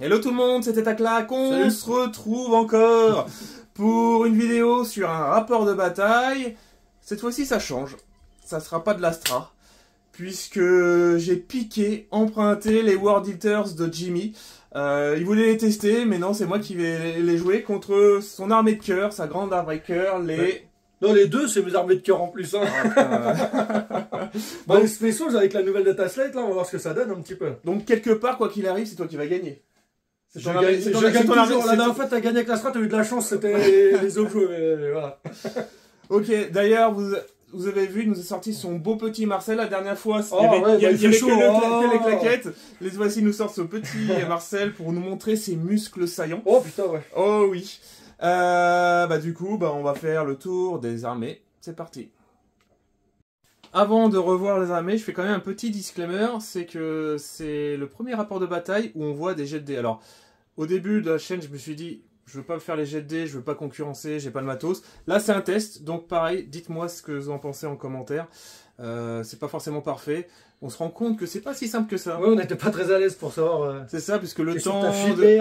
Hello tout le monde, c'était Taclac, on Salut. se retrouve encore pour une vidéo sur un rapport de bataille. Cette fois-ci ça change, ça sera pas de l'Astra, puisque j'ai piqué, emprunté les World Eaters de Jimmy. Il voulait les tester, mais non, c'est moi qui vais les jouer contre son armée de cœur, sa grande armée de cœur, les... Ouais. Non, les deux, c'est mes armées de cœur en plus. Hein. Bah, les Specials avec la nouvelle data slate, là, on va voir ce que ça donne un petit peu. Donc quelque part, quoi qu'il arrive, c'est toi qui vas gagner. Je gagne toujours. La dernière fois, t'as gagné avec l'Astra, t'as eu de la chance, c'était les autres jeux. Mais voilà. Ok, d'ailleurs, vous avez vu, il nous a sorti son beau petit Marcel. La dernière fois, il y avait que les claquettes. Les voici nous sortent ce petit Marcel pour nous montrer ses muscles saillants. Oh putain, ouais. Oh oui. Du coup, on va faire le tour des armées. C'est parti. Avant de revoir les armées, je fais quand même un petit disclaimer, c'est que c'est le premier rapport de bataille où on voit des jets de dés. Alors, au début de la chaîne, je me suis dit, je veux pas faire les jets de dés, je veux pas concurrencer, j'ai pas le matos. Là, c'est un test, donc pareil, dites-moi ce que vous en pensez en commentaire. C'est pas forcément parfait. On se rend compte que c'est pas si simple que ça. Ouais, on n'était pas très à l'aise pour savoir. C'est ça, puisque le et temps.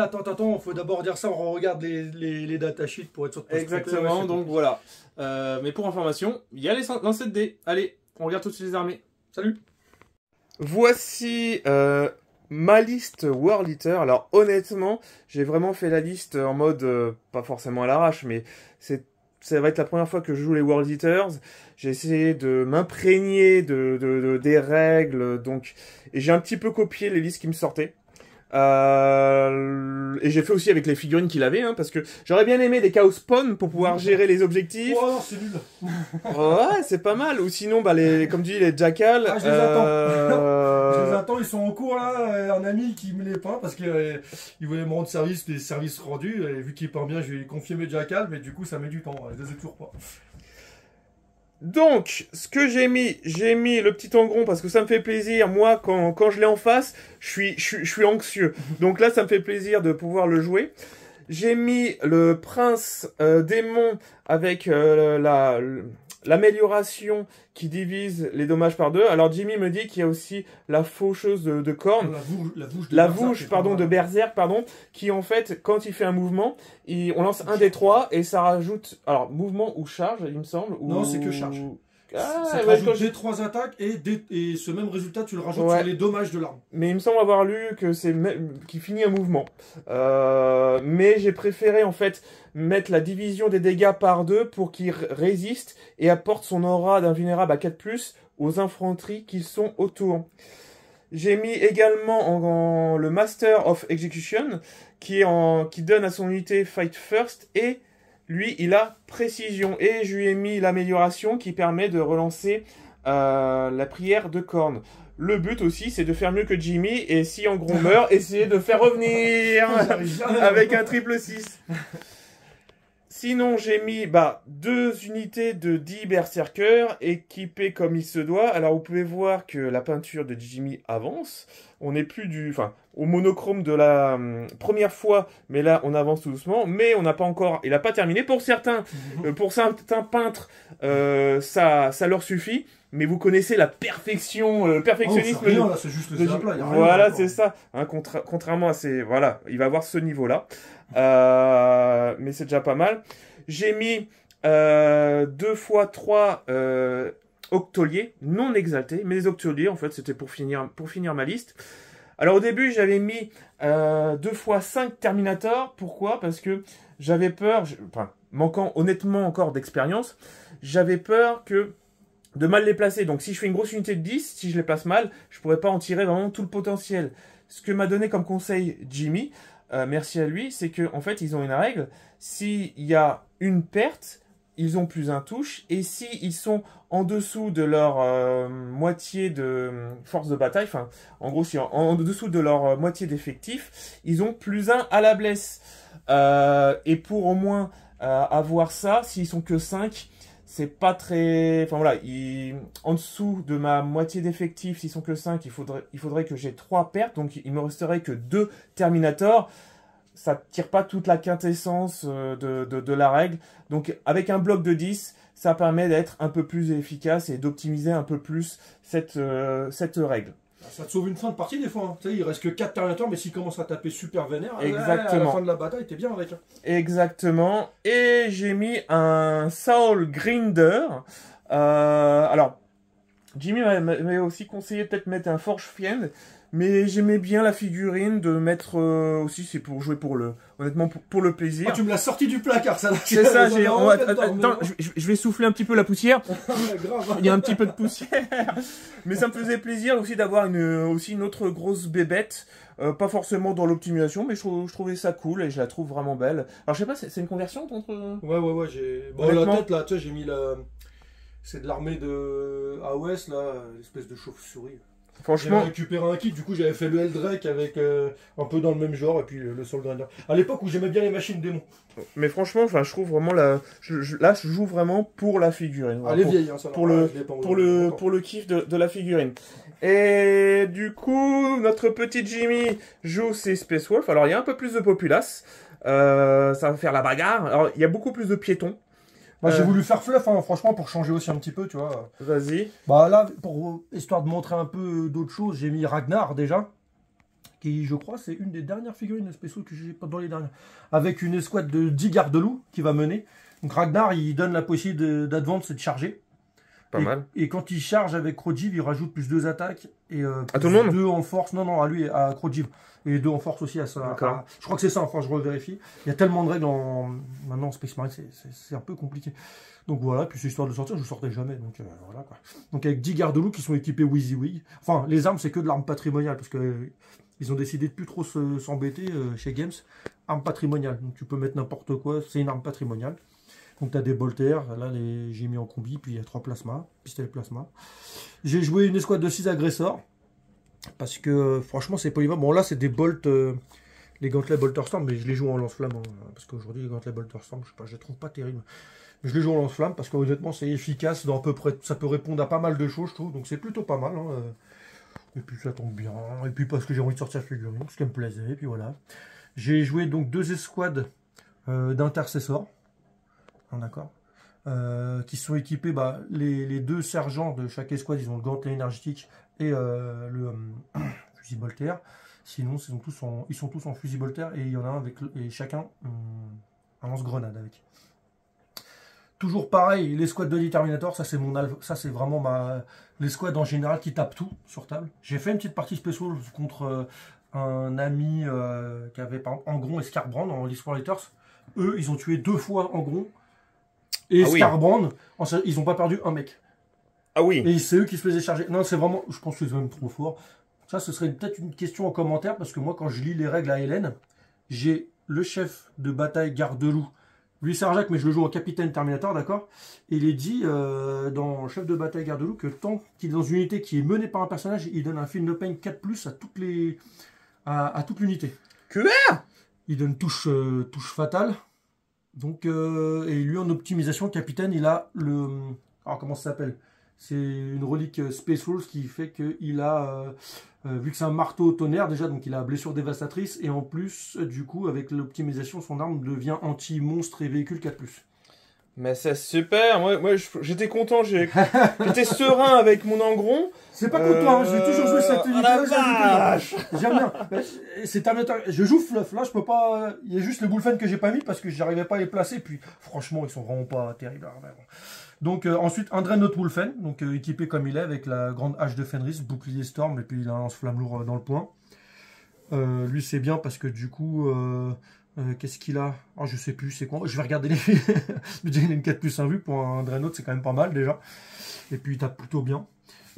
Attends, faut d'abord dire ça, on regarde les datasheets pour être sûr de pas se tromper. Exactement, donc voilà. Mais pour information, il y a les lancers de dés. Allez, on regarde tout de suite les armées. Salut. Voici ma liste World Eater. Alors honnêtement, j'ai vraiment fait la liste en mode, pas forcément à l'arrache, mais ça va être la première fois que je joue les World Eaters. J'ai essayé de m'imprégner des règles, donc, et j'ai un petit peu copié les listes qui me sortaient. Et j'ai fait aussi avec les figurines qu'il avait, parce que j'aurais bien aimé des Chaos Spawn pour pouvoir gérer les objectifs. Oh, c'est nul. Ouais, c'est pas mal. Ou sinon, comme tu dis, les Jackals. Ah, je les attends. Je les attends, ils sont en cours là. Un ami qui me les peint parce qu'il voulait me rendre service, des services rendus. Et vu qu'il peint bien, je lui ai confié mes Jackals, mais du coup, ça met du temps. Je les ai toujours pas. Donc, ce que j'ai mis le petit tangron parce que ça me fait plaisir. Moi, quand je l'ai en face, je suis anxieux. Donc là, ça me fait plaisir de pouvoir le jouer. J'ai mis le prince démon avec l'amélioration qui divise les dommages par deux. Alors Jimmy me dit qu'il y a aussi la faucheuse de cornes. La vouge de Berserk, qui en fait, quand il fait un mouvement, on lance un des trois et ça rajoute, alors mouvement ou charge, il me semble. Non, c'est que charge. Ça Ah, rajoute des 3 attaques et ce même résultat, tu le rajoutes sur les dommages de l'arme. Mais il me semble avoir lu que qu'il finit un mouvement. Mais j'ai préféré en fait mettre la division des dégâts par deux pour qu'il résiste et apporte son aura d'invulnérable à 4+, aux infanteries qui sont autour. J'ai mis également le Master of Execution qui donne à son unité Fight First et lui, il a précision. Et je lui ai mis l'amélioration qui permet de relancer la prière de corne. Le but aussi, c'est de faire mieux que Jimmy. Et si en gros meurt, essayer de faire revenir avec un 666. Sinon, j'ai mis 2 unités de 10 berserkers équipés comme il se doit. Alors, vous pouvez voir que la peinture de Jimmy avance. On n'est plus au monochrome de la première fois, mais là, on avance tout doucement. Mais on n'a pas encore, il n'a pas terminé. Pour certains peintres, ça leur suffit. Mais vous connaissez la perfection, le perfectionnisme. Rien, là, c'est juste le plat. Voilà, c'est ça. Contrairement à voilà, il va avoir ce niveau-là. Mais c'est déjà pas mal. J'ai mis 2 fois 3 octoliers non exaltés, mais les octoliers en fait c'était pour finir ma liste. Alors au début j'avais mis 2 fois 5 Terminator. Pourquoi? Parce que j'avais peur, manquant honnêtement encore d'expérience, j'avais peur de mal les placer. Donc si je fais une grosse unité de 10, si je les place mal, je pourrais pas en tirer vraiment tout le potentiel. Ce que m'a donné comme conseil Jimmy, merci à lui, c'est que en fait ils ont une règle. S'il y a une perte, ils ont plus un touche, et si ils sont en dessous de leur moitié de force de bataille, en gros si en dessous de leur moitié d'effectif, ils ont plus 1 à la blesse. Et pour au moins avoir ça, s'ils sont que 5, c'est pas très... en dessous de ma moitié d'effectif, s'ils sont que 5, il faudrait que j'ai 3 pertes, donc il me resterait que 2 Terminators. Ça tire pas toute la quintessence de la règle. Donc avec un bloc de 10, ça permet d'être un peu plus efficace et d'optimiser un peu plus cette règle. Ça te sauve une fin de partie des fois. Hein. Tu sais, il reste que 4 Terminators, mais s'il commence à taper super vénère, exactement. à la fin de la bataille, t'es bien avec. Hein. Exactement. Et j'ai mis un Soul Grinder. Alors, Jimmy m'avait aussi conseillé peut-être mettre un Forge Fiend. Mais j'aimais bien la figurine de mettre aussi, c'est pour jouer honnêtement pour le plaisir. Ah, tu me l'as sorti du placard, ça. C'est ça, attends, je vais souffler un petit peu la poussière. Il y a un petit peu de poussière. Mais ça me faisait plaisir aussi d'avoir aussi une autre grosse bébête. Pas forcément dans l'optimisation, mais je trouvais ça cool et je la trouve vraiment belle. Alors je sais pas, c'est une conversion contre... Ouais, j'ai... Bon, la tête là, tu sais, j'ai mis la... C'est de l'armée de AOS là, l'espèce de chauve-souris. Franchement, j'avais récupéré un kit, du coup j'avais fait le Eldrake avec un peu dans le même genre et puis le Soul Grinder. À l'époque où j'aimais bien les machines démons. Mais franchement, enfin, je trouve vraiment là, je joue vraiment pour la figurine. Elle est vieille, hein, ça. Pour le kiff de la figurine. Et du coup, notre petit Jimmy joue ses Space Wolf. Alors il y a un peu plus de populace, ça va faire la bagarre. Alors il y a beaucoup plus de piétons. Bah, j'ai voulu faire fluff, hein, franchement, pour changer aussi un petit peu, tu vois. Vas-y. Bah là, histoire de montrer un peu d'autres choses, j'ai mis Ragnar déjà, qui je crois c'est une des dernières figurines spéciaux que j'ai pas dans les dernières, avec une escouade de 10 gardes-loups qui va mener. Donc Ragnar, il donne la possibilité d'advance et de charger. Pas mal. Et quand il charge avec Krojiv, il rajoute plus 2 attaques et à tout le monde 2 en force. Non, à lui, à Krojiv. Et 2 en force aussi à ça. Je crois que c'est ça, enfin je revérifie. Il y a tellement de règles maintenant en Space Marine, c'est un peu compliqué. Donc voilà, puis c'est histoire de sortir, je ne sortais jamais. Donc voilà quoi. Donc avec 10 gardes-loups qui sont équipés WYSIWYG. Enfin, les armes, c'est que de l'arme patrimoniale, parce que ils ont décidé de plus trop s'embêter chez Games. Arme patrimoniale. Donc tu peux mettre n'importe quoi, c'est une arme patrimoniale. Donc tu as des bolters, là j'ai mis en combi, puis il y a 3 plasmas, pistolet plasma. J'ai joué une escouade de 6 agresseurs, parce que franchement c'est polyvalent. Bon là c'est des bolts, les gantelets Bolterstorm, mais je les joue en lance-flamme, hein, parce qu'aujourd'hui les gantelets Bolterstorm, je sais pas, je les trouve pas terribles. Mais je les joue en lance-flamme, parce qu'honnêtement c'est efficace, dans à peu près, ça peut répondre à pas mal de choses je trouve, donc c'est plutôt pas mal. Hein, et puis ça tombe bien, et puis parce que j'ai envie de sortir figurine, parce qu'elle me plaisait, et puis voilà. J'ai joué donc 2 escouades d'intercesseurs. D'accord, qui sont équipés, les 2 sergents de chaque escouade, ils ont le gantelet énergétique et le fusil bolter. Sinon, ils sont tous en fusil bolter et il y en a un avec et chacun un lance-grenade avec. Toujours pareil, l'escouade de Terminator, ça c'est vraiment l'escouade en général qui tape tout sur table. J'ai fait une petite partie spéciale contre un ami qui avait par exemple Angron et Scarbrand en List for Letters. Eux, ils ont tué 2 fois Angron. Et Scarbrand, ils n'ont pas perdu un mec. Ah oui. Et c'est eux qui se faisaient charger. Non, c'est vraiment, je pense que c'est même trop fort. Ça, ce serait peut-être une question en commentaire, parce que moi, quand je lis les règles à Hélène, j'ai le chef de bataille garde-loup. Lui, c'est Arjac, mais je le joue en capitaine Terminator, d'accord. Et il est dit dans chef de bataille garde-loup que tant qu'il est dans une unité qui est menée par un personnage, il donne un Feel No Pain 4+, à toute l'unité. Il donne touche fatale. Donc, et lui en optimisation, capitaine, il a le... Alors, comment ça s'appelle? C'est une relique Space Wolf qui fait qu'il a, vu que c'est un marteau tonnerre déjà, donc il a blessure dévastatrice, et en plus, du coup, avec l'optimisation, son arme devient anti-monstre et véhicule 4+. Mais c'est super, moi j'étais content, j'étais serein avec mon Angron. C'est pas content, hein, j'ai toujours joué cette unité-là, j'aime bien. C'est Terminator, je joue fluff, là je peux pas, il y a juste le Bullfen que j'ai pas mis parce que j'arrivais pas à les placer, puis franchement ils sont vraiment pas terribles. Donc ensuite un Dreadnought Bullfen, donc équipé comme il est avec la grande hache de Fenris, bouclier Storm et puis il a un lance-flamme lourd dans le poing. Lui c'est bien parce que du coup... qu'est-ce qu'il a? Oh, je sais plus, c'est quoi? Je vais regarder les filles. Il a une 4+1 vue pour un Dreadnought, c'est quand même pas mal déjà. Et puis il tape plutôt bien.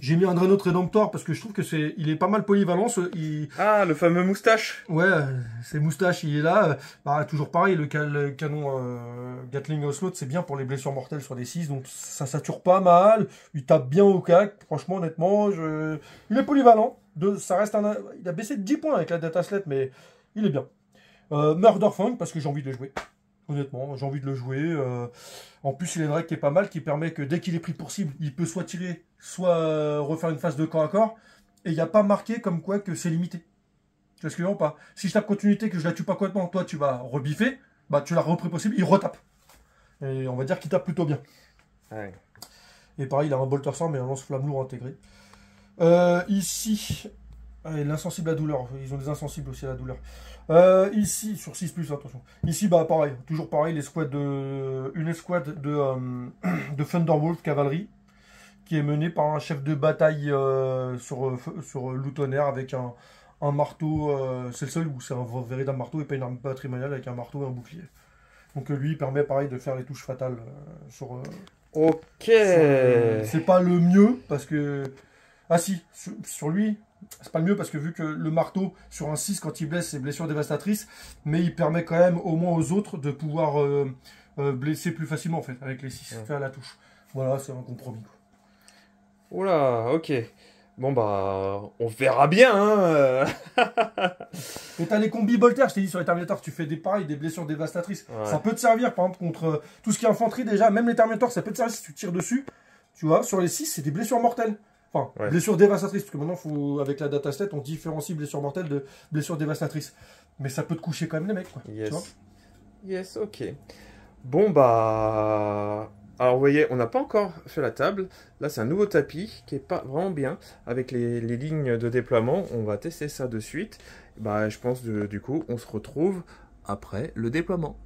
J'ai mis un Dreadnought Redemptor parce que je trouve que il est pas mal polyvalent. Ah, le fameux moustache. Ouais, c'est moustache, il est là. Toujours pareil, le canon Gatling Oslo, c'est bien pour les blessures mortelles sur des 6, donc ça sature pas mal. Il tape bien au cac. Franchement, honnêtement, il est polyvalent. Ça reste il a baissé de 10 points avec la Dataslet, mais il est bien. Murderfang, parce que j'ai envie de le jouer. Honnêtement, j'ai envie de le jouer. En plus, il a une règle qui est pas mal, qui permet que dès qu'il est pris pour cible, il peut soit tirer, soit refaire une phase de corps à corps. Et il n'y a pas marqué comme quoi que c'est limité. Tu vois ce que je veux dire ou pas? Si je tape continuité, que je la tue pas complètement, toi tu vas rebiffer, tu l'as repris possible, il retape. Et on va dire qu'il tape plutôt bien. Ouais. Et pareil, il a un bolter 100, mais un lance-flamme lourd intégré. Ici, l'insensible à la douleur. Ils ont des insensibles aussi à la douleur. Ici, sur 6+, attention. Ici, bah pareil, toujours pareil, une escouade de Thunderwolf cavalerie qui est menée par un chef de bataille sur Loutonnerre avec un marteau. C'est le seul où c'est un véritable marteau et pas une arme patrimoniale avec un marteau et un bouclier. Donc lui, il permet pareil de faire les touches fatales sur. Ok. C'est pas le mieux parce que. Ah si, sur lui, c'est pas le mieux parce que vu que le marteau sur un 6 quand il blesse c'est blessure dévastatrice, mais il permet quand même au moins aux autres de pouvoir blesser plus facilement en fait avec les 6, faire la touche. Voilà, c'est un compromis. Oula, ok. Bon bah, on verra bien. Hein. Et t'as les combis Bolter, je t'ai dit sur les Terminators, tu fais des blessures dévastatrices. Ouais. Ça peut te servir par exemple contre tout ce qui est infanterie déjà, même les Terminators, ça peut te servir si tu tires dessus. Tu vois, sur les 6, c'est des blessures mortelles. Enfin, blessures dévastatrices, parce que maintenant, avec la datastat, on différencie blessures mortelles de blessures dévastatrices. Mais ça peut te coucher quand même les mecs, quoi. Yes. Tu vois yes, ok. Bon bah... Alors vous voyez, on n'a pas encore fait la table. Là, c'est un nouveau tapis qui est pas vraiment bien avec les lignes de déploiement. On va tester ça de suite. Bah, je pense du coup, on se retrouve après le déploiement.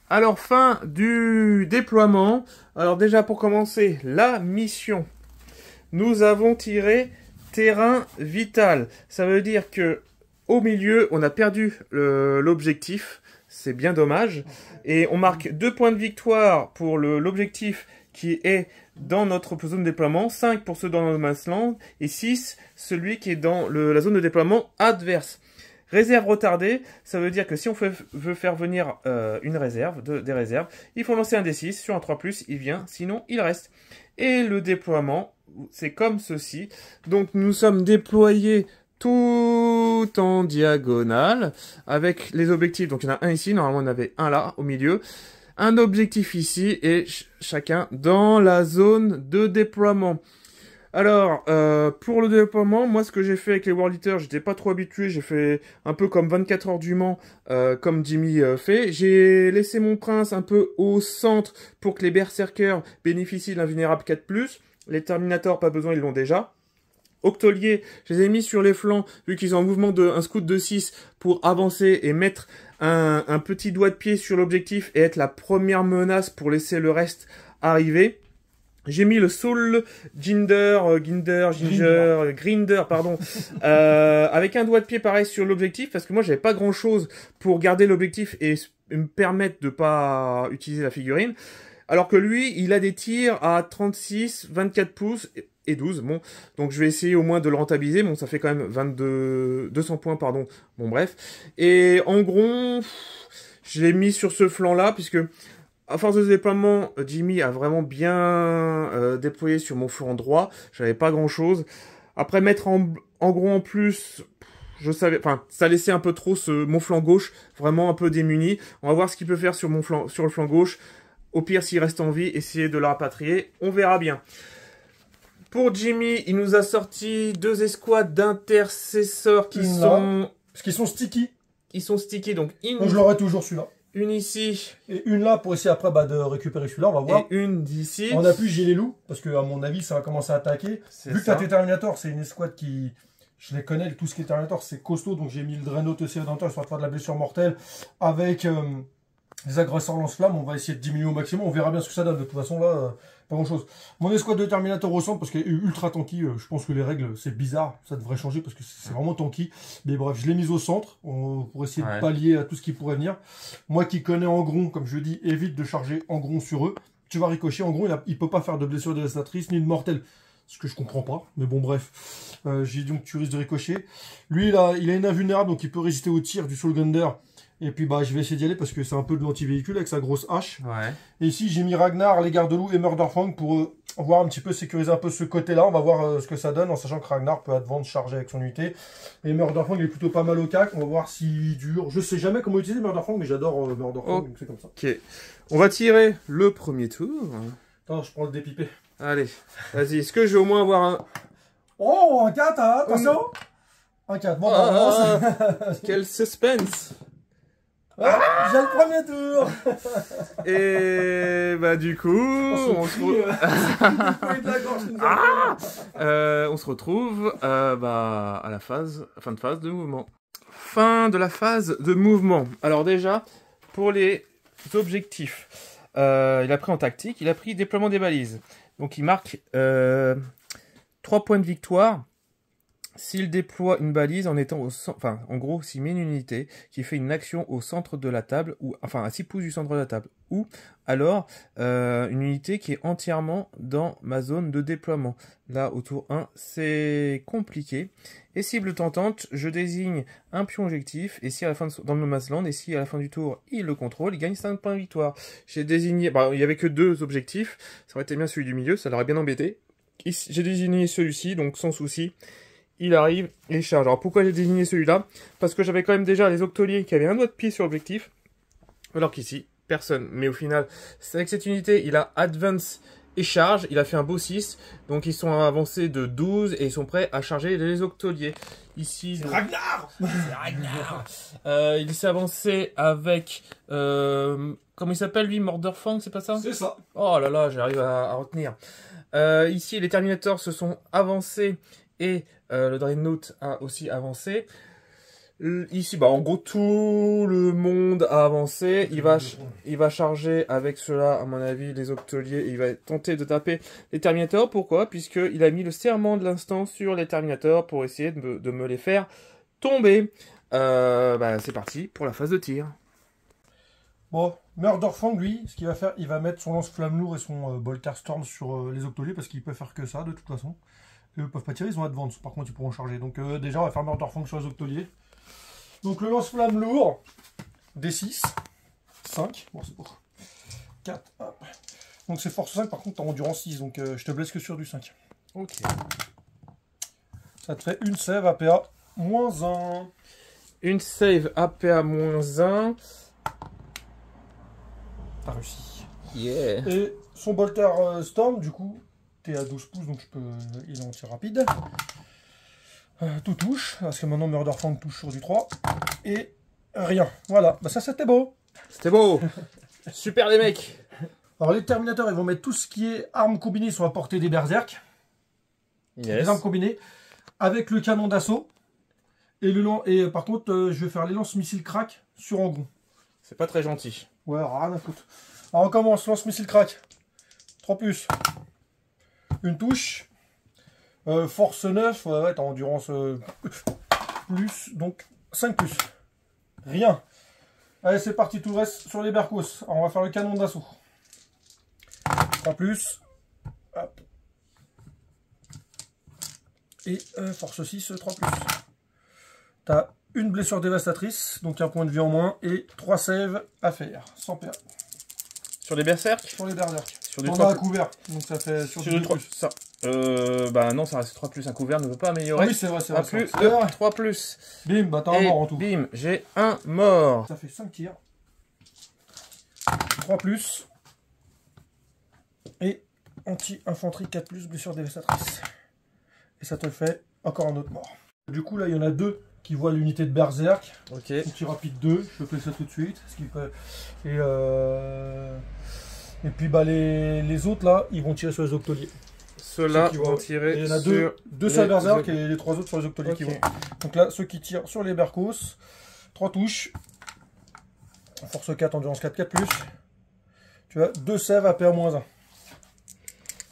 Alors, fin du déploiement. Alors déjà, pour commencer, la mission. Nous avons tiré terrain vital. Ça veut dire que au milieu, on a perdu l'objectif. C'est bien dommage. Et on marque 2 points de victoire pour l'objectif qui est dans notre zone de déploiement, 5 pour ceux dans No Man's Land, et 6 celui qui est dans la zone de déploiement adverse. Réserve retardée, ça veut dire que si on veut faire venir une réserve, des réserves, il faut lancer un D6, sur un 3+, il vient, sinon il reste. Et le déploiement, c'est comme ceci. Donc nous sommes déployés tout en diagonale avec les objectifs. Donc il y en a un ici, normalement on en avait un là au milieu, un objectif ici et chacun dans la zone de déploiement. Alors pour le déploiement, moi ce que j'ai fait avec les World Eaters, j'étais pas trop habitué, j'ai fait un peu comme 24 heures du Mans comme Jimmy fait. J'ai laissé mon prince un peu au centre pour que les berserkers bénéficient de l'invulnérable 4+. Les Terminators, pas besoin, ils l'ont déjà. Octolier, je les ai mis sur les flancs, vu qu'ils ont un mouvement un scout de 6 pour avancer et mettre un petit doigt de pied sur l'objectif et être la première menace pour laisser le reste arriver. J'ai mis le Soul Grinder, pardon, avec un doigt de pied pareil sur l'objectif, parce que moi j'avais pas grand chose pour garder l'objectif et me permettre de pas utiliser la figurine. Alors que lui, il a des tirs à 36, 24 pouces et 12. Bon, donc je vais essayer au moins de le rentabiliser. Bon, ça fait quand même 200 points, pardon. Bon, bref. Et en gros, je l'ai mis sur ce flanc-là, puisque à force de déploiement, Jimmy a vraiment bien déployé sur mon flanc droit. J'avais pas grand-chose. Après, mettre en gros en plus... Je savais, enfin, ça laissait un peu trop mon flanc gauche, vraiment un peu démuni. On va voir ce qu'il peut faire sur le flanc gauche. Au pire, s'il reste en vie, essayer de le rapatrier. On verra bien. Pour Jimmy, il nous a sorti 2 escouades d'intercesseurs qui sont... Parce qu'ils sont sticky. Ils sont sticky, donc... Donc je l'aurai toujours celui-là. Une ici. Et une là pour essayer après de récupérer celui-là, on va voir. Et une d'ici. On appuie Gilet Loup, parce que à mon avis, ça va commencer à attaquer. Vu que t'as tes Terminators, c'est une escouade qui... Je les connais, tout ce qui est Terminator, c'est costaud, donc j'ai mis le Draenor Océdantor, histoire de faire de la blessure mortelle, avec les agresseurs lance-flammes. On va essayer de diminuer au maximum, on verra bien ce que ça donne. De toute façon, là, pas grand-chose. Mon escouade de Terminator au centre, parce qu'elle est ultra tanky, je pense que les règles, c'est bizarre, ça devrait changer, parce que c'est vraiment tanky. Mais bref, je l'ai mise au centre, pour essayer de pallier à tout ce qui pourrait venir. Moi qui connais Angron, comme je dis, évite de charger Angron sur eux. Tu vas ricocher, Angron, il peut pas faire de blessure dévastatrice, ni de mortelle. Ce que je comprends pas, mais bon bref. J'ai donc tu risques de ricocher. Lui, il a une invulnérable, donc il peut résister au tir du Soul Grinder. Et puis bah je vais essayer d'y aller parce que c'est un peu de l'anti-véhicule avec sa grosse hache. Ouais. Et ici j'ai mis Ragnar, les garde-loups et Murderfang pour voir un petit peu, sécuriser un peu ce côté-là. On va voir ce que ça donne en sachant que Ragnar peut advance charger avec son unité. Et Murderfang il est plutôt pas mal au cac. On va voir s'il dure. Je sais jamais comment utiliser Murderfang, mais j'adore Murderfang, donc c'est comme ça. Ok. On va tirer le premier tour. Attends, je prends le dépipé. Allez, vas-y. Est-ce que je vais au moins avoir un... Oh, un 4, hein, attention. Un 4, bon, bah, quel suspense. Ah, j'ai le premier tour. Et bah du coup, on se retrouve bah, à la fin de phase de mouvement. Fin de la phase de mouvement. Alors déjà, pour les objectifs, il a pris en tactique, il a pris déploiement des balises. Donc il marque 3 points de victoire s'il déploie une balise en étant au centre, enfin en gros s'il met une unité qui fait une action au centre de la table, ou enfin à 6 pouces du centre de la table, ou alors une unité qui est entièrement dans ma zone de déploiement. Là au tour 1 c'est compliqué. Et cible tentante, je désigne un pion objectif, et si à la fin dans le no man's land, et si à la fin du tour il le contrôle, il gagne 5 points de victoire. J'ai désigné, bah, il n'y avait que 2 objectifs, ça aurait été bien celui du milieu, ça l'aurait bien embêté. J'ai désigné celui-ci, donc sans souci. Il arrive et il charge. Alors pourquoi j'ai désigné celui-là? Parce que j'avais quand même déjà les octoliers qui avaient un doigt de pied sur l'objectif. Alors qu'ici, personne. Mais au final, avec cette unité, il a Advance et charge. Il a fait un beau 6. Donc ils sont avancés de 12 et ils sont prêts à charger les octoliers. Ici, c'est Ragnar. C'est Ragnar. Il s'est avancé avec... comment il s'appelle lui? Mordorfang, c'est pas ça? C'est ça. Oh là là, j'arrive à retenir. Ici, les Terminators se sont avancés et le Dreadnought a aussi avancé. Ici, bah, en gros, tout le monde a avancé. Il va charger avec cela, à mon avis, les Octoliers. Et il va tenter de taper les Terminators. Pourquoi? Puisqu'il a mis le serment de l'instant sur les Terminators pour essayer de me les faire tomber. Bah, c'est parti pour la phase de tir. Bon, Murderfang, lui, ce qu'il va faire, il va mettre son lance-flamme lourd et son Bolter Storm sur les Octoliers parce qu'il peut faire que ça, de toute façon. Eux peuvent pas tirer, ils ont Advance, par contre ils pourront charger. Donc déjà on va faire Murderfang sur les Octoliers. Donc le lance-flamme lourd, D6, 5, bon c'est beau, 4, hop. Donc c'est force 5, par contre t'as endurance 6, donc je te blesse que sur du 5. Ok. Ça te fait une save APA -1. Une save APA -1. T'as réussi. Yeah. Et son Bolter Storm, du coup, t'es à 12 pouces, donc il est en tir rapide. Tout touche, parce que maintenant Murderfang touche sur du 3. Et rien. Voilà, bah ça c'était beau. C'était beau. Super les mecs. Alors les Terminators, ils vont mettre tout ce qui est armes combinées sur la portée des Berserk. Yes. Les armes combinées. Avec le canon d'assaut. Et par contre, je vais faire les lance-missiles crack sur Angon. C'est pas très gentil. Ouais, rien à foutre. Alors on commence, lance-missile crack. 3+. Une touche. Force 9, ouais, t'as endurance plus, donc 5+. Rien. Allez, c'est parti, tout le reste sur les Berkos. Alors, on va faire le canon d'assaut. 3+. Hop. Et force 6, 3+. T'as une blessure dévastatrice, donc un point de vie en moins, et 3 saves à faire, sans PA. Sur les berserk? Sur les berserk. Sur du on 3 a un couvert, donc ça fait sur du 3 ça. Bah non, ça reste 3+, un couvert ne veut pas améliorer. Oui, c'est vrai, c'est vrai. Plus, 3+. Bim, bah t'as un mort en tout. Bim, j'ai un mort. Ça fait 5 tirs. 3+. Et anti-infanterie 4+, blessure dévastatrice. Et ça te fait encore un autre mort. Du coup, là, il y en a 2 qui voient l'unité de Berserk. Ok. Tir rapide 2, je fais ça tout de suite. Et puis, bah, les autres, là, ils vont tirer sur les Octoliers. Ceux-là vont tirer il y en a sur... deux sur les Berserk et les 3 autres sur les Octoliers qui vont. Donc là, ceux qui tirent sur les Berkos, 3 touches. Force 4, endurance 4, 4+. Tu vois, 2 sèves à PA-1.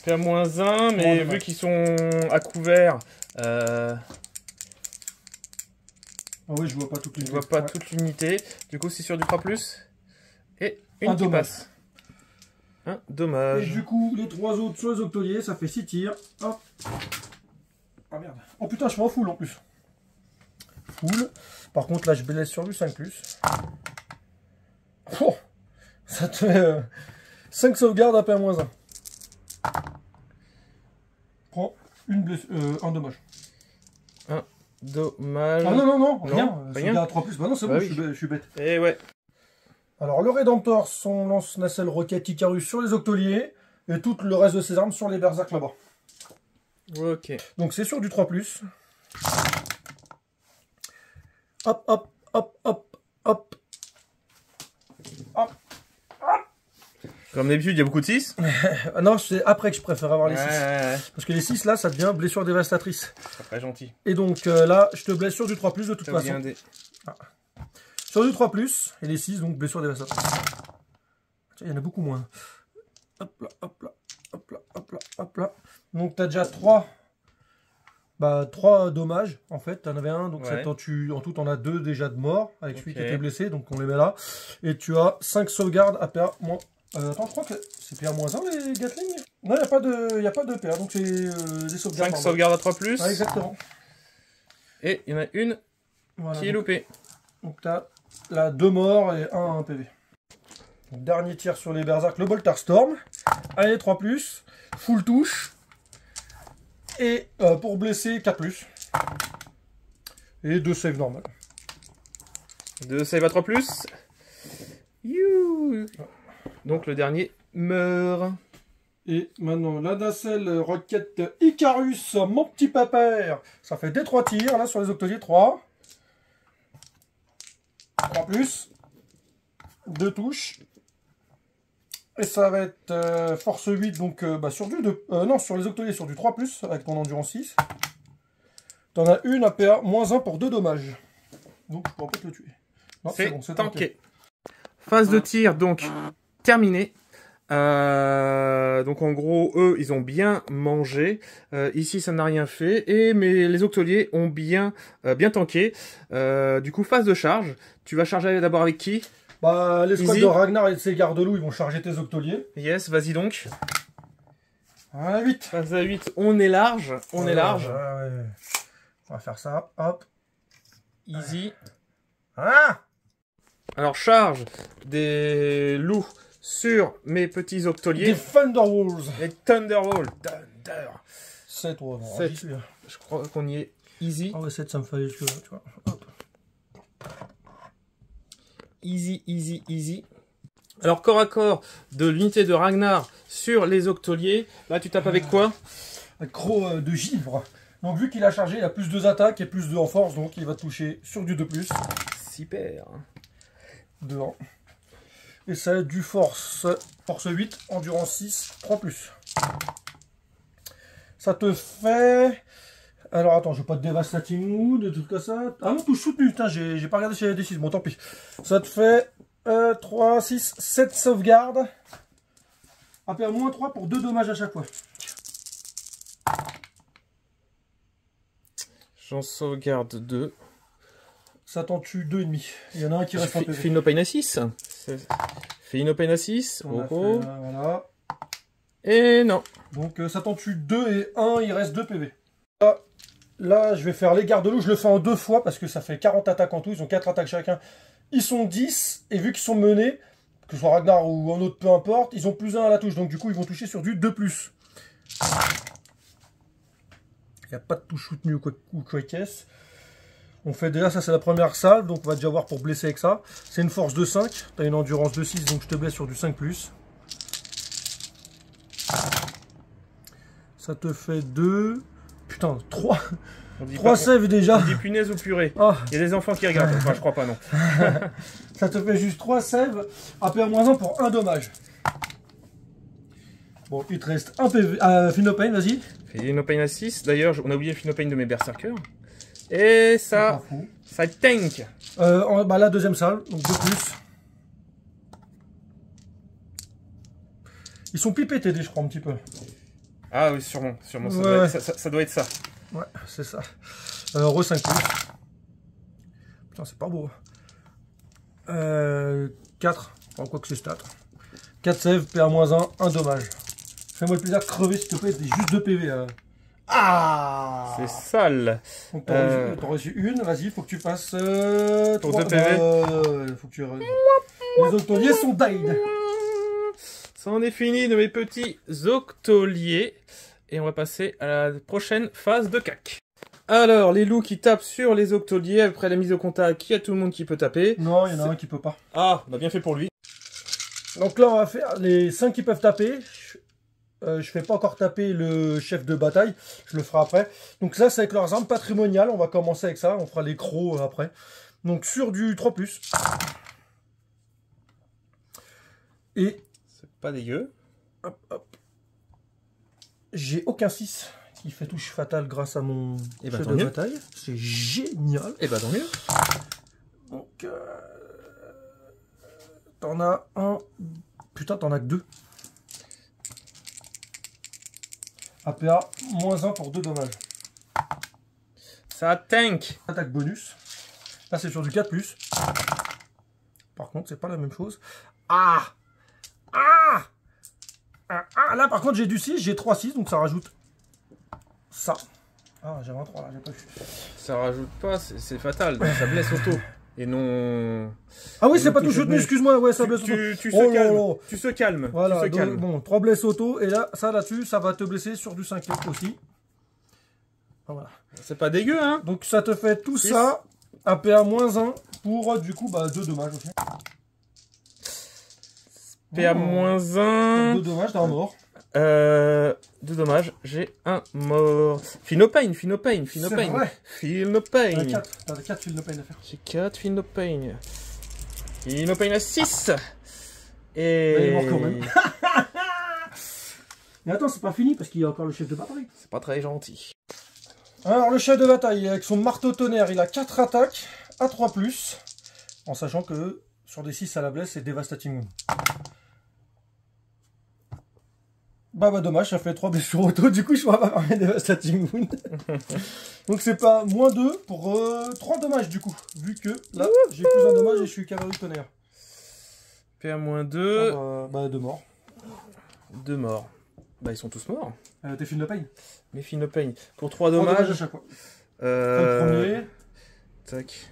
PA-1, mais vu qu'ils sont à couvert... Ah oui, je vois pas toute l'unité. Je vois pas toute l'unité. Du coup, c'est sur du 3+. Et une qui passe. Un dommage. Et du coup, les 3 autres sur les Octoliers, ça fait 6 tirs. Hop. Ah merde. Oh putain, je suis en full en plus. Full. Par contre, là, je blesse sur du 5+. Oh, ça te fait 5 sauvegardes à PA-1. Prends une blessure, un dommage. Un dommage. Ah non, rien. Rien. Sauvegarde à 3+. Bah non, c'est bah bon, oui. je suis bête. Et ouais. Alors, le Rédemptor, son lance-nacelle roquette Icarus sur les Octoliers. Et tout le reste de ses armes sur les Berserk là-bas. Ok. Donc, c'est sur du 3+. Hop, hop, hop, hop, hop. Comme d'habitude, il y a beaucoup de 6. Non, c'est après que je préfère avoir les 6. Ouais. Parce que les 6 là, ça devient blessure dévastatrice. C'est pas gentil. Et donc là, je te blesse sur du 3+, de toute façon. Sur du 3+, et les 6, donc blessure dévastatrice. Il y en a beaucoup moins. Hop là, hop là, hop là, hop là, hop là. Donc tu as déjà 3 dommages, en fait. Tu en avais un, donc en tout, on a 2 déjà de mort, avec celui qui était blessé, donc on les met là. Et tu as 5 sauvegardes à PA moins... attends, je crois que c'est PA moins 1 les Gatling. Non, il n'y a pas de PA, donc c'est des sauvegardes. 5 sauvegardes à 3+. Ah, exactement. Et il y en a une qui est loupée. Donc tu as là 2 morts et 1 PV. Donc, dernier tir sur les Berserk, le Boltar Storm. Allez, 3+, full touche. Et pour blesser, 4+. Et 2 saves normal. 2 save à 3+. You. Donc le dernier meurt. Et maintenant, la nacelle Rocket Icarus, mon petit papère. Ça fait des 3 tirs, là, sur les octoliers. 3. 3+. 2 touches. Et ça va être force 8, donc sur du 2. Non, sur les octoliers, sur du 3+, avec ton endurance 6. T'en as une à PA, moins 1 pour 2 dommages. Donc je pourrais pas te le tuer. C'est bon, c'est tanké. Phase de tir, donc, terminée. Donc en gros, eux, ils ont bien mangé. Ici, ça n'a rien fait. Mais les octoliers ont bien tanké. Du coup, phase de charge. Tu vas charger d'abord avec qui? Les squads de Ragnar et de ses garde-loups, ils vont charger tes octoliers. Yes, vas-y donc. À 8. Phase à 8, on est large. On est large. Ouais. On va faire ça. Hop. Easy. Ah! Alors, charge des loups sur mes petits octoliers. Des Thunderwolves. Les Thunderwolves. Thunder. 7, ouais. 7. Je crois qu'on y est easy. Ah ouais, 7, ça me fallait jusque là, tu vois. Hop. Easy, easy, easy. Alors, corps à corps de l'unité de Ragnar sur les octoliers. Là, tu tapes avec quoi? Un croc de givre. Donc, vu qu'il a chargé, il a plus 2 attaques et plus 2 en force. Donc, il va toucher sur du 2+. Super. 2 ans. Et ça a du force 8, endurance 6, 3+. Ça te fait... Alors attends, je veux pas de Devastating Mood, des trucs comme ça. Ah non, touche soutenue, putain, j'ai pas regardé chez les D6, bon tant pis. Ça te fait 3, 6, 7 sauvegardes. À faire moins 3 pour 2 dommages à chaque fois. J'en sauvegarde 2. Ça t'en tue 2,5. Il y en a un qui reste en PV. Fais une open à 6. Fais une open à 6. Voilà. Et non. Donc ça t'en tue 2 et 1, il reste 2 PV. Là, je vais faire les garde-loups, je le fais en 2 fois parce que ça fait 40 attaques en tout, ils ont 4 attaques chacun. Ils sont 10, et vu qu'ils sont menés, que ce soit Ragnar ou un autre, peu importe, ils ont plus 1 à la touche, donc du coup ils vont toucher sur du 2+. Il n'y a pas de touche soutenue ou quoi qu'est-ce. On fait déjà, ça c'est la première salve, donc on va déjà voir pour blesser avec ça. C'est une force de 5, tu as une endurance de 6, donc je te blesse sur du 5+. Ça te fait 2... Putain, 3 saves déjà. On dit punaise ou purée. Oh. Il y a des enfants qui regardent. Enfin, je crois pas, non. Ça te fait juste 3 saves. AP-1 pour 1 dommage. Bon, il te reste un PV. Phenopain, vas-y. Fais une open à 6. D'ailleurs, on a oublié le Phenopain de mes berserkers. Et ça tank. La deuxième salle, donc 2+. Ils sont pipés TD, je crois, un petit peu. Ah oui, sûrement. Ouais. Ça doit être ça. Ouais, c'est ça. Re 5+. Putain, c'est pas beau. 4. Enfin, quoi que c'est stat. 4 save, PA-1, 1 dommage. Fais-moi le plaisir de crever, s'il te plaît, c'est juste 2 PV. Ah! C'est sale. Donc t'en reçu une, vas-y, faut que tu passes... pour 2 PV. Faut que tu... Les octoliers sont died. Ça en est fini de mes petits octoliers. Et on va passer à la prochaine phase de CAC. Alors, les loups qui tapent sur les octoliers. Après la mise au contact, il y a tout le monde qui peut taper. Non, il y en a un qui peut pas. Ah, bah bien fait pour lui. Donc là, on va faire les 5 qui peuvent taper. Je fais pas encore taper le chef de bataille. Je le ferai après. Donc ça, c'est avec leurs armes patrimoniales. On va commencer avec ça. On fera les crocs après. Donc sur du 3+. Et pas dégueu. Hop, hop. J'ai aucun 6 qui fait touche fatale grâce à mon chef de bataille. C'est génial. Et bah tant mieux. Donc, t'en as un. Putain, t'en as que 2. APA, -1 pour 2 dommages. Ça tank. Attaque bonus. Là, c'est sur du 4+. Par contre, c'est pas la même chose. Ah, là, par contre, j'ai du 6, j'ai 3-6, donc ça rajoute ça. Ah, j'avais un 3 là, j'ai pas vu. Ça rajoute pas, c'est fatal. Ça blesse auto. Et non... Ah oui, c'est pas touche auto, excuse-moi, ouais, ça blesse auto. Tu se calmes. Tu se calmes. Voilà, tu se calmes. Bon, 3 blesses auto, et là, ça là-dessus, ça va te blesser sur du 5 aussi. Voilà. C'est pas dégueu, hein. Donc ça te fait tout 6. Ça, APA -1 pour du coup 2 dommages aussi. PA -1. 2 dommages, t'as un mort. 2 dommages, j'ai un mort. Feel no pain, feel no pain, feel no pain. Vrai. Feel no pain. T'as 4 feel no pain à faire. J'ai 4 feel no pain. Feel no pain à 6. Et... il est mort quand même. Mais attends, c'est pas fini parce qu'il y a encore le chef de bataille. C'est pas très gentil. Alors le chef de bataille, avec son marteau tonnerre, il a 4 attaques à 3+, en sachant que sur des 6 à la blesse, c'est Devastating Wound. Bah dommage, ça fait 3 blessures auto, du coup je pourrais pas faire mes Devastating Wound. Donc c'est pas -2 pour 3 dommages du coup, vu que là j'ai plus un dommage et je suis cavalerie tonnerre. PA -2. Bah 2 morts. 2 morts. Bah ils sont tous morts. T'es feel no pain. Mais feel no pain. Pour 3 3 dommages. à chaque fois. Le premier. Tac.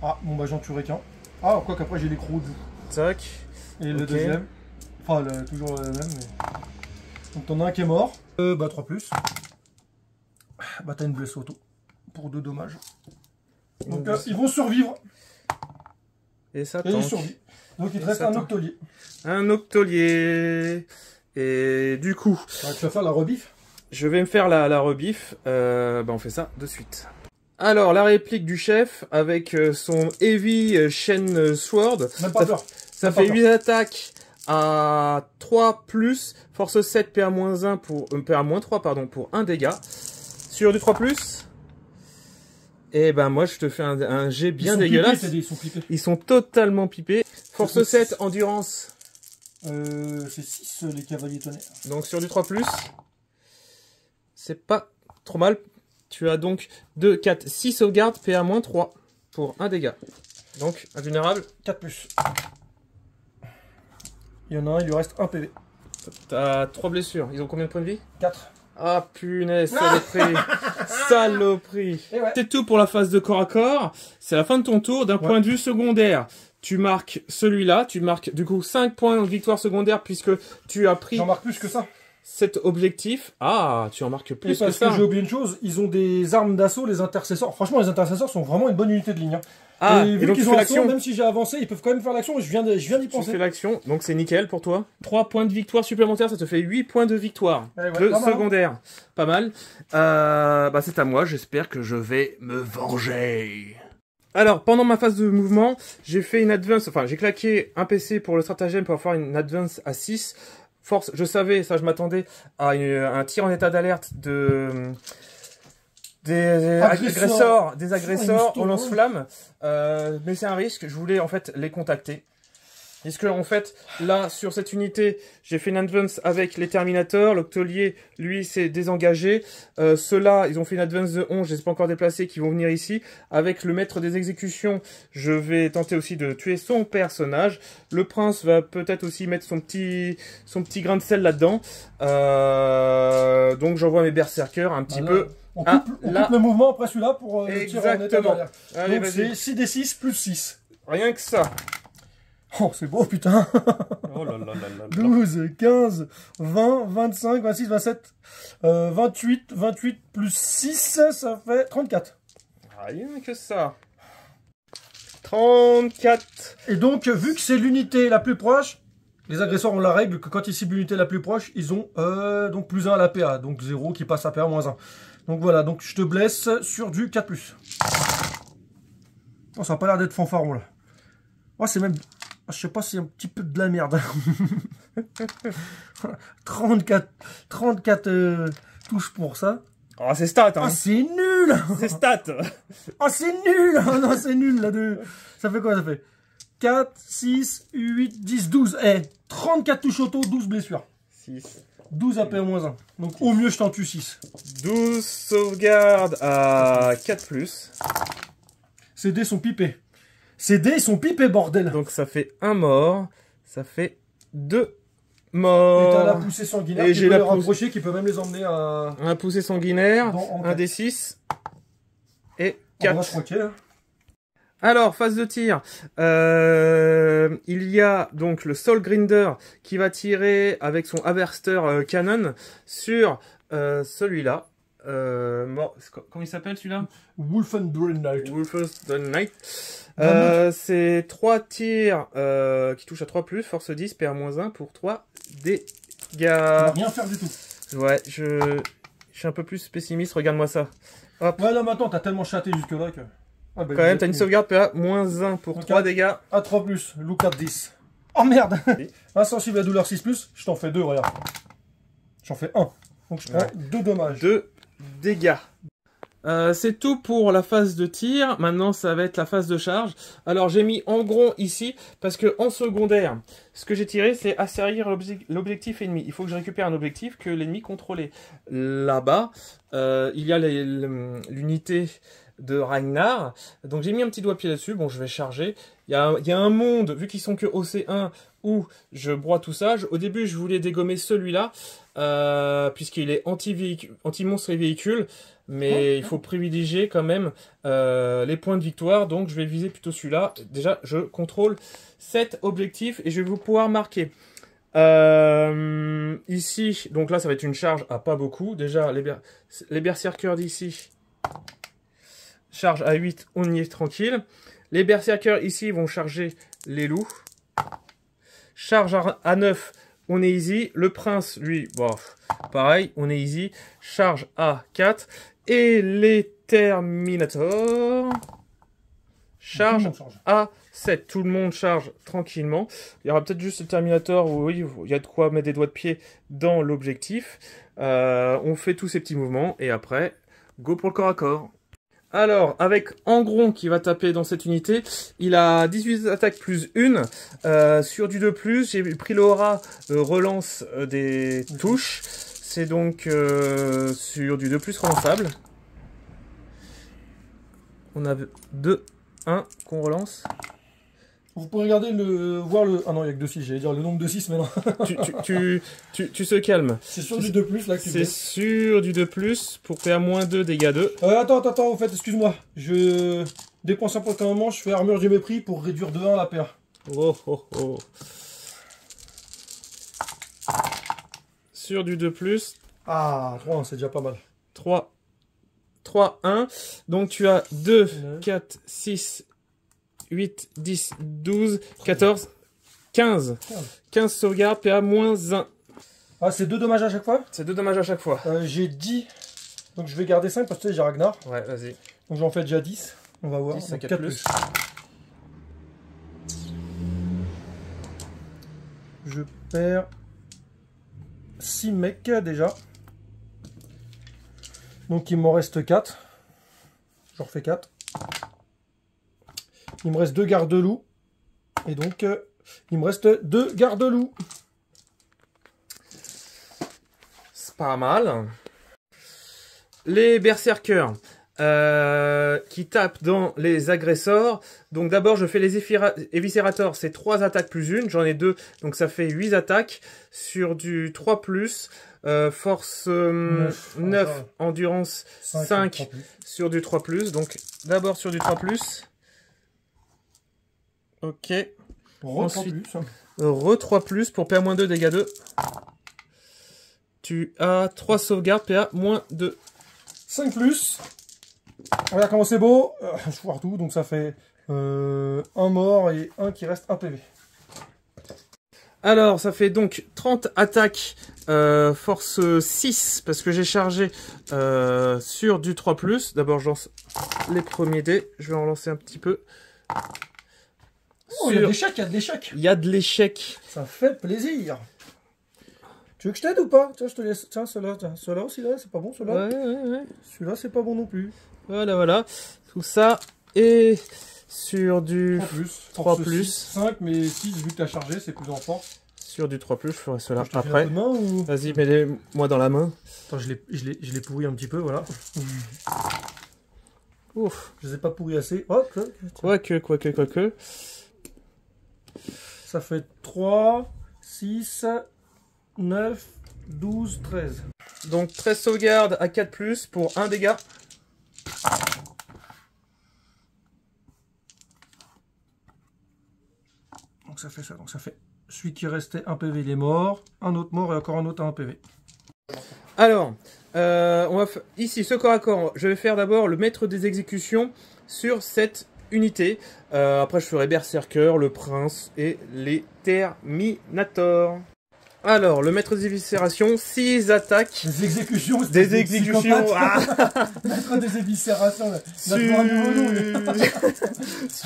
Ah, bon bah j'en tuerai qu'un. Ah, quoi qu'après j'ai les crocs du coup. Tac. Et le deuxième. Enfin, toujours le même. Mais... Donc t'en as un qui est mort. Bah 3+. Bah t'as une blesse auto. Pour 2 dommages. Donc ils vont survivre. Et ça Et ils survivent. Donc il te reste un octolier. Un octolier. Et du coup... Tu vas faire la rebif. Je vais me faire la rebif. Bah on fait ça de suite. Alors, la réplique du chef avec son Heavy Chain Sword. Même pas peur. Ça fait 8 attaques à 3+, force 7, PA -1 pour... PA -3, pardon, pour 1 dégât. Sur du 3+. Et ben moi, je te fais un jet bien dégueulasse. Ils sont totalement pipés. Force 7, endurance. C'est 6 les cavaliers tonnerres. Donc sur du 3+. C'est pas trop mal. Tu as donc 2, 4, 6 sauvegardes, PA -3 pour 1 dégât. Donc, invulnérable. 4+. Il y en a un, il lui reste 1 PV. T'as 3 blessures. Ils ont combien de points de vie? 4. Ah punaise, saloperie. Saloperie. Ouais. C'est tout pour la phase de corps à corps. C'est la fin de ton tour. D'un point de vue secondaire, tu marques celui-là. Tu marques du coup 5 points de victoire secondaire puisque tu as pris... J'en marque plus que ça. Cet objectif. Ah, tu en marques plus que ça. Parce que j'ai oublié une chose, ils ont des armes d'assaut, les intercesseurs. Franchement, les intercesseurs sont vraiment une bonne unité de ligne. Hein. Ah, et vu donc qu'ils ont l'action, même si j'ai avancé, ils peuvent quand même faire l'action. Je viens d'y penser. Tu fais l'action, donc c'est nickel pour toi. 3 points de victoire supplémentaires, ça te fait 8 points de victoire. Ouais, de pas mal, secondaire. Hein. Pas mal. Bah c'est à moi, j'espère que je vais me venger. Alors, pendant ma phase de mouvement, j'ai fait une advance, enfin j'ai claqué un PC pour le stratagème pour faire une advance à 6. Force, je savais, ça je m'attendais à un tir en état d'alerte des agresseurs au lance-flammes. Mais c'est un risque, je voulais en fait les contacter. Puisque en fait, là, sur cette unité, j'ai fait une advance avec les Terminators. L'Octolier, lui, s'est désengagé. Ceux-là, ils ont fait une advance de 11, je les ai pas encore déplacés, qui vont venir ici. Avec le maître des exécutions, je vais tenter aussi de tuer son personnage. Le prince va peut-être aussi mettre son petit grain de sel là-dedans. Donc j'envoie mes berserkers un petit peu. On coupe le mouvement après celui-là pour tirer en état d'alerte. Allez, donc c'est 6d6 plus 6. Rien que ça. Oh, c'est beau, putain. Oh là là là là. 12, 15, 20, 25, 26, 27, 28 plus 6, ça fait 34. Rien que ça. 34. Et donc, vu que c'est l'unité la plus proche, les agresseurs ont la règle que quand ils ciblent l'unité la plus proche, ils ont donc plus 1 à la PA, donc 0 qui passe à PA moins 1. Donc voilà, donc je te blesse sur du 4+. Oh, ça n'a pas l'air d'être fanfaron là. Oh, c'est même... Je sais pas, c'est un petit peu de la merde. 34 touches pour ça. Oh, c'est stat, hein. Ah, c'est nul. C'est stat. Ah, c'est nul. Ah, non, c'est nul, là, de... Ça fait quoi, ça fait 4, 6, 8, 10, 12. Eh, 34 touches auto, 12 blessures. 6. 12 AP-1. Donc, au mieux, je t'en tue 6. 12 sauvegardes à 4+. Ces dés sont pipés. Ces dés sont pipés, bordel. Donc, ça fait 1 mort. Ça fait 2 Et morts. t'as la poussée sanguinaire Et qui j'ai peut la les rapprocher, qui peut même les emmener à... Un poussée sanguinaire. en Un quatre. D6. Et Ah, 4. là, je crois qu'il y a, là. Alors, phase de tir, il y a donc le Soul Grinder qui va tirer avec son Haverster Cannon sur celui-là. Comment il s'appelle celui-là? Wolfenbrain Knight. Wolfenstein Knight. Vraiment. C'est 3 tirs qui touchent à 3+, force 10, PA-1 pour 3 dégâts. Ça va rien faire du tout. Ouais, je suis un peu plus pessimiste, regarde-moi ça. Hop. Ouais, là, maintenant, t'as tellement chaté jusque-là que... Ah, bah, Quand même, t'as une sauvegarde PA-1 pour Donc, 3 dégâts. À 3+, look at 10. Oh merde. Oui. Insensible à douleur 6+, je t'en fais 2, regarde. J'en fais 1. Donc je prends Ouais. 2 dommages. 2 dégâts. C'est tout pour la phase de tir. Maintenant, ça va être la phase de charge. Alors, j'ai mis en gros ici, parce que en secondaire, ce que j'ai tiré, c'est assaillir l'objectif ennemi. Il faut que je récupère un objectif que l'ennemi contrôlait. Là-bas, il y a l'unité de Ragnar. Donc, j'ai mis un petit doigt-pied là-dessus. Bon, je vais charger. Il y a un monde, vu qu'ils sont que au C1, où je broie tout ça. Au début, je voulais dégommer celui-là, puisqu'il est anti-monstre et véhicule. Mais il faut privilégier quand même les points de victoire. Donc, je vais viser plutôt celui-là. Déjà, je contrôle cet objectif et je vais vous pouvoir marquer. Ici, donc là, ça va être une charge à pas beaucoup. Déjà, les berserkers d'ici, charge à 8, on y est tranquille. Les berserkers ici vont charger les loups. Charge à 9, on est easy. Le prince, lui, bon, pareil, on est easy. Charge à 4. Et les Terminators, charge à 7. Tout le monde charge tranquillement. Il y aura peut-être juste le Terminator où oui, il y a de quoi mettre des doigts de pied dans l'objectif. On fait tous ces petits mouvements et après, go pour le corps à corps. Alors, avec Angron qui va taper dans cette unité, il a 18 attaques plus 1. Sur du 2+, j'ai pris l'aura relance des touches. C'est donc sur du 2+ relançable. On a 2, 1 qu'on relance. Vous pouvez regarder voir le... Ah non, il n'y a que 2 6, j'allais dire le nombre de 6, mais non. tu se calmes. C'est sur du 2+, là que tu C'est sur du 2+, pour PA-2, dégâts 2. Attends, au fait, excuse-moi. Je dépense un peu de moment, je fais armure du mépris pour réduire de 1 la PA. Oh, oh, oh. Sur du 2+. Ah, 3, c'est déjà pas mal. 3, 1. Donc tu as 2, 4, 6, 8, 10, 12, 14, 15. 15 sauvegardes, PA-1. Ah, c'est 2 dommages à chaque fois? C'est 2 dommages à chaque fois. J'ai 10. Donc je vais garder 5 parce que j'ai Ragnar. Ouais, vas-y. Donc j'en fais déjà 10. On va voir. 10 à 4+. Je perds 6 mecs déjà. Donc il m'en reste 4. J'en refais 4. Il me reste 2 garde-loups. Et donc il me reste 2 garde-loups. C'est pas mal. Les berserkers qui tapent dans les agresseurs. Donc d'abord je fais les éviscérateurs, c'est 3 attaques plus 1, j'en ai 2, donc ça fait 8 attaques sur du 3+, force 9, endurance 5 sur du 3+, donc d'abord sur du 3+. Ok. Ensuite, re-3+, pour PA-2, dégâts 2. Tu as 3 sauvegardes, PA-2. 5+. Regarde comment c'est beau. Je foire tout, donc ça fait 1 mort et 1 qui reste 1 PV. Alors, ça fait donc 30 attaques, force 6, parce que j'ai chargé sur du 3+. D'abord, je lance les premiers dés. Je vais en lancer un petit peu. Oh, il y a de l'échec, il y a de l'échec. Il y a de l'échec. Ça fait plaisir. Tu veux que je t'aide ou pas? Tiens, je te laisse. Tiens, celui-là aussi, là, c'est pas bon, celui-là. Ouais. Celui-là, c'est pas bon non plus. Voilà. Tout ça est sur du 3 plus. 5, mais 6, vu que t'as chargé, c'est plus en force. Sur du 3 plus, je ferai cela Je te après. ou... Vas-y, mets-les-moi dans la main. Attends, je l'ai pourri un petit peu, voilà. Ouf. Je les ai pas pourris assez. Oh, Quoique. Ça fait 3, 6, 9, 12, 13. Donc 13 sauvegardes à 4 plus pour 1 dégât. Donc ça fait ça. Donc ça fait celui qui restait 1 PV, il est mort. Un autre mort et encore un autre à 1 PV. Alors, on va ici, ce corps à corps, je vais faire d'abord le maître des exécutions sur cette unité. Après, je ferai Berserker, le Prince et les Terminators. Alors, le maître des éviscérations, 6 attaques. Des exécutions. Des exécutions. Ah. Maître des éviscérations. Sur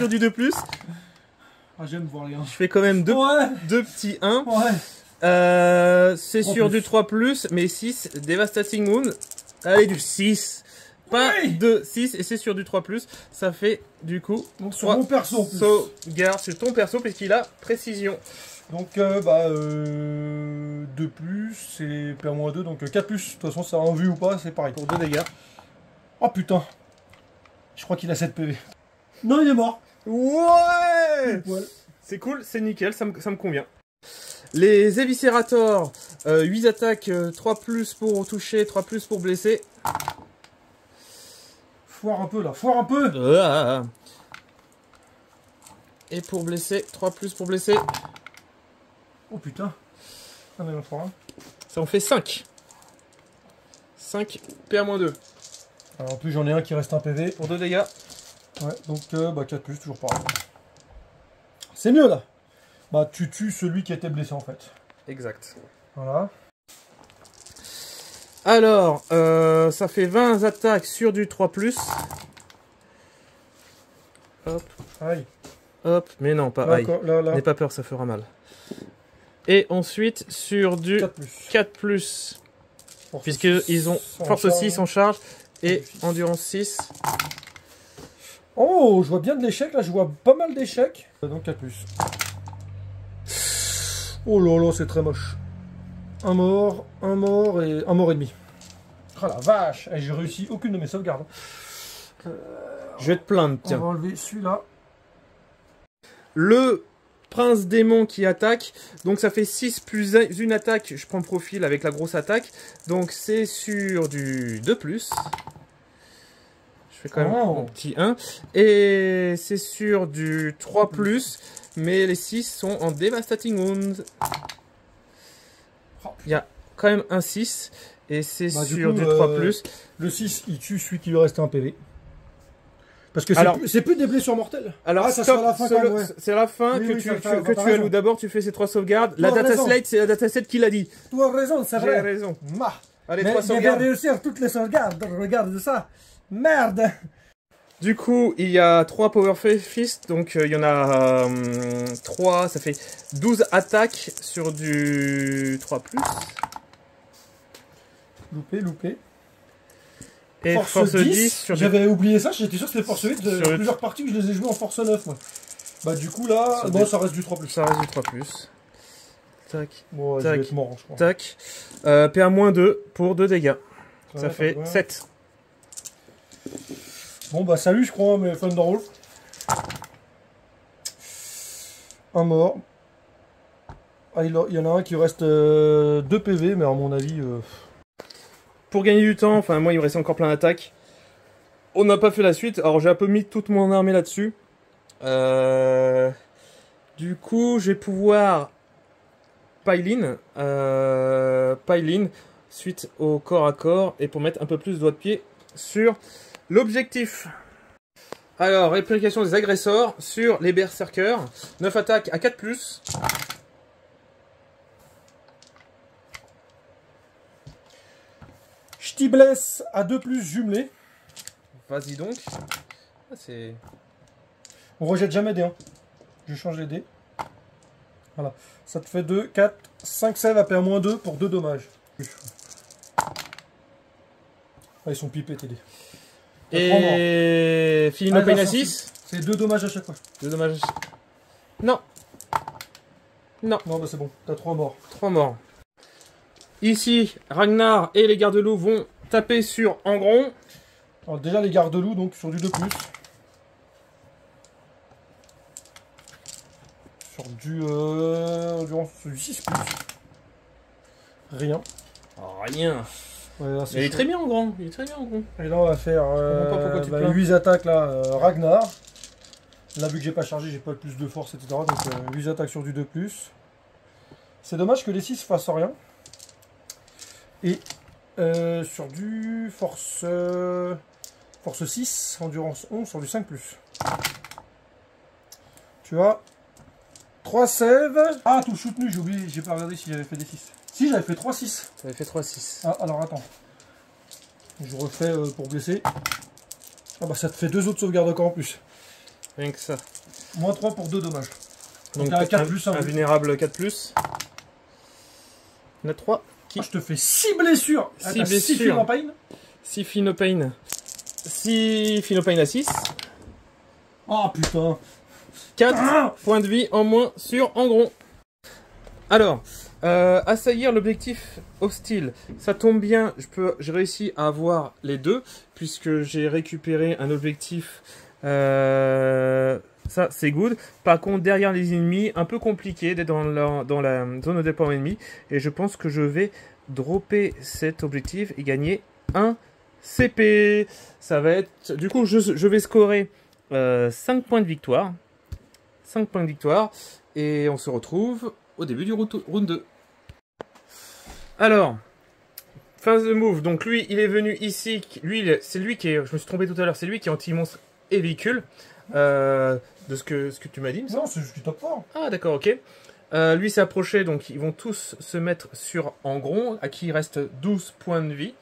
du 2+. Ah, j'aime voir les gars. Je fais quand même deux petits 1. Ouais. C'est sur du 3+, mais 6, Devastating Wound. Allez, du 6. Pas de 6, et c'est sur du 3+. Ça fait, du coup, donc sur mon perso. Sauvegarde sur ton perso, puisqu'il a précision. Donc, 2+, c'est PA-2, donc 4+. De toute façon, ça en vue ou pas, c'est pareil. Pour 2 dégâts. Oh putain. Je crois qu'il a 7 PV. Non, il est mort. Ouais. C'est cool, c'est nickel, ça me convient. Les éviscérators, 8 attaques, 3+ pour toucher, 3+ pour blesser. Foire un peu là, foire un peu. Et pour blesser, 3+ pour blesser. Oh putain. Ah, mais ça en fait 5. 5 PA-2. Alors en plus j'en ai un qui reste 1 PV. Pour 2 dégâts. Ouais, donc 4+, toujours pareil. C'est mieux là. Bah tu tues celui qui a été blessé en fait. Exact. Voilà. Alors, ça fait 20 attaques sur du 3+. Hop. Aïe. Hop, mais non, pas aïe. N'aie pas peur, ça fera mal. Et ensuite, sur du 4+. Puisqu'ils ont force 6 en charge et endurance 6. Oh, je vois bien de l'échec là, je vois pas mal d'échecs. Donc 4+. Oh là là, c'est très moche. Un mort et un mort et demi. Oh la vache, j'ai réussi aucune de mes sauvegardes. Je vais te plaindre, tiens. On va enlever celui-là. Le prince démon qui attaque, donc ça fait 6 plus 1 attaque, je prends profil avec la grosse attaque, donc c'est sur du 2+. Je fais quand même mon petit 1, et c'est sur du 3+, mais les 6 sont en Devastating Wound. Il y a quand même un 6, et c'est sur du 3+. Le 6, il tue celui qui lui reste un PV. Parce que c'est plus des blessures mortelles. Alors, ça sera la fin quand même, c'est la fin que tu alloues d'abord, tu fais ces 3 sauvegardes. La data slate, c'est la data set qui l'a dit. Tu as raison, c'est vrai. J'ai raison. Allez, mais 3 sauvegardes. Mais réussir toutes les sauvegardes, regarde ça. Merde. Du coup, il y a 3 Power Fist, donc il y en a 3, ça fait 12 attaques sur du 3+. Loupé. Et force 10 sur J'avais oublié ça, j'étais sûr que c'était force 8, de plusieurs parties que je les ai jouées en force 9 moi. Bah du coup là, ça reste du 3+. Ça reste du 3+. Tac, bon, tac, je vais être mort, je crois. Tac. PA-2 pour 2 dégâts. Ça fait 7. Bon bah salut je crois, mais Thunderwolf. Un mort. Ah, il y en a un qui reste 2 PV, mais à mon avis... Pour gagner du temps, enfin moi il me reste encore plein d'attaques. On n'a pas fait la suite, alors j'ai un peu mis toute mon armée là-dessus. Du coup je vais pouvoir pile in suite au corps à corps et pour mettre un peu plus de doigts de pied sur l'objectif. Alors réplication des agresseurs sur les berserkers. 9 attaques à 4+. Je t'y blesse à 2+ jumelé. Vas-y donc. On rejette jamais des 1. Je change les dés. Voilà. Ça te fait 2, 4, 5 sèves à PA-2 pour 2 dommages. Ah, ils sont pipés tes dés. Et Feel No Pain à 6. C'est 2 dommages à chaque fois. 2 dommages. Non. Non. Non, bah c'est bon. T'as 3 morts. 3 morts. Ici, Ragnar et les gardes-loups vont taper sur Angron. Alors déjà les gardes-loups, donc sur du 2+. Sur du 6+. Rien. Oh, rien. Ouais, là, Il est très bien Angron. Il est très bien Angron. Et là on va faire comprends pas pourquoi tu te plains. 8 attaques là, Ragnar. Là vu que j'ai pas chargé, j'ai pas le plus de force, etc. Donc 8 attaques sur du 2+. C'est dommage que les 6 fassent rien. Et sur du force 6, endurance 11, sur du 5+. Tu as 3 sèves. Ah, touche soutenu, j'ai oublié, j'ai pas regardé si j'avais fait des 6. Si, j'avais fait 3-6. T'avais fait 3-6. Ah, alors attends. Je refais pour blesser. Ah bah ça te fait 2 autres sauvegardes encore en plus. Rien que ça. Moins 3 pour 2 dommages. Donc un 4+, un vulnérable 4+. On a 3 qui... Ah, je te fais 6 blessures. 6 blessures. 6 Feel No Pain. 6 Feel No Pain. 6 Feel No Pain à 6. Oh putain. 4 points de vie en moins sur Angron. Alors, assaillir l'objectif hostile. Ça tombe bien, j'ai réussi à avoir les deux, puisque j'ai récupéré un objectif. Ça, c'est good. Par contre, derrière les ennemis, un peu compliqué d'être dans la zone de déploiement ennemi. Et je pense que je vais dropper cet objectif et gagner un CP. Ça va être... Du coup, je vais scorer 5 points de victoire. 5 points de victoire. Et on se retrouve au début du round 2. Alors, phase de move. Donc lui, il est venu ici. Lui, c'est lui qui est... Je me suis trompé tout à l'heure. C'est lui qui est anti-monstre et véhicule. De ce que tu m'as dit. Non, c'est juste du top 4. Ah d'accord, ok. Lui s'est approché, donc ils vont tous se mettre sur Angron, à qui il reste 12 points de vie.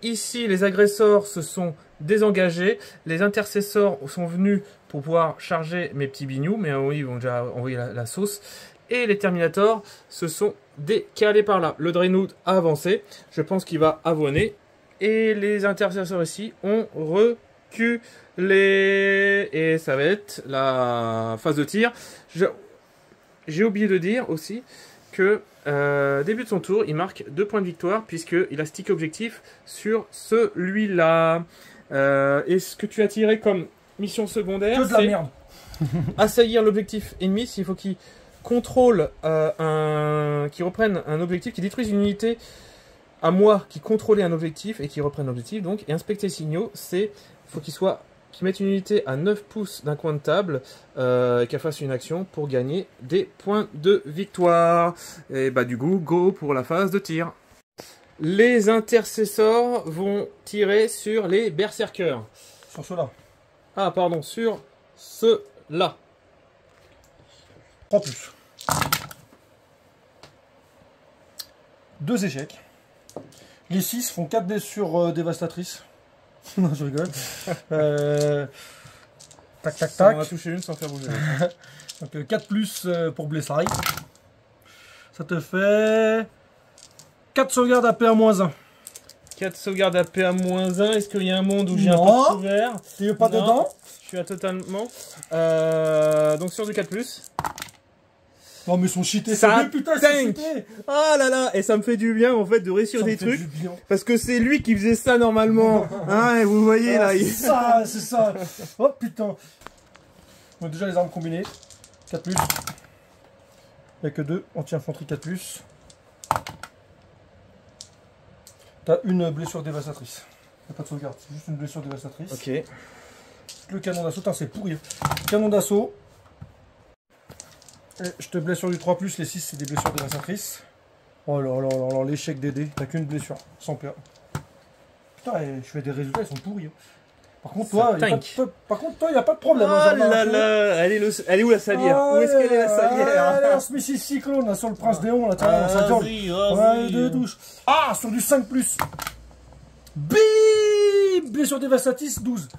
Ici, les agresseurs se sont désengagés. Les intercesseurs sont venus pour pouvoir charger mes petits bignous, mais oui, ils vont déjà envoyer la sauce. Et les Terminators se sont décalés par là. Le Dreadnought a avancé. Je pense qu'il va avoiner. Et les intercesseurs ici ont reculé. Et ça va être la phase de tir. J'ai oublié de dire aussi que début de son tour, il marque 2 points de victoire puisqu'il a stick objectif sur celui-là. Et ce que tu as tiré comme mission secondaire, que de la merde. Assaillir l'objectif ennemi. Il faut qu'il contrôle qu'il reprenne un objectif, qui détruise une unité à moi qui contrôlait un objectif et qui reprenne l'objectif. Donc, et inspecter signaux, c'est faut qu'il mette une unité à 9 pouces d'un coin de table et qu'elle fasse une action pour gagner des points de victoire. Et bah du coup, go pour la phase de tir. Les intercesseurs vont tirer sur les berserkers. Sur ceux-là. Ah pardon, sur ceux-là. 3+. 2 échecs. Les 6 font 4 blessures dévastatrices. Non, je rigole. Tac, tac, tac. On a touché une sans faire bouger. Donc 4+ pour blessaille. Ça te fait 4 sauvegardes à PA-1. 4 sauvegardes à PA-1. Est-ce qu'il y a un monde où j'ai un peu couvert? Tu es pas dedans? Je suis à totalement. Donc sur du 4+. Non mais ils sont cheatés, ça putain, tank. Ah là là, et ça me fait du bien en fait de réussir des trucs. Parce que c'est lui qui faisait ça normalement. Hein, et vous voyez là. C'est ça. Oh putain. Donc déjà les armes combinées. 4+. Il n'y a que 2. Anti-infanterie 4+. T'as une blessure dévastatrice. Il n'y a pas de sauvegarde, c'est juste une blessure dévastatrice. Ok. Le canon d'assaut, c'est pourri. Canon d'assaut. Je te blesse sur du 3+, les 6 c'est des blessures dévastatrices. Oh là là là là, l'échec des dés, t'as qu'une blessure, sans PA. Putain, je fais des résultats, ils sont pourris. Par contre, toi, il n'y a pas de problème. Oh là là, elle est où la salière? Où est-ce qu'elle est la salière? Allez, on se met ici cyclone, là, sur le prince Déon, là, tiens, ça gueule. Ouais, 2 douches. Ah, sur du 5+. Bim! Blessure dévastatrice, 12.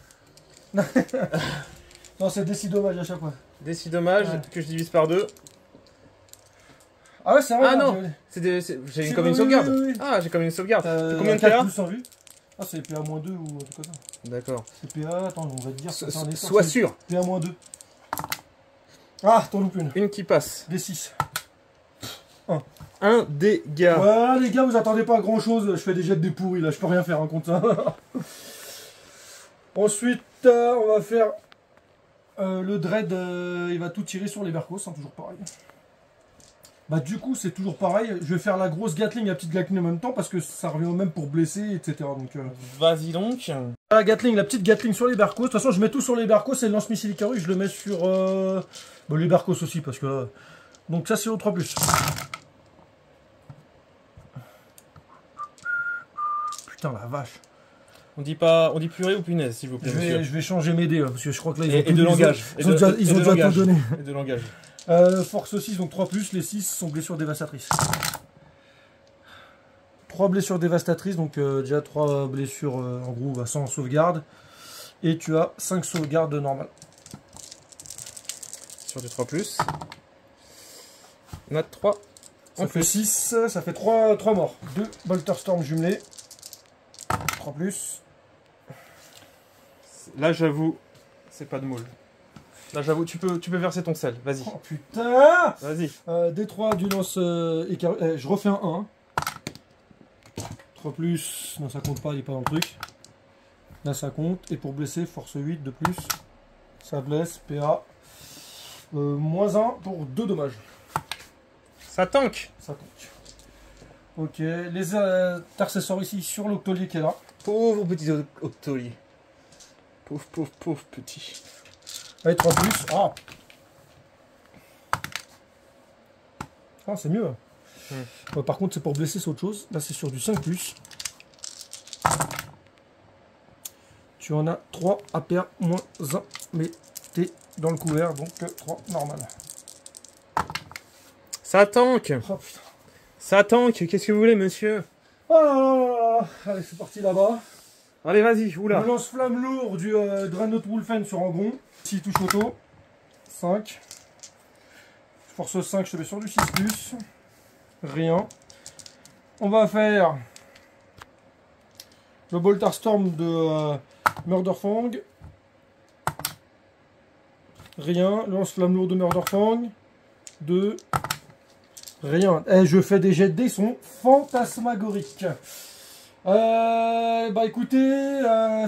Non, c'est des 6 dommages à chaque fois. Des 6 dommages Ouais. que je divise par 2. Ah ouais, c'est vrai. Ah non, non, j'ai comme oui, une sauvegarde. oui, oui. Ah, j'ai comme une sauvegarde. T'as Combien de 4 PA? plus en vue. Ah, c'est PA-2 ou un truc comme ça. D'accord. C'est PA, attends, on va te dire. Sois sûr. PA-2. Ah, t'en loupes une. Une qui passe. Des 6. Un dégât. Voilà, les gars, vous attendez pas à grand chose. Je fais des jets de pourris là, je peux rien faire hein, contre ça. Ensuite, on va faire le dread. Il va tout tirer sur les Berkos, hein, toujours pareil. Bah, du coup, c'est toujours pareil. Je vais faire la grosse Gatling, la petite Gatling en même temps parce que ça revient au même pour blesser, etc. Donc, Vas-y donc. la Gatling, la petite Gatling sur les Berkos. De toute façon, je mets tout sur les Berkos et le lance-missile Icarus, je le mets sur bon, les Berkos aussi parce que. Donc, ça, c'est au 3+. Putain, la vache. On dit purée ou punaise, s'il vous plaît, monsieur. Je vais changer mes dés, là, parce que je crois que là, Et de langage. Ils ont déjà tout donné. Et de langage. Force 6, donc 3+, les 6 sont blessures dévastatrices. 3 blessures dévastatrices, donc déjà 3 blessures en gros sans sauvegarde. Et tu as 5 sauvegardes normales. Sur du 3+. On a 3. Ça fait 6, ça fait 3 morts. 2 Bolter Storm jumelés. 3+. Là, j'avoue, c'est pas de moule. Là, j'avoue, tu peux verser ton sel. Vas-y. Oh putain. Vas-y. D3 du lance Icarus. Je refais un 1. 3+, non ça compte pas, il est pas dans le truc. Là ça compte. Et pour blesser, force 8 de plus. Ça blesse, PA. -1 pour 2 dommages. Ça tank. Ça tank. Ok, les intercesseurs ici sur l'octolier qui est là. Pauvre petit octolier. Pauvre petit. Allez, 3+. Ah, ah c'est mieux. Par contre, c'est pour blesser, c'est autre chose. Là, c'est sur du 5+. Tu en as 3 APA -1. Mais t'es dans le couvert, donc 3 normal. Ça tank. Oh putain. Ça tank. Qu'est-ce que vous voulez, monsieur? Oh là là là là. Allez, c'est parti là-bas. Allez, vas-y. Oula. Le lance-flamme lourd du Dreadnought Wolfen sur Angron. 6 touches auto. 5. Force 5, je te mets sur du 6+. Rien. On va faire le Bolter Storm de Murderfang. Rien. Le lance-flamme lourd de Murderfang. 2. Rien. Et je fais des jets de dés, ils sont fantasmagoriques. Bah écoutez,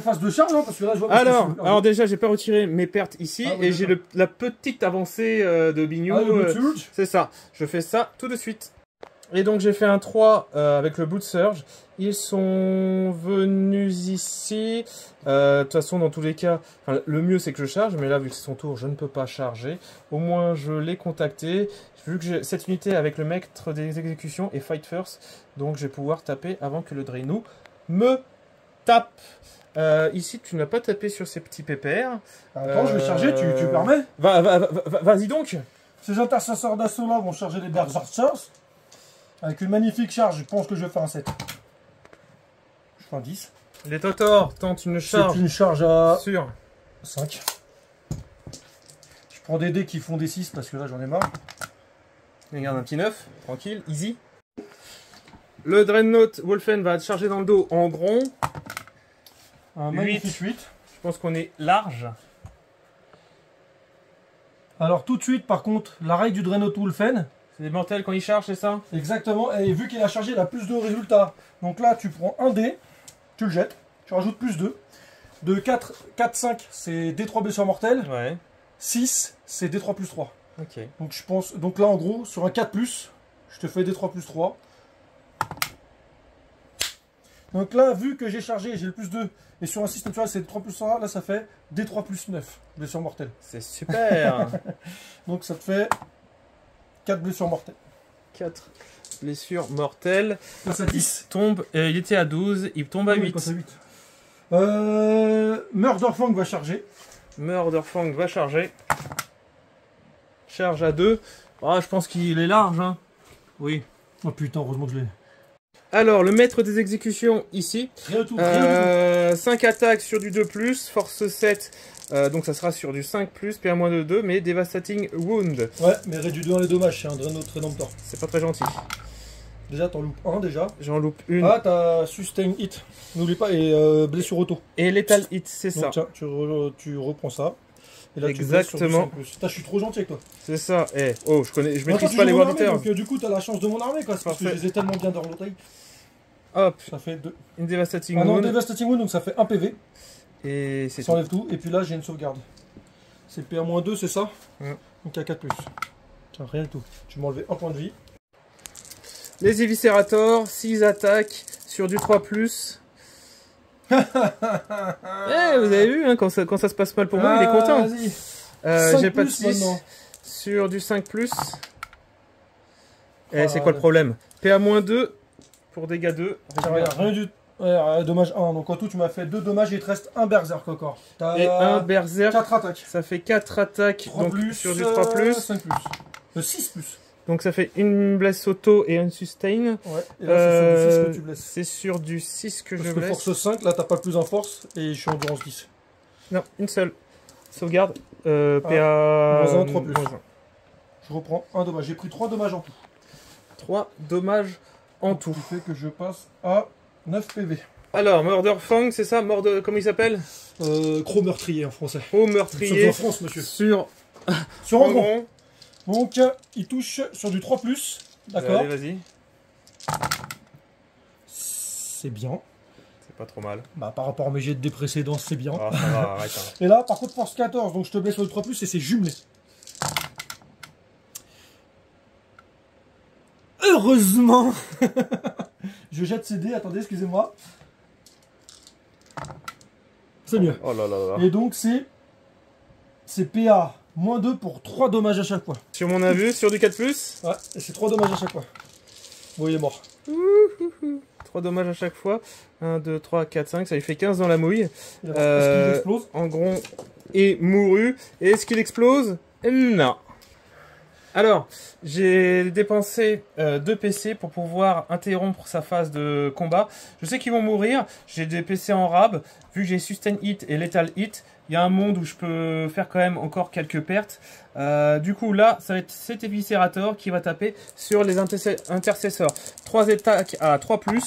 phase de charge, hein, parce que là je vois. Alors déjà, j'ai pas retiré mes pertes ici Ah, oui, et j'ai la petite avancée de Bignou. Ah, le Surge. C'est ça. Je fais ça tout de suite. Et donc j'ai fait un 3 avec le Boot Surge. Ils sont venus ici. De toute façon, dans tous les cas, le mieux c'est que je charge, mais là vu que c'est son tour, je ne peux pas charger. Au moins je l'ai contacté. Vu que j'ai cette unité avec le maître des exécutions et Fight First, donc je vais pouvoir taper avant que le Draenou me tape. Ici, tu n'as pas tapé sur ces petits pépères. Attends, je vais charger, tu permets? Vas-y donc. Ces intercesseurs d'assaut là vont charger les Berserkers. Avec une magnifique charge, je pense que je vais faire un 7. Je fais un 10. Les Totors tentent une charge. C'est une charge à Sur 5. Je prends des dés qui font des 6 parce que là j'en ai marre. Regarde un petit 9, tranquille, easy. Le Dreadnought Wolfen va charger dans le dos en gros. Un magnifique 8. Je pense qu'on est large. Alors tout de suite par contre, la règle du Dreadnought Wolfen. C'est des mortels quand ils chargent, c'est ça? Exactement, et vu qu'il a chargé, il a plus de résultats. Donc là tu prends un dé, tu le jettes, tu rajoutes plus 2. De 4, 5 c'est D3 blessures mortelles. Ouais. 6 c'est D3 plus 3. Ok. Donc je pense, donc là en gros sur un 4+, je te fais D3 plus 3. Donc là vu que j'ai chargé, j'ai le plus 2 et sur un 6 naturel c'est D3 plus 3, là ça fait D3 plus 9 blessures mortelles. C'est super. Donc ça te fait 4 blessures mortelles. 4 blessures mortelles. Il passe à 10. Tombe, il était à 12, il tombe à 8. Il passe à 8. Murderfang va charger. Murderfang va charger. Charge à 2. Ah, je pense qu'il est large, hein. Oui. Oh putain, heureusement que je l'ai. Alors, le maître des exécutions ici. Rien du tout, rien du tout. 5 attaques sur du 2+, force 7 Donc ça sera sur du 5+, PA-2, mais Devastating Wound. Ouais, mais réduit de 1 les dommages, c'est un Dreadnought Redemptor. C'est pas très gentil. Déjà, t'en loupes un déjà. J'en loupe une. Ah, t'as Sustain Hit. N'oublie pas, et blessure auto. Et Lethal Hit, c'est ça. Donc tiens, tu reprends ça. Et là, Exactement. Tu blesses sur du 5+. Je suis trop gentil avec toi. C'est ça. Eh, oh, je maîtrise Attends, pas les War armée, Eaters. donc du coup, t'as la chance de mon armée, quoi. C'est parce que je les ai tellement bien dorlotés. Hop, Ça fait 2. une Devastating Ah non, Wound. Devastating Wound, donc ça fait 1 PV. Et c'est Ça tout. enlève tout. Et puis là, j'ai une sauvegarde. C'est PA-2, c'est ça? Donc à 4+. Tiens, rien du tout. Tu m'as enlevé 1 point de vie. Les Eviscerators, 6 attaques sur du 3+. Eh, vous avez vu, hein, quand ça se passe mal pour moi, il est content. Vas-y. J'ai pas de 5+ 6 maintenant. sur du 5+. Ah, C'est quoi le problème? PA-2 pour dégâts 2. Tiens, regarde, rien du tout. Ouais, dommage 1. Donc en tout, tu m'as fait 2 dommages et il te reste un berserk encore. Et un berserk. 4 attaques. Ça fait 4 attaques 3 donc, plus, sur du 3+. 5+. 6+. Donc ça fait une blesse auto et un sustain. Ouais, et là c'est sur du 6 que tu blesses. C'est sur du 6 que Parce je que blesse. force 5, là t'as pas plus en force et je suis endurance 10. Non, une seule. Sauvegarde. PA... -1, 3+. -1. Je reprends un dommage. J'ai pris 3 dommages en tout. 3 dommages en tout. Ce qui fait que je passe à 9 PV. Alors, Murderfang, c'est ça? Comment il s'appelle? Croc meurtrier en français. Au Sauf meurtrier. en France, monsieur. Sur Sur en gros. Angron. Donc, il touche sur du 3+. D'accord. Allez, vas-y. C'est bien. C'est pas trop mal. Bah, par rapport à mes jets de précédents, c'est bien. Ah, ça va, arrête. Hein. Et là, par contre, force 14. Donc, je te blesse sur le 3+, et c'est jumelé. Heureusement. Je jette ces dés. Attendez, excusez-moi. C'est mieux. Oh là là là. Et donc, c'est PA -2 pour 3 dommages à chaque fois. Sur mon avis, sur du 4+. Ouais, et c'est 3 dommages à chaque fois. Bon, il est mort. 3 dommages à chaque fois. 1, 2, 3, 4, 5. Ça lui fait 15 dans la mouille. Il est mort. Est-ce qu'il explose? Angron est mouru. Et est-ce qu'il explose? Non. Alors, j'ai dépensé 2 PC pour pouvoir interrompre sa phase de combat. Je sais qu'ils vont mourir. J'ai des PC en rab. Vu que j'ai Sustain Hit et Lethal Hit, il y a un monde où je peux faire quand même encore quelques pertes. Du coup, là, ça va être cet Eviscerator qui va taper sur les intercesseurs. 3 attaques à 3+.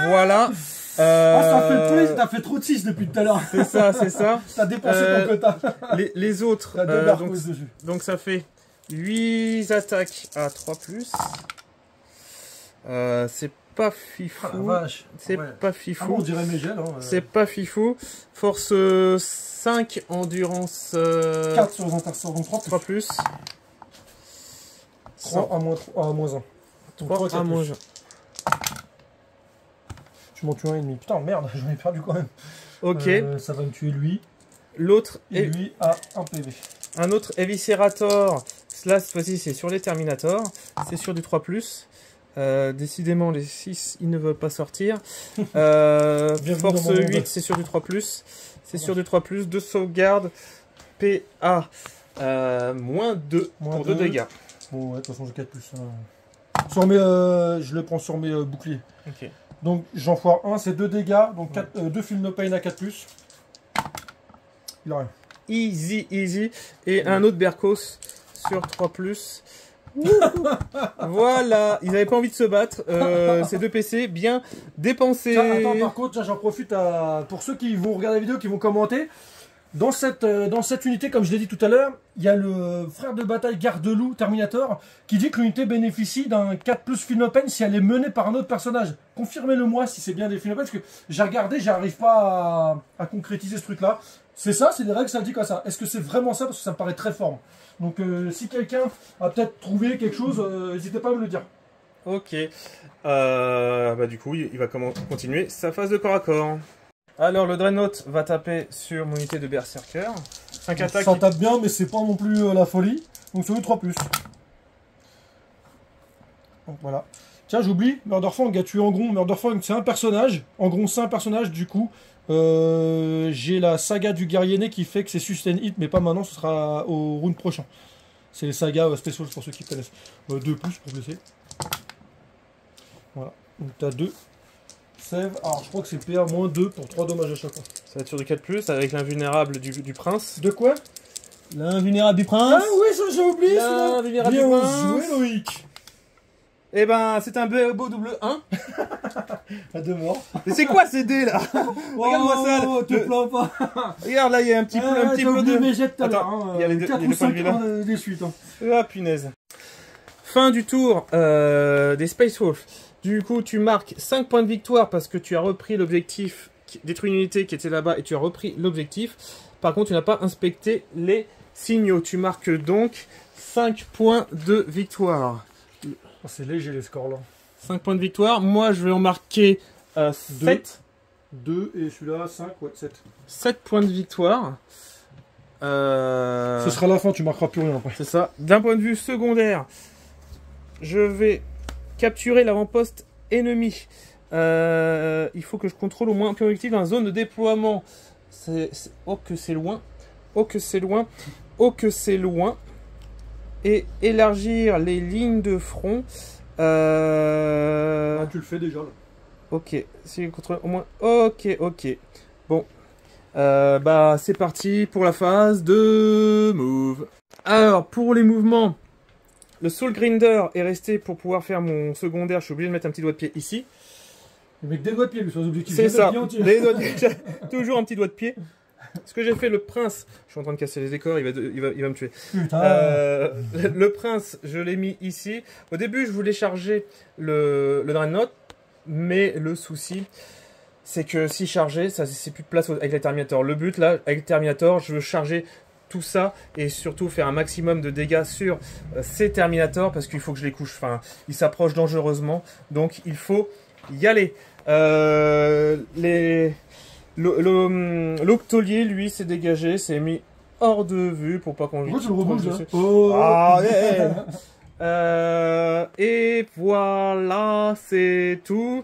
Voilà. T'as fait trop de 6 depuis tout à l'heure. C'est ça, c'est ça. T'as dépensé ton quota. Les autres, T'as 2 barcos dessus. donc ça fait 8 attaques à 3+. C'est pas fifou. Oh la vache. C'est Ouais. pas Ah fifou. bon, on dirait mes gels. Hein. C'est pas fifou. Force 5, endurance 4 sur les intercesseurs, donc 3+. 3+. 3 à -1. 3 à moins 1. Tu m'en tues un et demi. Putain, merde, j'en ai perdu quand même. Ok. Ça va me tuer lui. L'autre Et lui a 1 PV. un autre Eviscerator. Là, cette fois-ci, c'est sur les Terminators. C'est sur du 3+. Décidément, les 6, ils ne veulent pas sortir. Force dans mon 8, monde. c'est sur du 3+. C'est sur du 3+. 2 sauvegardes. PA -2 Moins pour 2 2. dégâts. Bon, ouais, de toute façon, j'ai 4+. Sur mes, je le prends sur mes boucliers. Ok. Donc, j'en foire 1, c'est 2 dégâts. Donc, 2 Feel No Pain à 4+. Il a rien. Easy, easy. Et un autre Berkos sur 3+. Voilà, ils n'avaient pas envie de se battre. Ces 2 PC bien dépensés. Tiens, attends, par contre, tiens, j'en profite pour ceux qui vont regarder la vidéo, qui vont commenter. Dans cette unité, comme je l'ai dit tout à l'heure, il y a le frère de bataille Garde-Loup Terminator qui dit que l'unité bénéficie d'un 4+ Feel No Pain si elle est menée par un autre personnage. Confirmez-le moi si c'est bien des Feel No Pain, parce que j'ai regardé, j'arrive pas à concrétiser ce truc-là. C'est ça, c'est des règles, ça le dit comme ça. Est-ce que c'est vraiment ça? Parce que ça me paraît très fort. Donc si quelqu'un a peut-être trouvé quelque chose, n'hésitez pas à me le dire. Ok. Bah du coup, il va continuer sa phase de corps à corps. Alors, le Dreadnought va taper sur mon unité de Berserker. 5 attaques. Ça tape bien, mais c'est pas non plus la folie. Donc sur le 3+. Donc voilà. Tiens, j'oublie, Murderfang a tué Angron. Murderfang, c'est un personnage. Angron, c'est un personnage, du coup. J'ai la saga du guerrier né qui fait que c'est sustain hit, mais pas maintenant, ce sera au round prochain. C'est les sagas specials pour ceux qui connaissent. 2+ pour blesser. Voilà. Donc t'as 2 Save. Alors je crois que c'est PA-2 pour 3 dommages à chaque fois. Ça va être sur du 4+, avec l'invulnérable du prince. De quoi? L'invulnérable du prince. Ah oui, ça j'ai oublié. L'invulnérable du Bien prince. joué Loïc. Eh ben, c'est un beau double 1. À 2 morts. Mais c'est quoi ces dés là? Regarde-moi ça. Oh, te plains pas. Regarde là, il y a un petit peu de... mes jets tout à l'heure. Attends, il y a les deux 4 points ou de 5 vue là. des suites. Hein. Ah punaise. Fin du tour des Space Wolf. Du coup, tu marques 5 points de victoire parce que tu as repris l'objectif, détruire une unité qui était là-bas et tu as repris l'objectif. Par contre, tu n'as pas inspecté les signaux. Tu marques donc 5 points de victoire. Oh, c'est léger les scores là. 5 points de victoire. Moi, je vais en marquer 7. 2 et celui-là 5, ouais, 7. 7 points de victoire. Ce sera la fin, tu marqueras plus rien après. C'est ça. D'un point de vue secondaire, je vais capturer l'avant-poste ennemi. Il faut que je contrôle au moins un pion objectif dans la zone de déploiement. Oh que c'est loin. Oh que c'est loin. Oh que c'est loin. Et élargir les lignes de front. Ah, tu le fais déjà là. Ok. Si je contrôle au moins. Ok, ok. Bon. Bah c'est parti pour la phase de move. Alors pour les mouvements, le Soul Grinder est resté pour pouvoir faire mon secondaire. Je suis obligé de mettre un petit doigt de pied ici. Le mec des doigts de pied, lui, sur les objectifs. C'est ça. Les doigts de pied. Toujours un petit doigt de pied. Ce que j'ai fait, le prince, je suis en train de casser les décors, il va me tuer. Putain. Le prince, je l'ai mis ici. Au début, je voulais charger le Dreadnought, mais le souci, c'est que si charger, ça c'est plus de place avec les Terminators. Le but là, avec les Terminators, je veux charger tout ça et surtout faire un maximum de dégâts sur ces Terminators parce qu'il faut que je les couche. Enfin, ils s'approchent dangereusement, donc il faut y aller. L'octolier, lui, s'est dégagé, s'est mis hors de vue pour pas qu'on lui... Pourquoi tu le rebouges là? Ah, yeah. Et voilà, c'est tout.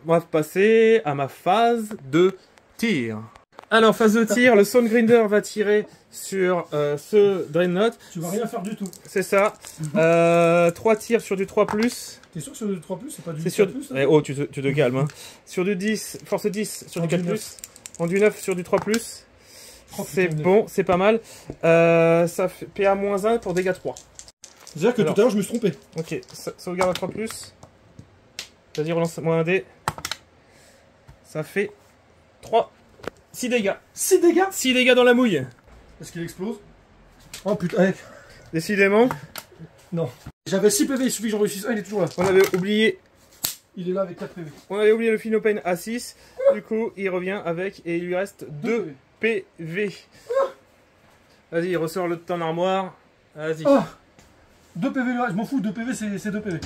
On va passer à ma phase de tir. Alors, phase de tir, le Soul Grinder va tirer sur ce Dreadnought. Tu vas rien faire du tout. C'est ça. 3 tirs sur du 3+. T'es sûr que sur du 3+, c'est pas du 4+? C'est sur... Eh, oh, tu te calmes. Hein. Sur du 10, force 10 sur du 4+. En du 9 sur du 3+. C'est bon, c'est pas mal. Ça fait PA-1 pour dégâts 3. C'est-à-dire que tout à l'heure, je me suis trompé. Ok, sauvegarde à 3+. Vas-y, relance-moi un dé. Ça fait 3. 6 dégâts. 6 dégâts? 6 dégâts dans la mouille. Est-ce qu'il explose? Oh putain. Décidément. Non. J'avais 6 PV, il suffit que j'en réussisse un, il est toujours là. On avait oublié. Il est là avec 4 PV. On avait oublié le Philopane à 6. Du coup, il revient avec et il lui reste 2 PV. Vas-y, ressort le ton armoire. Vas-y. 2 PV, je m'en fous, 2 PV, c'est 2 PV.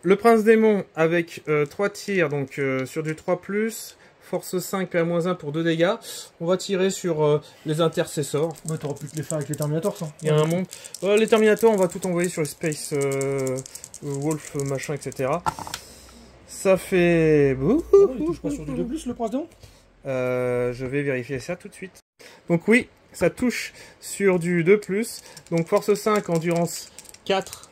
Le prince démon avec 3 tirs, donc sur du 3+, force 5, PA-1 pour 2 dégâts. On va tirer sur les intercessors. Ouais, t'aurais pu te les faire avec les Terminators, ça. Il y a un monde. Les Terminators, on va tout envoyer sur les Space Wolf, machin, etc. Ça fait... Il touche pas sur du 2+, le prince démon? Je vais vérifier ça tout de suite. Donc oui, ça touche sur du 2+. Donc force 5, endurance 4.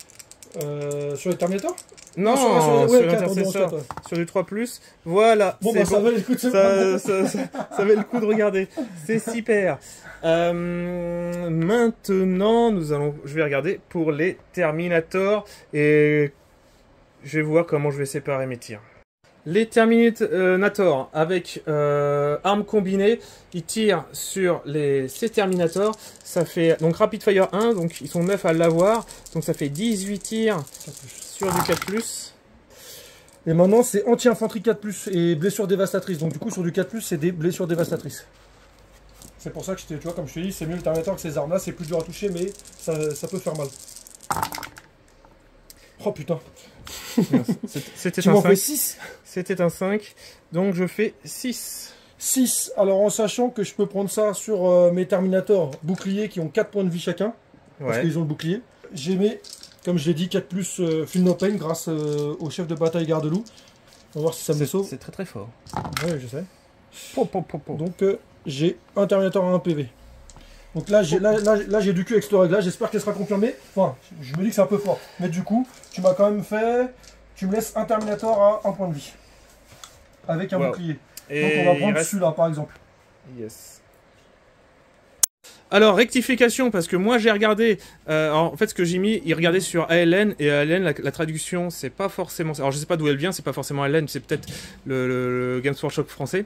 Sur les Terminators? Non, sur l'intercesseur, sur du 3+. Voilà. Bon, bah, ça valait le coup de ça valait le coup de regarder. C'est super. Maintenant, je vais regarder pour les Terminators et je vais voir comment je vais séparer mes tirs. Les Terminators avec armes combinées, ils tirent sur ces Terminators. Ça fait donc Rapid Fire 1, donc ils sont 9 à l'avoir. Donc ça fait 18 tirs sur du 4+. Et maintenant c'est anti-infanterie 4+, et blessure dévastatrice. Donc du coup sur du 4+, c'est des blessures dévastatrices. C'est pour ça que tu vois, comme je te dis, c'est mieux le Terminator que ces armes-là. C'est plus dur à toucher, mais ça peut faire mal. Oh putain. C'était tu un m'en 5. fais 6. C'était un 5, donc je fais 6. 6, alors en sachant que je peux prendre ça sur mes Terminators boucliers qui ont 4 points de vie chacun, parce qu'ils ont le bouclier. J'ai mis, comme je l'ai dit, 4+, Feel No Pain grâce au chef de bataille Garde-Loup. On va voir si ça me les sauve. C'est très très fort. Ouais, je sais. Donc j'ai un Terminator à 1 PV. Donc là j'ai du cul avec ce règle-là, j'espère qu'elle sera confirmée. Enfin, je me dis que c'est un peu fort. Mais du coup, tu m'as quand même fait... Tu me laisses un Terminator à 1 point de vie. avec un Wow. bouclier. Et Donc on va il prendre reste- celui-là par exemple. Yes. Alors, rectification, parce que moi j'ai regardé, en fait ce que j'ai mis, il regardait sur ALN, et ALN, la traduction, c'est pas forcément... Alors je sais pas d'où elle vient, c'est pas forcément ALN, c'est peut-être le Games Workshop français.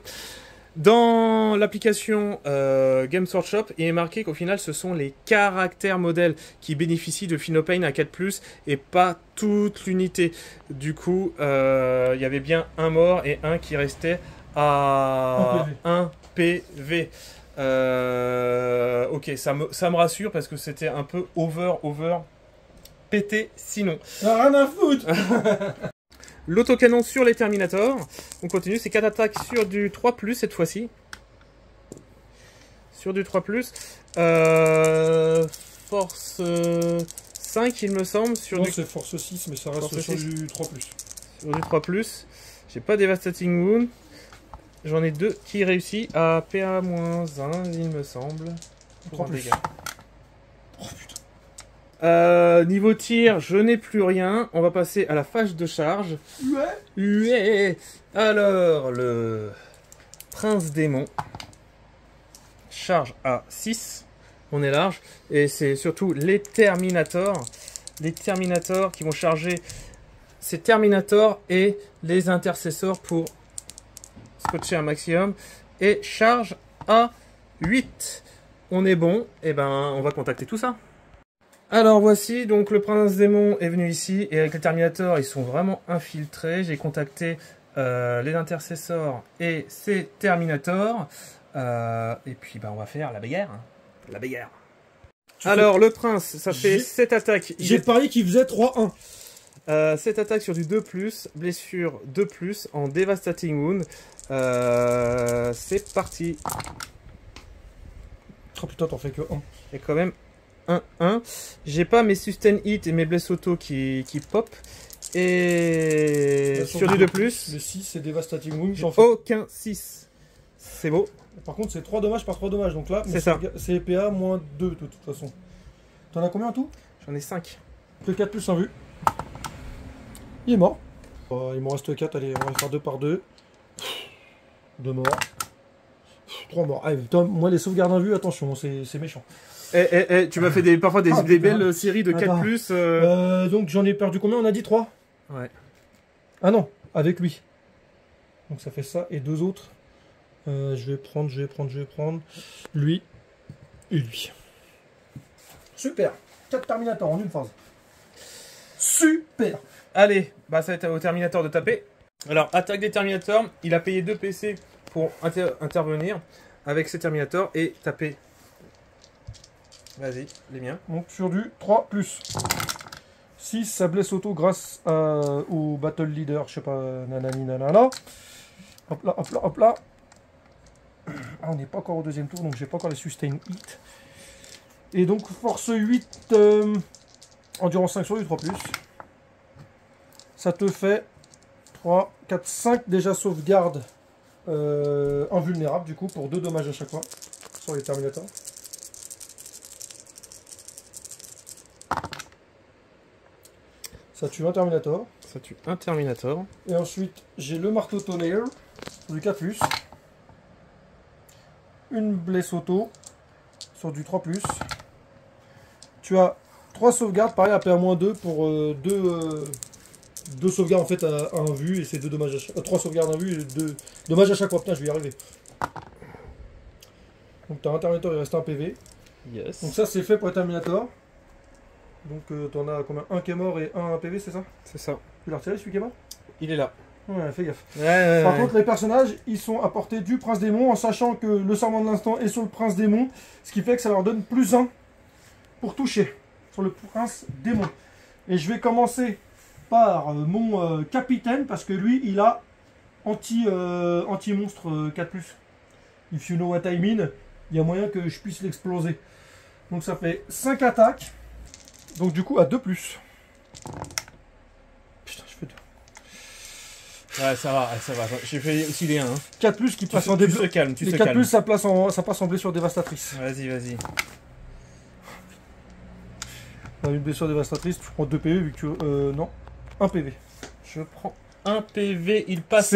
Dans l'application Games Workshop, il est marqué qu'au final, ce sont les caractères modèles qui bénéficient de Finopane à 4+, et pas toute l'unité. Du coup, il y avait bien un mort et un qui restait à 1 PV. Ok, ça me rassure parce que c'était un peu over pété sinon. Rien à foutre. L'autocanon sur les Terminators. On continue, c'est 4 attaques sur du 3+, cette fois-ci. Sur du 3+. Force 5, il me semble. Sur Non, du... c'est force 6, mais ça reste Force sur 6. du 3+. Sur du 3+. J'ai pas Devastating Wound. J'en ai 2 qui réussit à PA-1, il me semble. 3+. Dégâts. Oh putain. Niveau tir, je n'ai plus rien. On va passer à la phase de charge. Ouais. Alors, le Prince Démon. Charge à 6. On est large. Et c'est surtout les Terminators. Les Terminators qui vont charger ces Terminators et les Intercessors pour scotcher un maximum. Et charge à 8. On est bon. Et ben, on va contacter tout ça. Alors voici, donc le Prince Démon est venu ici et avec les Terminators, ils sont vraiment infiltrés. J'ai contacté les Intercessors et ces Terminators. Et puis on va faire la bagarre. Hein. La bagarre. Alors le Prince, ça fait 7 attaques. J'ai parié qu'il faisait 3-1. 7 attaques sur du 2+, blessure 2+, en Devastating Wound. C'est parti. Oh putain, t'en fais que 1. Il y a quand même 1-1. J'ai pas mes sustain hit et mes blesses auto qui pop. Et sur du 2+, Le 6, c'est Devastating Wound. J'en fais. aucun 6. C'est beau. Par contre, c'est 3 dommages par 3 dommages. Donc là, C'est ça. C'est PA moins 2 de toute façon. T'en as combien en tout? J'en ai 5. Que 4 plus 1 vue. Il est mort. Il m'en reste 4. Allez, on va faire 2 par 2. 2 morts. 3 morts. Ah, putain, moi, les sauvegardes en vue, attention, c'est méchant. Tu m'as fait parfois des belles séries de 4+. Donc j'en ai perdu combien? On a dit 3? Ouais. Ah non, avec lui. Donc ça fait ça. Et 2 autres. Je vais prendre lui et lui. Super. 4 Terminators en une phase. Super. Allez, ça va être au Terminator de taper. Alors, attaque des Terminators. Il a payé 2 PC pour intervenir avec ces Terminators et taper. Vas-y, les miens. Donc sur du 3+. 6, ça blesse auto grâce au Battle Leader. Je sais pas, nanani nanana. Hop là, hop là, hop là. Ah, on n'est pas encore au deuxième tour, donc j'ai pas encore les sustain hit. Et donc force 8, endurance 5 sur du 3+. Ça te fait 3, 4, 5 déjà sauvegarde invulnérable du coup pour 2 dommages à chaque fois sur les Terminators. Ça tue un Terminator. Ça tue un Terminator. Et ensuite, j'ai le marteau tonnerre du 4+. Une blesse auto sur du 3+. Tu as 3 sauvegardes, pareil à PA-2 pour 2 sauvegardes en fait à 1 vue et c'est 2 dommages à chaque 3 sauvegardes à 1 vue et 2 dommages à chaque fois. Putain, je vais y arriver. Donc tu as un Terminator, il reste un PV. Yes. Donc ça c'est fait pour les Terminator. Donc tu en as combien? Un qui est mort et un PV, c'est ça? C'est ça. Tu l'as retiré celui qui est mort? Il est là. Ouais, fais gaffe. Ouais. Par contre, les personnages, ils sont à portée du Prince Démon, en sachant que le serment de l'instant est sur le Prince Démon, ce qui fait que ça leur donne +1 pour toucher sur le Prince Démon. Et je vais commencer par mon capitaine, parce que lui, il a anti-monstre 4+. If you know what I mean, il y a moyen que je puisse l'exploser. Donc ça fait 5 attaques, donc du coup à 2+. Putain, je fais 2. Ouais, ça va. J'ai fait aussi les 1. Hein. 4+, qui passe en Tu te calmes, les 4+, ça passe en blessure dévastatrice. Vas-y. Une blessure dévastatrice, tu prends 2 PV vu que tu... non, 1 PV. Je prends un PV, il passe.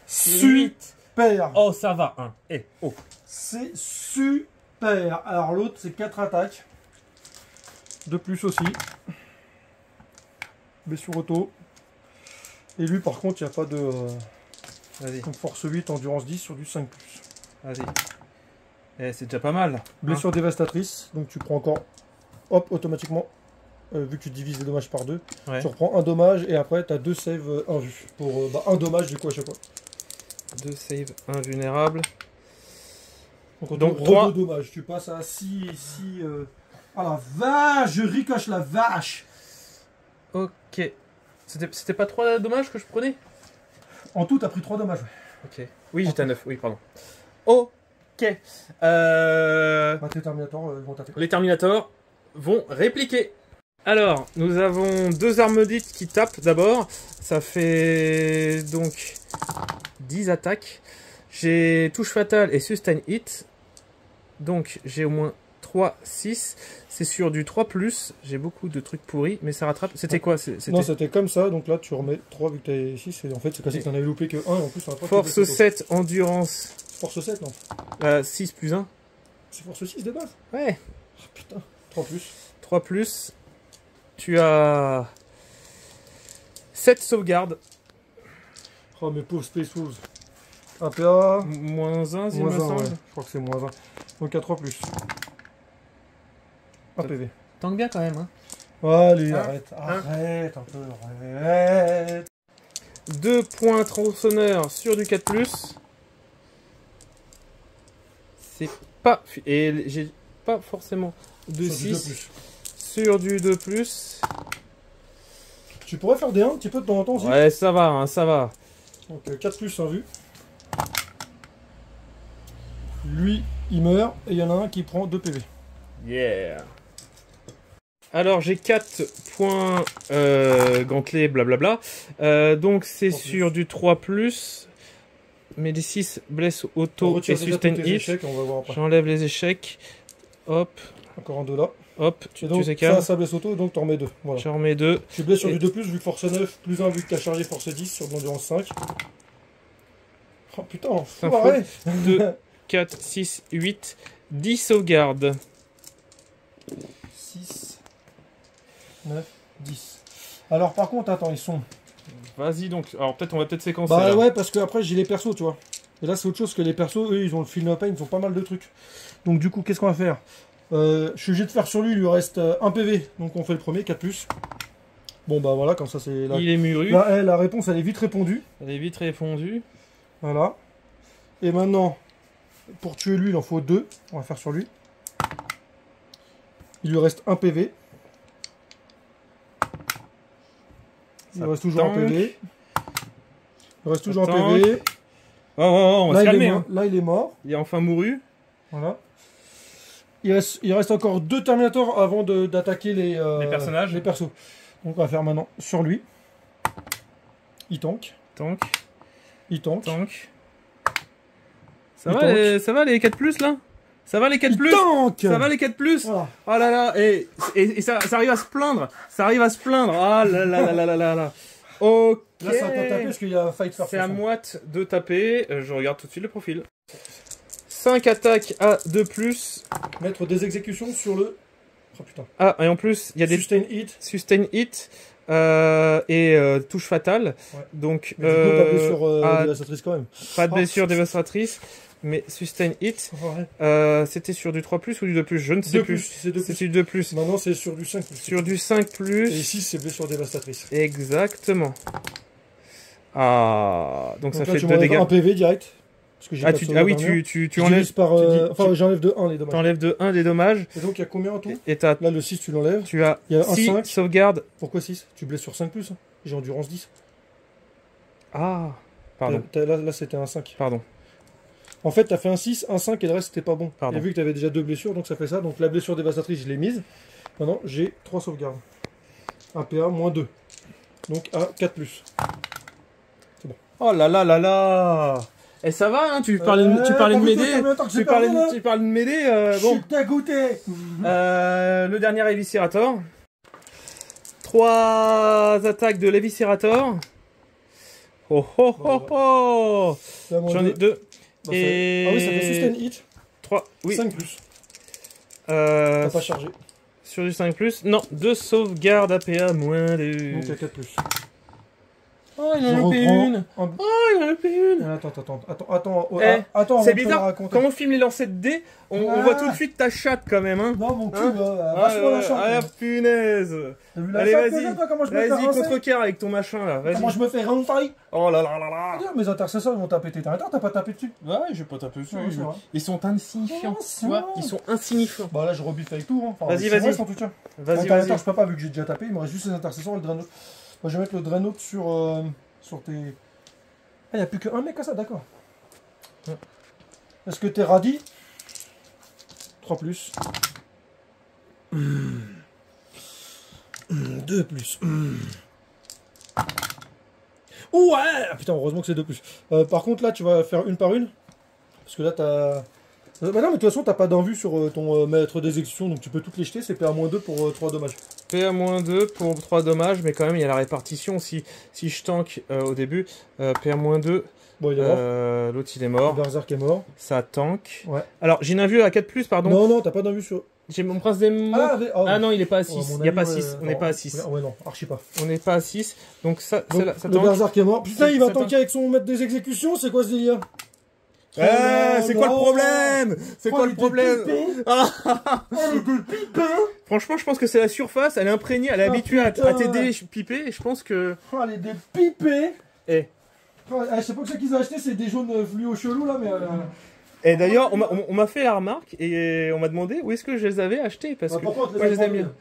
super. Oh, ça va, hein. Eh, oh. C'est super. Alors l'autre, c'est 4 attaques. De plus aussi. Blessure auto. Et lui, par contre, il n'y a pas de... Vas-y, donc force 8, endurance 10 sur du 5+. vas-y. Eh, c'est déjà pas mal. Hein. Blessure dévastatrice. Donc tu prends encore... Hop, automatiquement. Vu que tu divises les dommages par 2. Ouais. Tu reprends un dommage et après, tu as 2 saves invus. Pour un dommage du coup à chaque fois. 2 saves invulnérables. Donc 3 dommages. Tu passes à 6... Ah la vache, je ricoche la vache. Ok. C'était pas 3 dommages que je prenais? En tout, t'as pris 3 dommages. Ok. Oui, j'étais à 9. Oui, pardon. Ok. Bah, tes Terminators vont taper. Les Terminators vont répliquer. Alors, nous avons 2 armes dites qui tapent d'abord. Ça fait donc 10 attaques. J'ai touche fatale et sustain hit. Donc, j'ai au moins 3, 6. C'est sur du 3+. J'ai beaucoup de trucs pourris, mais ça rattrape. C'était quoi? Non, c'était comme ça. Donc là, tu remets 3 vu que t'as 6. Et en fait, c'est quasi que t'en avais loupé que 1. Et en plus, t'en as 3. Force 7, endurance. Force 7, non? 6 plus 1. C'est force 6 de base? Ouais. Oh, putain. 3+. 3+. Tu as 7 sauvegardes. Oh, mes pauvres Space Wolves. APA. Moins 1, il me Moins 1, semble. ouais. Je crois que c'est moins 1. Donc à 3+. 1 PV. Tank bien quand même. Hein. Allez, Hein arrête. Arrête un peu. Arrête. 2 points tronçonneur sur du 4+. C'est pas... Et j'ai pas forcément de 6 sur du 2+. Tu pourrais faire des 1 un petit peu de temps en temps aussi. Ouais, ça va, hein, ça va. Donc 4+ en vue. Lui, il meurt. Et il y en a un qui prend 2 PV. Yeah. Alors j'ai 4 points gantelets, blablabla. Donc c'est sur du 3+. Mais les 6 blesse auto et sustain hit. J'enlève les échecs. Hop. Encore un 2 là. Hop, tu sais ça blesse auto, donc t'en remets 2. Voilà. J'en remets 2. Tu blesses sur du 2+, vu que force 9, plus 1 vu que t'as chargé force 10 sur de l'endurance 5. Oh putain, arrête. 2, 4, 6, 8, 10 sauvegardes. 6, 9, 10. Alors par contre, attends, ils sont... Vas-y donc, alors peut-être on va peut-être séquencer. Bah là. ouais, parce que après j'ai les persos, tu vois. Et là c'est autre chose que les persos, eux ils ont le film pain, ils ont pas mal de trucs. Donc du coup, qu'est-ce qu'on va faire? Je suis obligé de faire sur lui, il lui reste 1 PV. Donc on fait le premier, 4+. Bon bah voilà, comme ça c'est... Il est muru. Là, la réponse elle est vite répondue. Elle est vite répondue. Voilà. Et maintenant, pour tuer lui, il en faut 2. On va faire sur lui. Il lui reste 1 PV. Il reste toujours un PV. Il reste toujours un PV. Oh, on va se calmer. Hein. Là, il est mort. Il est enfin mouru. Voilà. Il reste encore 2 Terminators avant d'attaquer les personnages. Les persos. Donc on va faire maintenant sur lui. Il tank. Tank. Il tank. Tank. Ça va les 4+ là? Ça va les 4+? Tank. Ça va les 4+? Voilà. Oh là là, et ça arrive à se plaindre. Ça arrive à se plaindre. Ah là là là là là là. Ok. Là, c'est à toi de taper parce qu'il y a fight first. C'est à moite de taper. Je regarde tout de suite le profil. 5 attaques à 2+. Mettre des exécutions sur le... Oh putain. Ah, et en plus, il y a des... Sustain hit. Et touche fatale. Ouais. Donc, mais du coup, pas de blessure dévastatrice quand même. Pas de blessure dévastatrice. Mais sustain hit, ouais. C'était sur du 3+ ou du 2+? Je ne sais plus. C'est du 2+. Maintenant, c'est sur du 5+. Sur du 5+. Et ici, c'est blessure dévastatrice. Exactement. Ah, donc ça là, fait 2 dégâts. Un PV direct. Parce que oui, tu enlèves. Par, enfin, j'enlève de 1 les dommages. T'enlèves de 1 des dommages. Et donc, il y a combien en tout? Là, le 6, tu l'enlèves. Tu as il y a 6 sauvegardes. Pourquoi 6? Tu blesses sur 5+. Hein. J'ai endurance 10. Ah, pardon. Là c'était un 5. Pardon. En fait, tu as fait un 6, un 5 et le reste, c'était pas bon. Pardon. Et vu que tu avais déjà 2 blessures, donc ça fait ça. Donc la blessure dévastatrice, je l'ai mise. Maintenant, j'ai 3 sauvegardes. Un PA, moins 2. Donc à 4+. C'est bon. Oh là là là là. Et ça va, hein, tu parlais de m'aider. Tu parlais de m'aider. Bon. Je suis dégoûté. Le dernier Eviscerator. 3 attaques de l'Eviscerator. Oh oh oh oh. Là, moins J'en ai 2. Bah, Et... Ah oui, ça fait sustain hit. 3, oui. 5 plus. T'as pas chargé. Sur du 5+, non, 2 sauvegardes APA moins 2. Donc il y a 4 plus. Oh, il en a loupé une. Un... Oh, il en a loupé une. Attends. Eh, c'est avant de te la bizarre, raconter. quand on filme les lancers de dés, on voit tout de suite ta chatte quand même, hein. Non, mon cul, Hein vachement la chatte. Ah la punaise. T'as vu la Allez, chatte vas-y. que j'ai, toi, comment je me fais Vas-y, rincer contre-cœur avec ton machin là, vas-y. Comment je me fais rincer? Oh là là là là. Dire, mes intercesseurs, ils vont taper tes territoires, t'as pas tapé dessus. Ouais, je vais pas taper dessus. Ouais, c'est vrai. Ils sont insignifiants, Oh, tu vois. ça. Ils sont insignifiants. Bah là, je rebiffe avec tout. Hein. Enfin, Vas-y, c'est vas-y. vrai, sans tout tien. Vas-y, Attends, vas-y. je peux pas, vu que j'ai déjà tapé, il me reste juste les intercesseurs et le Dreadnought. Moi, je vais mettre le Dreadnought sur tes... Ah, il n'y a plus qu'un mec à ça, d'accord. Ouais. Est-ce que t'es radis? 3 plus. 2 plus. Ouais! Putain, heureusement que c'est 2 plus. Par contre, là, tu vas faire une par une. Parce que là, t'as... Bah non, mais de toute façon, t'as pas d'invue sur ton maître d'exécution, donc tu peux toutes les jeter, c'est PA-2 pour 3 dommages. PA-2 pour 3 dommages, mais quand même, il y a la répartition. Si je tank au début, PA-2, Bon, il est mort. l'autre il est mort. Berserk est mort. Ça tank. Ouais. Alors, j'ai une invue à 4+, pardon. Non, t'as pas d'invue sur... J'ai mon prince des mots. Ah non, il est pas à 6. Il n'y a pas 6. On n'est pas à 6. Ouais, non, archi pas. On n'est pas à 6. Donc ça, Donc, ça le tank. Berserk est mort. Putain, il va Ça tanker avec son maître des exécutions, c'est quoi ce délire? C'est quoi le problème? C'est quoi le problème? Franchement, je pense que c'est la surface, elle est imprégnée, elle est habituée à t'aider piper, et je pense que... Oh, elle est dépipée. Eh. Je sais pas que ce qu'ils ont acheté, c'est des jaunes fluo chelous là, mais... Et d'ailleurs, on m'a fait la remarque, et on m'a demandé où est-ce que je les avais achetés, parce que pourquoi moi je les aime bien.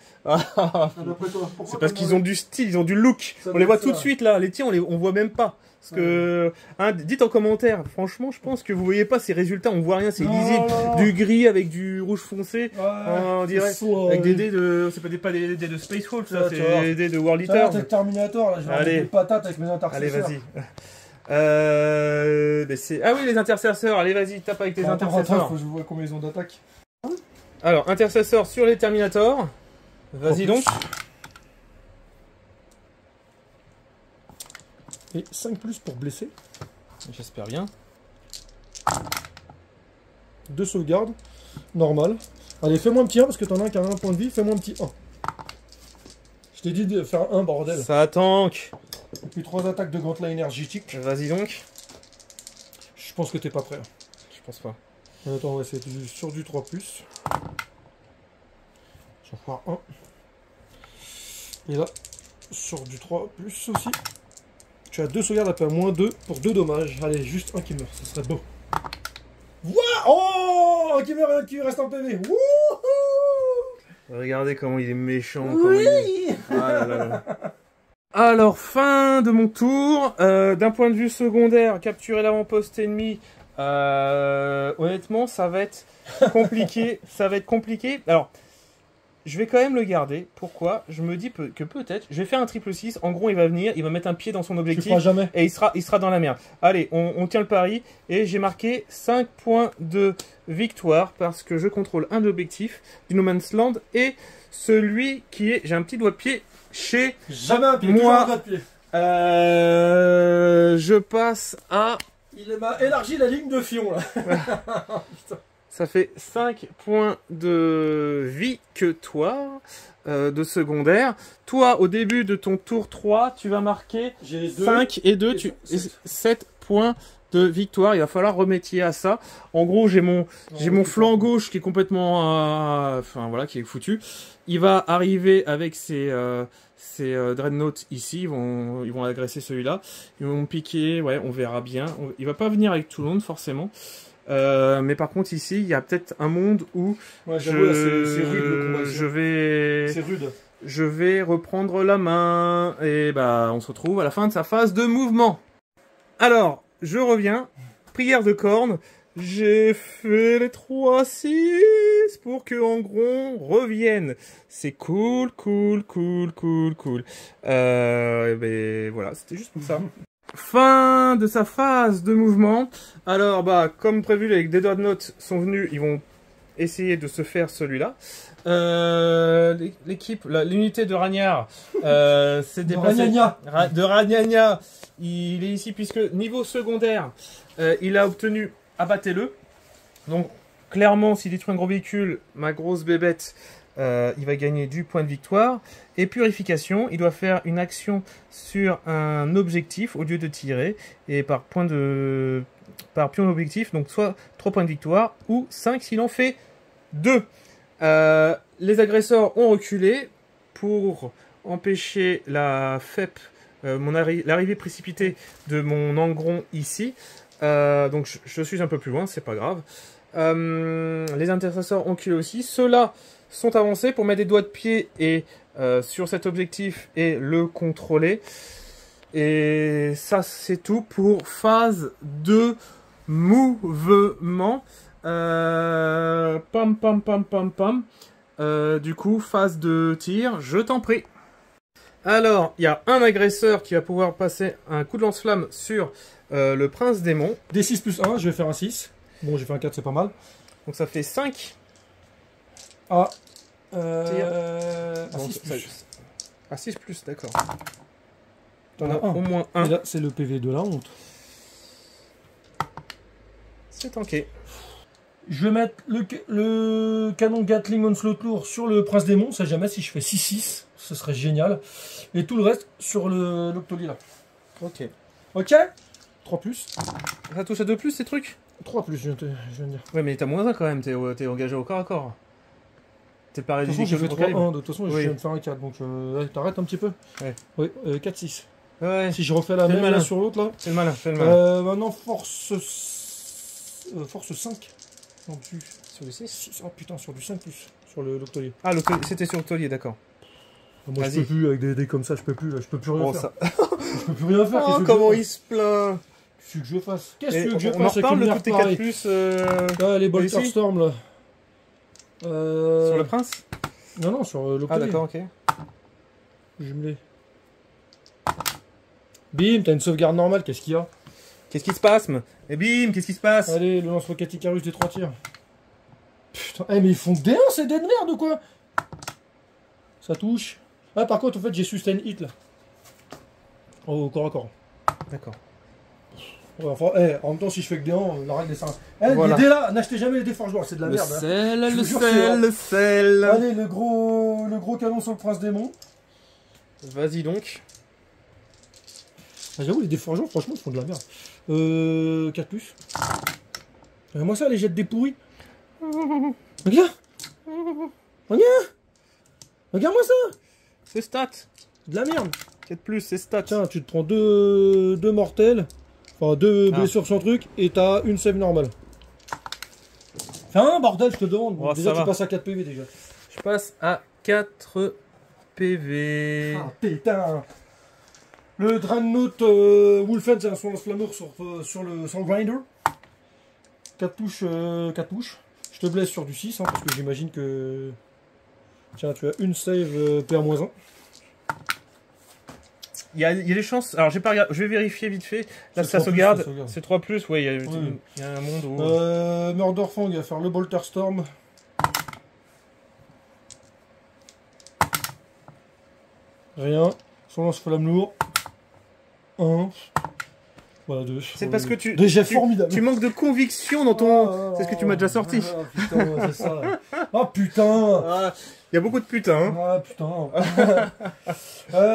C'est parce qu'ils ont du style, ils ont du look. Ça On les doit voit être tout de ça. suite là, les tiens on voit même pas. Parce que, hein, dites en commentaire, franchement, je pense que vous voyez pas ces résultats, on voit rien, c'est lisible. Du gris avec du rouge foncé, on dirait, avec des dés de, c'est pas des dés de Space Wolf, ça, c'est des dés de World Eater. C'est Terminator, là, je vais Allez. avoir des patates avec mes intercesseurs. Allez, vas-y. Ah oui, les intercesseurs, allez, vas-y, tape avec tes intercesseurs. Faut que je vois combien ils ont d'attaque. Alors, intercesseur sur les Terminators. Vas-y donc. Et 5 plus pour blesser. J'espère bien. 2 sauvegardes. Normal. Allez, fais-moi un petit 1 parce que t'en as un qui a un point de vie. Fais-moi un petit 1. Je t'ai dit de faire un bordel. Ça tank. Et puis 3 attaques de gantelet énergétique. Vas-y donc. Je pense que t'es pas prêt. Je pense pas. Attends, on va essayer sur du 3 plus. J'en ferai un. Et là, sur du 3 plus aussi. Tu as 2 sauvegardes à -2 pour 2 dommages. Allez, juste un qui meurt, ça serait beau. Wouah! Oh! Un qui meurt et un qui reste en PV. Wouhou! Regardez comment il est méchant. Oui! Comment il est... Ah là là là. Alors, fin de mon tour. D'un point de vue secondaire, capturer l'avant-poste ennemi. Honnêtement, ça va être compliqué. Ça va être compliqué. Alors, je vais quand même le garder. Pourquoi? Je me dis que peut-être, je vais faire un 666. En gros, il va venir, il va mettre un pied dans son Tu objectif. feras jamais. Et il sera dans la merde. Allez, on tient le pari. Et j'ai marqué 5 points de victoire parce que je contrôle un objectif du No Man's Land et celui qui est... J'ai un petit doigt de pied chez Jamais un pied. moi. Toujours un pied. Je passe à... Il m'a élargi la ligne de fion là. Ça fait 5 points de victoire de secondaire. Toi, au début de ton tour 3, tu vas marquer J'ai 2. 5 et 2, 7 points de victoire. Il va falloir remétier à ça. En gros, j'ai mon flanc gauche qui est complètement... enfin, voilà, qui est foutu. Il va arriver avec ses Dreadnoughts ici. Ils vont agresser celui-là. Ils vont me piquer. Ouais, on verra bien. Il va pas venir avec tout le monde, forcément. Mais par contre ici il y a peut-être un monde où Ouais, j'avoue, là, c'est rude le combat. C'est rude. Je vais reprendre la main et bah on se retrouve à la fin de sa phase de mouvement. Alors je reviens, prière de corne, j'ai fait les 3-6 pour que Angron revienne. C'est cool. Ben voilà, c'était juste pour ça. Fin de sa phase de mouvement. Alors, bah, comme prévu, les Dreadnoughts sont venus, ils vont essayer de se faire celui-là. L'équipe, l'unité de Ragnard s'est déplacée. De Ragnagna. Il est ici puisque niveau secondaire, il a obtenu abattez-le. Donc clairement, s'il détruit un gros véhicule, ma grosse bébête, il va gagner du point de victoire. Et purification, il doit faire une action sur un objectif au lieu de tirer. Et par pion d'objectif, donc soit 3 points de victoire ou 5 s'il en fait 2. Les agresseurs ont reculé pour empêcher la FEP, l'arrivée précipitée de mon engron ici. Donc je suis un peu plus loin, c'est pas grave. Les intercesseurs ont reculé aussi. Ceux-là sont avancés pour mettre des doigts de pied et sur cet objectif et le contrôler. Et ça c'est tout pour phase de mouvement. Pam pam pam pam pam. Du coup, phase de tir, je t'en prie. Alors, il y a un agresseur qui va pouvoir passer un coup de lance-flamme sur le prince démon. D6 plus 1, je vais faire un 6. Bon, j'ai fait un 4, c'est pas mal. Donc ça fait 5. Ah. Bon, 6 plus. Ah, 6 plus, d'accord. T'en On a as un. au moins un. Et là, c'est le PV de la honte. C'est tanké. Je vais mettre le canon Gatling Onslaught lourd sur le prince démon. On sait jamais si je fais 6-6. Ce serait génial. Et tout le reste sur l'octolie là. Ok. Ok. 3 plus. Ça touche à 2 plus ces trucs? 3 plus, je viens de dire. Ouais, mais t'as moins 1 quand même, t'es engagé au corps à corps. T'es pas De toute réduit façon, j'ai fait 3-1. De toute façon, Oui. je viens de faire un 4. Donc, t'arrêtes un petit peu. Ouais. Oui, 4-6. Ouais, Si je refais la Fais le même là, malin. sur l'autre là. c'est le malin, fais le malin. Maintenant, force 5. En dessus. Sur le 6? Oh putain, sur du 5 plus. Sur l'octolier. Ah, c'était sur le taulier, d'accord. Moi, je Vas-y. peux plus, avec des dés comme ça, je peux plus. Là, je peux plus rien Bon, faire. ça... Je peux plus rien faire. Oh, qu'est-ce que comment je il se plaint. Qu'est-ce que je fasse? Qu'est-ce Et que je on en fasse avec reparle une de tous tes merde 4 pareille? plus Ah, les Bolter ici Storm là. sur le prince? Non, non, sur Ah, l'octolier. d'accord, ok. Jumelé. Bim, t'as une sauvegarde normale, qu'est-ce qu'il y a? Qu'est-ce qui se passe? Et bim, qu'est-ce qui se passe? Allez, le lance-roquette Icarus des 3 tirs. Putain, mais ils font D1, c'est des de merde ou quoi? Ça touche. Ah, par contre, en fait, j'ai sustain hit là. Oh, corps à corps. D'accord. Ouais, enfin, en même temps, si je fais que D1, la règle est simple. Voilà. Les dés là, n'achetez jamais les dés forgeoirs, c'est de la Le merde. Hein. sel, Je le vous jure, sel, le sel. Allez, le gros canon sur le prince démon. Vas-y donc. Ah, j'avoue, les dés forgeants, franchement, ils font de la merde. 4 plus. Moi, ça, les jets de dés pourris. Regarde. Regarde. Regarde-moi ça. C'est stat. De la merde. 4 plus, c'est stat. Tiens, tu te prends deux mortels. Enfin, 2 Ah. blessures sur truc. Et t'as une save normale. Fais un bordel, je te demande. Oh, déjà, ça tu va. passes à 4 PV déjà. Je passe à 4 PV. Ah, putain. Le Dreadnought Wolfen, c'est un son flamour sur le Sandgrinder. 4 touches, 4 touches. Je te blesse sur du 6, hein, parce que j'imagine que... Tiens, tu as une save PA-1. Il y a des chances. Alors, j'ai pas regardé. Je vais vérifier vite fait. Là, C'est ça 3 plus, sauvegarde. ça sauvegarde. C'est 3 plus. Ouais, il Oui. y a un monde où. Murderfang va faire le Bolter Storm. Rien. Son lance-flamme lourd. 1. Voilà, 2. C'est parce que tu. Déjà tu- formidable. Tu manques de conviction dans ton. Oh, C'est ce que tu m'as déjà sorti. Ah, putain, c'est ça. Ah putain. Ah, il y a beaucoup de putains. Hein. Ah putain.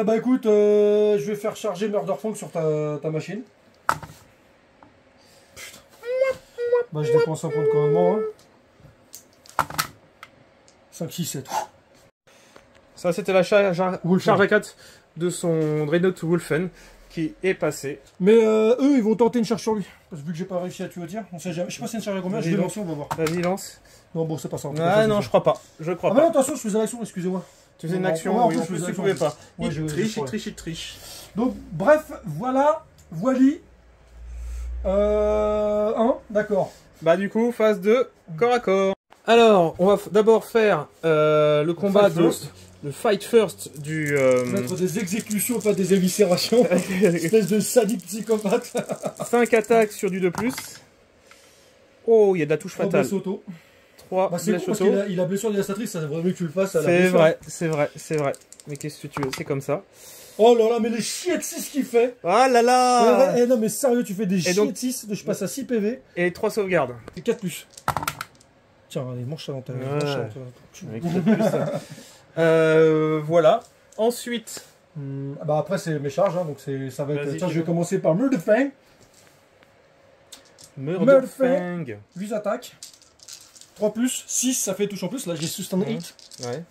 Bah écoute, je vais faire charger Murderfang sur ta machine. Putain. Bah je dépense un point de commandement. Hein. 5, 6, 7. Ça, c'était la charge Wolfen. à 4 de son Dreadnought Wolfen qui est passé. Mais eux, ils vont tenter une charge sur lui. Parce que vu que j'ai pas réussi à tuer au tir, on sait jamais. Je sais pas si c'est une charge à combien, je vais lancer, on va voir. Vas-y, lance. Non, bon, c'est pas ça. Ah non, je crois pas. Je crois Ah, mais pas. non, attention, je faisais l'action, excusez-moi. Tu faisais une Ouais, action, en oui, plus, en je plus faisais tu l'action, pouvais en pas. Ouais, Il triche, il triche. Donc, bref, voilà. Voili. 1, d'accord. Bah du coup, phase 2, corps à corps. Alors, on va d'abord faire le combat Fight first. le fight first du... Mettre des exécutions, pas des éviscérations. Espèce de sadique psychopathe. 5 attaques sur du 2+. Oh, il y a de la touche fatale. Auto. 3 Bah, c'est flèches con parce auto. qu'il a blessure dévastatrice, ça devrait mieux que tu le fasses à la C'est blessure. vrai, c'est vrai, c'est vrai. Mais qu'est-ce que tu veux, c'est comme ça. Oh là là, mais les chiets 6 qu'il fait. Oh là là. Non mais sérieux, tu fais des chiets donc- de 6, je passe à 6 PV, Et 3 sauvegardes. et 4 plus. Tiens, allez, mange ça dans ta... Ouais. mange ça dans ta- Avec le plus, ça. Voilà. Ensuite, Bah après c'est mes charges, hein, donc ça va être... Vas-y, Tiens, tu je vais veux. commencer par Mur de Fang, Murderfang. 8 attaques, 3 plus, 6 ça fait touche en plus, là j'ai sustain Mhm. hit. Ouais.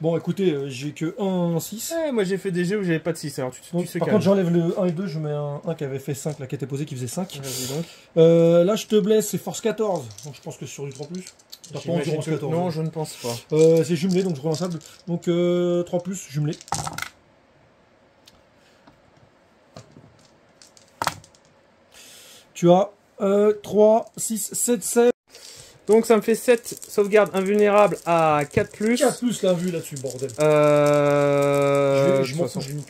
Bon écoutez, j'ai que 1 6. Moi j'ai fait des jeux où j'avais pas de 6, alors tu Donc, sais par calmes. contre j'enlève le 1 et 2, je mets un qui avait fait 5, là qui était posé, qui faisait 5. Vas-y donc. Là je te blesse, c'est force 14, donc je pense que c'est sur du 3 plus. T'as pas J'imagine endurance que- 14. Non, je ne pense pas. C'est jumelé, donc je relançable. Donc 3 plus, jumelé. Tu as 3, 6, 7, 7. Donc ça me fait 7 sauvegardes invulnérables à 4 plus. 4 plus la vue là-dessus, bordel. De Je toute m'en façon, fous, j'ai mis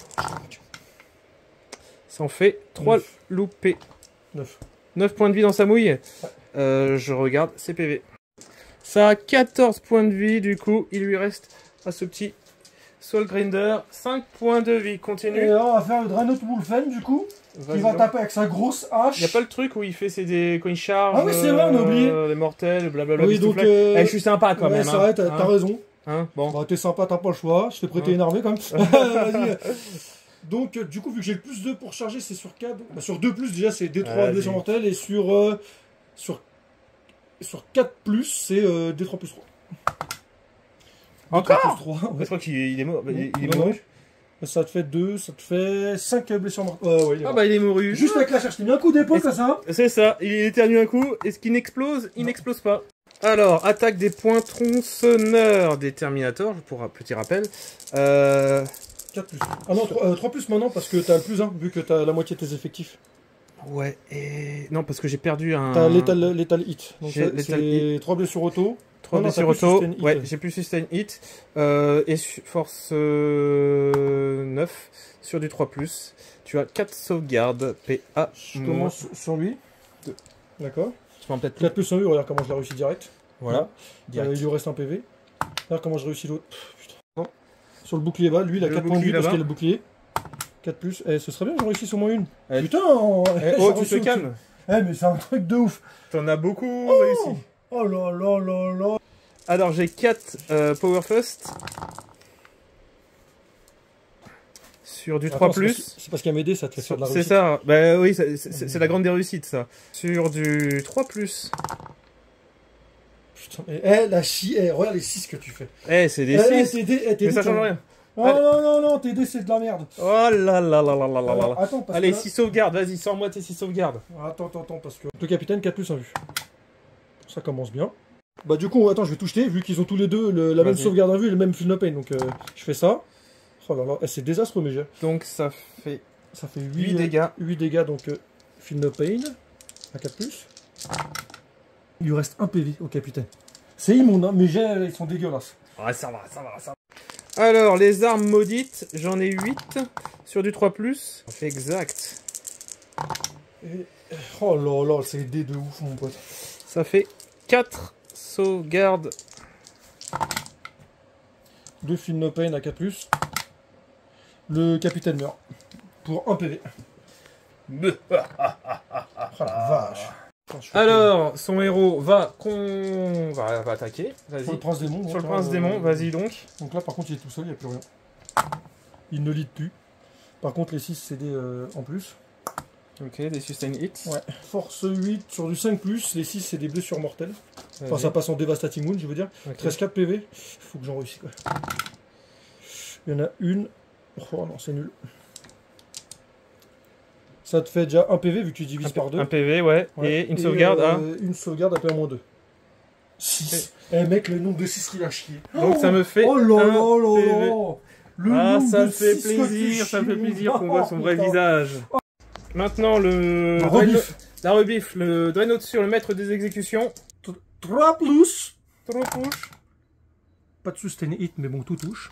ça en fait 3 Neuf. loupés. 9. 9 points de vie dans sa mouille. Je regarde ses PV. Ça a 14 points de vie, du coup, il lui reste à ce petit Soul Grinder 5 points de vie. Et Continue. là, on va faire le Draenor Wolfen du coup. Vas-y Il va donc. taper avec sa grosse hache. Il n'y a pas le truc où il fait quand il charge Ah oui, c'est vrai, on a oublié. les mortels, blablabla. Oui, donc. je suis sympa quand ouais, même. c'est hein. vrai, t'as Hein raison. Hein, bon. Bah, t'es sympa, t'as pas le choix. Je t'ai prêté Ouais. énervé quand même. Vas-y. Donc, du coup, vu que j'ai le plus 2 pour charger, c'est sur 4. Bah, sur 2 plus, déjà, c'est D3 Vas-y. blessures mortelles. Et sur 4 plus, c'est D3 plus 3. Encore D3 plus 3. Je crois qu'il est mort. Il est Non, mouru. Ça te fait 2, ça te fait 5 blessures mortelles. Ouais, il est Ah mort. bah il est mouru. Juste avec la charge, t'as mis un coup d'épaule, Et- comme ça. C'est ça, il éternue un coup, est-ce qu'il n'explose? Il n'explose pas. Alors, attaque des points tronçonneurs des Terminators, pour un petit rappel. 4 plus. Ah non, 3 plus maintenant, parce que t'as le plus 1, vu que t'as la moitié de tes effectifs. Ouais, et... Non, parce que j'ai perdu un... T'as létal hit. Donc J'ai lethal c'est 3 blessures auto. 3 non, blessures t'as plus auto. sustain hit. Ouais, j'ai plus sustain hit. Et force 9 sur du 3+. Tu as 4 sauvegardes. PA. Je commence sur lui. D'accord. Je prends peut-être 4 plus 1 regarde comment je l'ai réussi direct. Voilà. Il lui reste un PV. Regarde comment je réussis l'autre. Putain. Non. Sur le bouclier bas, lui il a Le 4 points de vie bouclier parce là-bas. qu'il a le bouclier. 4 plus. Eh, ce serait bien que j'en réussisse au moins une. Eh, Putain Oh, j'ai tu réussi te calmes. Eh, mais c'est un truc de ouf. T'en as beaucoup réussi. Oh là là là là. Alors, j'ai 4 Power First. Sur du 3+. Attends, c'est parce qu'à m'aider, ça te fait faire de la C'est réussite. ça, bah oui, c'est la grande des réussites ça. Sur du 3+. Putain, la chi, regarde les 6 que tu fais. Eh, c'est des Eh, 6. t'es Mais ça change rien. Oh Allez. non, TD c'est de la merde. Oh là là là là là là là Alors, là. attends, parce Allez, que là- 6 sauvegardes, vas-y, sors-moi tes 6 sauvegardes. Attends, parce que le capitaine 4 plus 1 vue. Ça commence bien. Bah du coup, attends, je vais tout jeter, vu qu'ils ont tous les deux la même Vas-y. sauvegarde à vue et le même Feel No Pain, donc je fais ça. Oh là là, c'est désastreux mes jets. Donc ça fait Ça fait 8 dégâts. 8 dégâts, donc Feel No Pain, à 4 plus. Il lui reste un PV au capitaine. C'est immonde, hein, mes jets ils sont dégueulasses. Ouais, ça va, ça va, ça va. Alors, les armes maudites, j'en ai 8 sur du 3+. Ça fait exact. Et- Oh là là, c'est des dés de ouf mon pote. Ça fait 4 sauvegardes. 2 Feel No Pain à 4 plus. Le capitaine meurt. Pour 1 PV. Oh la vache. Attends, je fais Alors, son héros va attaquer. sur le Vas-y. prince démon. Sur le donc, prince démon, vas-y donc. Donc là par contre il est tout seul, il n'y a plus rien. Il ne lead plus. Par contre les 6 c'est des en plus. Ok, des sustain hits. Ouais. Force 8 sur du 5 plus, les 6 c'est des blessures mortelles. Enfin Vas-y. ça passe en devastating wound je veux dire. Ok. 13 4 PV. Faut que j'en réussisse quoi. Il y en a une. Oh non c'est nul. Ça te fait déjà 1 PV vu que tu divises par 2. Un PV, ouais. Et une sauvegarde à... Une sauvegarde à PA-2. 6. Eh mec, le nombre de 6 qu'il a chié. Donc ça me fait Oh là un là là PV. là. Le Ah, nombre ça de fait 6 que tu plaisir, ça me fait chies. plaisir qu'on voit son vrai Oh, putain. visage. Maintenant, le... La rebiffe. La rebiffe, le Draenor sur le maître des exécutions. 3 plus. Trop push. Pas de sustain hit, mais bon, tout touche.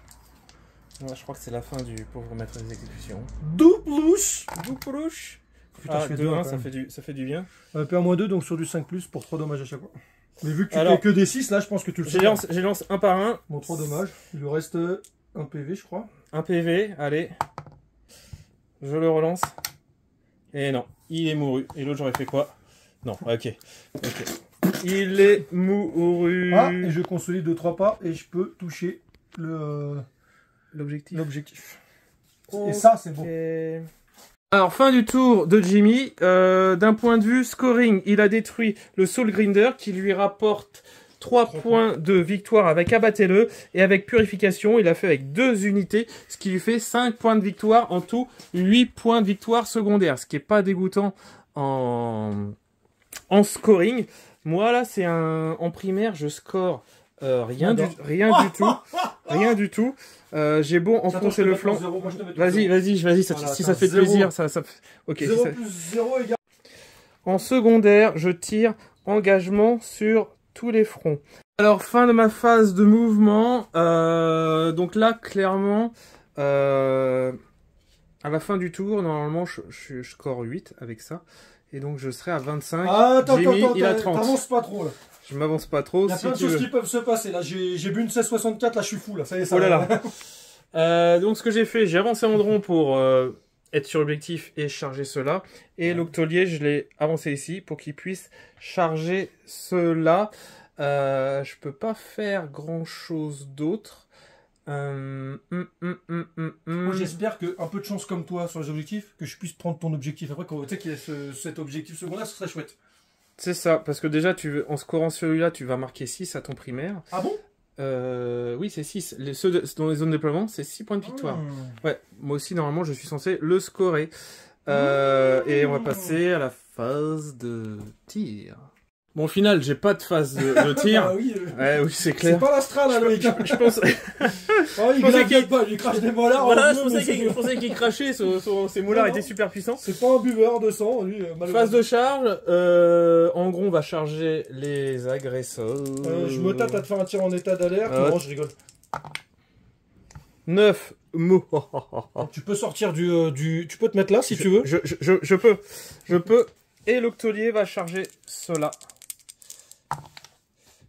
Ouais, je crois que c'est la fin du pauvre maître des exécutions. 2 plus. Push. Putain, Ah, je fais 2-1, 2-1, ça fait du bien. PA-2, donc sur du 5 plus pour 3 dommages à chaque fois. Mais vu que tu Alors, fais que des 6, là, je pense que tu le sais. J'ai lancé un par un. Bon, trop dommage. Il lui reste un PV, je crois. Un PV, allez. Je le relance. Et non, il est mouru. Et l'autre, j'aurais fait quoi? Non, ok. Il est mouru. Ah, et je consolide de 3 pas et je peux toucher l'objectif. Okay. Et ça, c'est bon. Alors, fin du tour de Jimmy. D'un point de vue scoring, il a détruit le Soul Grinder qui lui rapporte 3 points de victoire avec Abattez-le. Et avec Purification, il a fait avec 2 unités, ce qui lui fait 5 points de victoire. En tout, 8 points de victoire secondaire, ce qui est pas dégoûtant en scoring. Moi, là, c'est en primaire, je score rien du tout. J'ai beau enfoncer le flanc. Vas-y, si ça fait plaisir, ça. Ok. 0 plus 0 égale. En secondaire, je tire engagement sur tous les fronts. Alors, fin de ma phase de mouvement. Donc là, clairement, à la fin du tour, normalement, je score 8 avec ça. Et donc, je serai à 25. Ah, attends, il a 30. T'avances pas trop, là. Je m'avance pas trop. Il y a plein de choses qui peuvent se passer. Là, j'ai bu une 1664, là, je suis fou, là. Ça y est, ça oh là là. Donc, ce que j'ai fait, j'ai avancé en rond pour être sur l'objectif et charger cela. Et l'octolier, je l'ai avancé ici pour qu'il puisse charger cela. Je peux pas faire grand chose d'autre. Moi, j'espère que un peu de chance comme toi sur les objectifs, que je puisse prendre ton objectif. Après, quand tu sais qu'il y a cet objectif secondaire, ce serait chouette. C'est ça, parce que déjà, en scorant celui-là, tu vas marquer 6 à ton primaire. Ah bon? Oui, c'est 6. Ceux dans les zones de déploiement, c'est 6 points de victoire. Ouais, moi aussi, normalement, je suis censé le scorer. Et on va passer à la phase de tir. Bon, au final, j'ai pas de phase de tir. Ah oui, oui, c'est clair. C'est pas l'Astral, là, Loïc. Je pense... Oh, il glaviote pas, il crache des molars. Voilà, je pensais qu'il crachait, ses molars étaient super puissants. C'est pas un buveur de sang, lui. Phase de charge, en gros, on va charger les agresseurs. Je me tâte à te faire un tir en état d'alerte. Non, je rigole. 9 mots. Tu peux sortir tu peux te mettre là, si tu veux. Je peux. Et l'octolier va charger cela.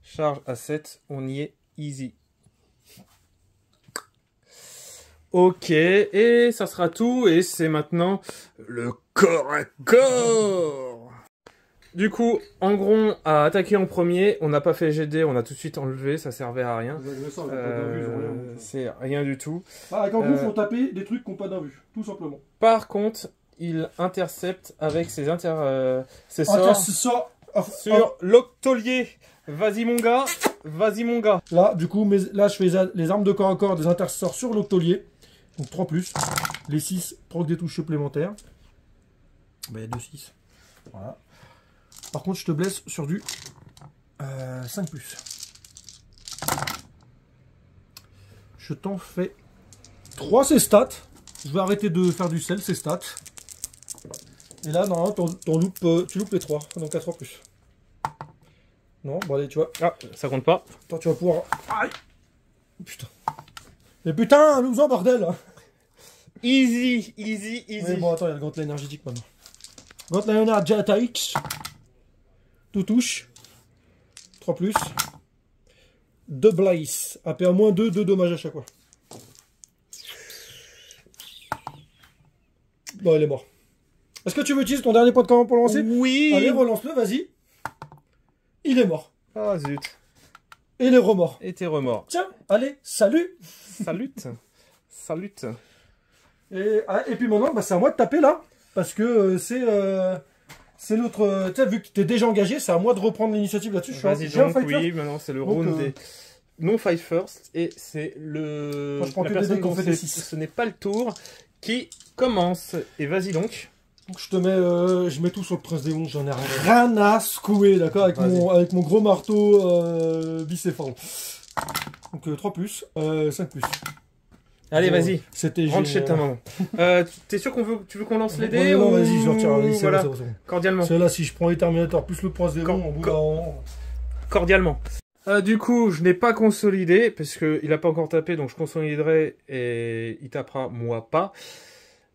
Charge à 7, on y est easy. Ok, et ça sera tout. Et c'est maintenant le corps à corps. Du coup, Angron a attaqué en premier. On n'a pas fait GD, on a tout de suite enlevé. Ça servait à rien. C'est rien du tout. Avec Angron, il faut taper des trucs qui n'ont pas d'un vu, tout simplement. Par contre, il intercepte avec ses sorts sur l'octolier. Vas-y mon gars, vas-y mon gars. Là, du coup, là, je fais les armes de corps à corps des intercesseurs sur l'octolier. Donc 3+. Les 6 proc des touches supplémentaires. Il y a 2-6. Voilà. Par contre, je te blesse sur du 5+. Je t'en fais 3, c'est stats. Je vais arrêter de faire du sel, c'est stats. Et là, normalement, tu loupes les 3. Donc à 3+. Non, bon allez, tu vois. Ah, ça compte pas. Attends, tu vas pouvoir... Aïe. Putain. Mais putain, loser, bordel. Easy. Mais bon, attends, il y a le gantelet énergétique maintenant. Gantelet énergétique. Tout touche. 3+. 2 blaze. AP à moins 2 dommages à chaque fois. Bon, il est mort. Est-ce que tu veux utiliser ton dernier point de commande pour le lancer? Oui. Allez, relance-le, vas-y. Il est mort. Ah zut. Et il est remort. Et t'es remort. Tiens, allez, salut. Salut. Et puis maintenant, bah, c'est à moi de taper là. Parce que c'est l'autre... Tu sais, vu que tu es déjà engagé, c'est à moi de reprendre l'initiative là-dessus. Vas-y donc, oui, maintenant c'est le round des non-fight first. Et c'est le... Moi, je prends que des dés qu'on fait des 6. Ce n'est pas le tour qui commence. Et vas-y donc. Donc je mets tout sur le prince des monstres, j'en ai rien à secouer, d'accord, avec mon gros marteau bicéphale. Donc 3+, 5+. Allez, vas-y, c'était rentre chez ta maman. T'es sûr tu veux qu'on lance les dés Non, vas-y, je retire, vas-y, voilà. c'est bon. Cordialement. C'est là, si je prends les Terminators plus le prince des monstres, au bout d'un... Cordialement. Du coup, je n'ai pas consolidé, parce qu'il n'a pas encore tapé, donc je consoliderai et il tapera, moi pas.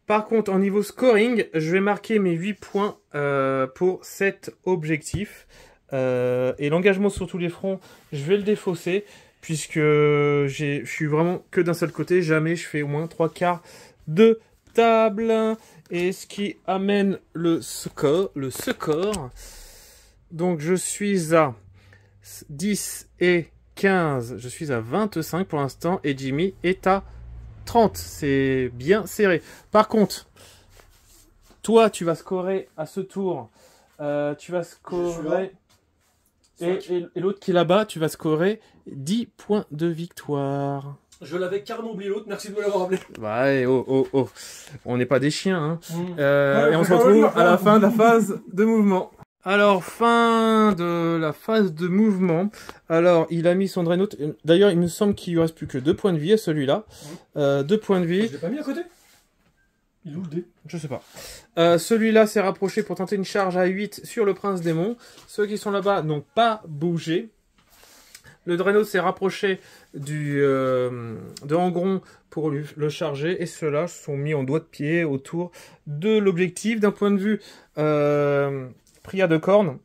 Par contre, en niveau scoring, je vais marquer mes 8 points pour cet objectif. Et l'engagement sur tous les fronts, je vais le défausser, puisque je suis vraiment que d'un seul côté. Jamais je fais au moins 3/4 de table. Et ce qui amène le score. Donc je suis à 10 et 15. Je suis à 25 pour l'instant. Et Jimmy est à 30. C'est bien serré. Par contre, toi, tu vas scorer à ce tour. Tu vas scorer... Et l'autre qui est là-bas, tu vas scorer 10 points de victoire. Je l'avais carrément oublié l'autre, merci de me l'avoir rappelé. Ouais, oh. On n'est pas des chiens, hein. Ouais, et on se retrouve à la fin de la phase de mouvement. Alors, fin de la phase de mouvement. Alors, il a mis son Dreadnought. D'ailleurs, il me semble qu'il lui reste plus que 2 points de vie à celui-là. 2 points de vie. Je l'ai pas mis à côté. Il est où le dé? Je sais pas. Celui-là s'est rapproché pour tenter une charge à 8 sur le Prince Démon. Ceux qui sont là-bas n'ont pas bougé. Le Dreadnought s'est rapproché de Angron pour le charger. Et ceux-là sont mis en doigt de pied autour de l'objectif. D'un point de vue prière de corne,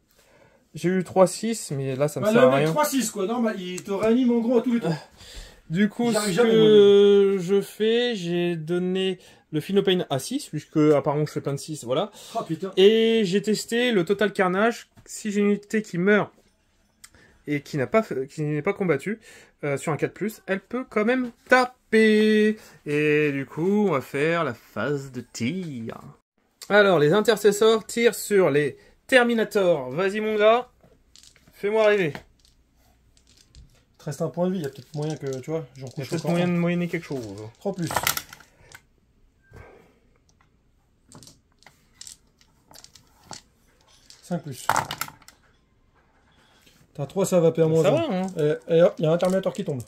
j'ai eu 3-6, mais là ça me sert à rien. 3-6 quoi, non, il te réanime Angron à tous les temps. Du coup, ce que je fais, j'ai donné le Philopane à 6, puisque apparemment je fais plein de 6, voilà. Oh putain. Et j'ai testé le Total Carnage. Si j'ai une unité qui meurt et qui n'est pas combattue sur un 4+, elle peut quand même taper. Et du coup, on va faire la phase de tir. Alors, les intercesseurs tirent sur les Terminators. Vas-y mon gars, fais-moi arriver. Il te reste un point de vie, il y a peut-être moyen que, tu vois, j'en Il y a peut-être moyen de moyenner quelque chose. 3+. 5+. T'as 3, ça va payer à moins. Ça va, hein. Et hop, il y a un Terminator qui tombe.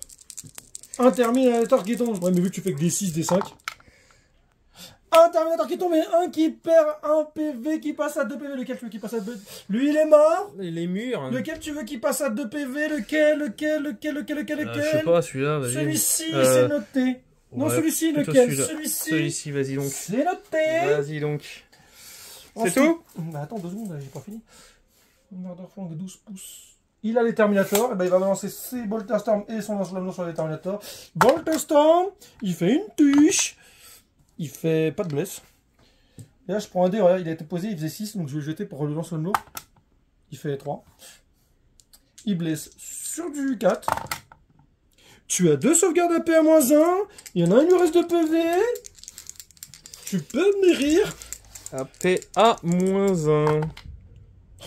Un Terminator qui tombe. Ouais, mais vu que tu fais que des 6, des 5. Un Terminator qui tombe et un qui perd un PV qui passe à 2 PV. Lequel tu veux qui passe à 2? Lui, il est mort. Les murs. Hein. Lequel tu veux qui passe à 2 PV? Lequel? Je sais pas, celui-là, vas-y. Celui-ci, c'est noté. Ouais, non, celui-ci, plutôt lequel? Celui-ci. Celui-ci, vas-y donc. C'est noté. Vas-y donc. Ensuite, c'est tout? Bah attends 2 secondes, j'ai pas fini. Murderfang 12 pouces. Il a les Terminators, et ben il va balancer ses Bolterstorm et son lance-flamme sur les Terminators. Bolterstorm, il fait une touche. Il fait pas de blesse. Et là je prends un dé, regarde, il a été posé, il faisait 6, donc je vais le jeter pour le lance-flamme. Il fait 3. Il blesse sur du 4. Tu as 2 sauvegardes AP à -1. Il y en a un, il lui reste 2 PV. Tu peux me rire. AP à -1.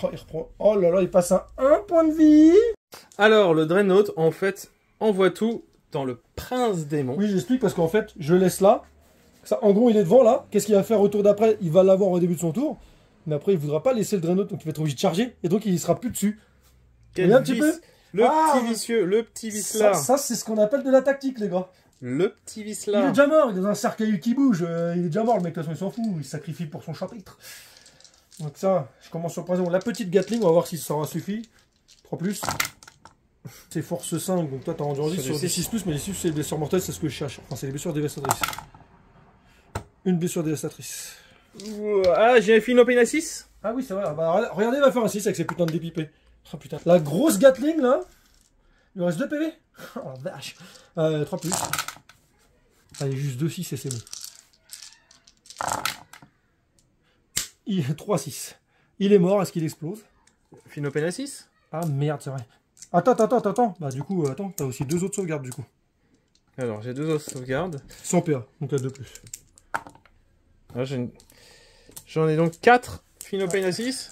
Oh, il reprend. Oh là là, il passe à 1 point de vie. Alors, le Dreadnought, en fait, envoie tout dans le Prince Démon. Oui, j'explique parce qu'en fait, je laisse là. Ça, en gros, il est devant là. Qu'est-ce qu'il va faire au tour d'après? Il va l'avoir au début de son tour. Mais après, il voudra pas laisser le Dreadnought, donc il va être obligé de charger. Et donc, il sera plus dessus. Quel un petit peu. Le petit vicieux, le petit vicelard. Ça c'est ce qu'on appelle de la tactique, les gars. Le petit Il est vicelard. déjà mort, il est dans un cercueil qui bouge. Il est déjà mort, le mec, de toute façon, il s'en fout. Il se sacrifie pour son chapitre. Donc ça, je commence sur le présent. La petite Gatling, on va voir si ça aura suffi. 3+. C'est force 5, donc toi t'as rendu sur des 6+, mais les 6 c'est les blessures mortelles, c'est ce que je cherche. Enfin, c'est les blessures dévastatrices. Une blessure dévastatrice. Ah, j'ai un Philopane à 6. Ah oui, c'est vrai. Bah, regardez, il va faire un 6 avec ses putains de dépipés. Oh putain. La grosse Gatling là, il lui reste 2 PV. Oh vache. 3+. Allez, juste 2-6 et c'est bon. 3-6. Il est mort, est-ce qu'il explose? Philopane à 6. Ah merde, c'est vrai. Attends. Bah du coup, attends, t'as aussi 2 autres sauvegardes du coup. Alors, j'ai 2 autres sauvegardes. Sans PA, donc à 2+. Ah, j'en ai donc 4 Philopane à 6.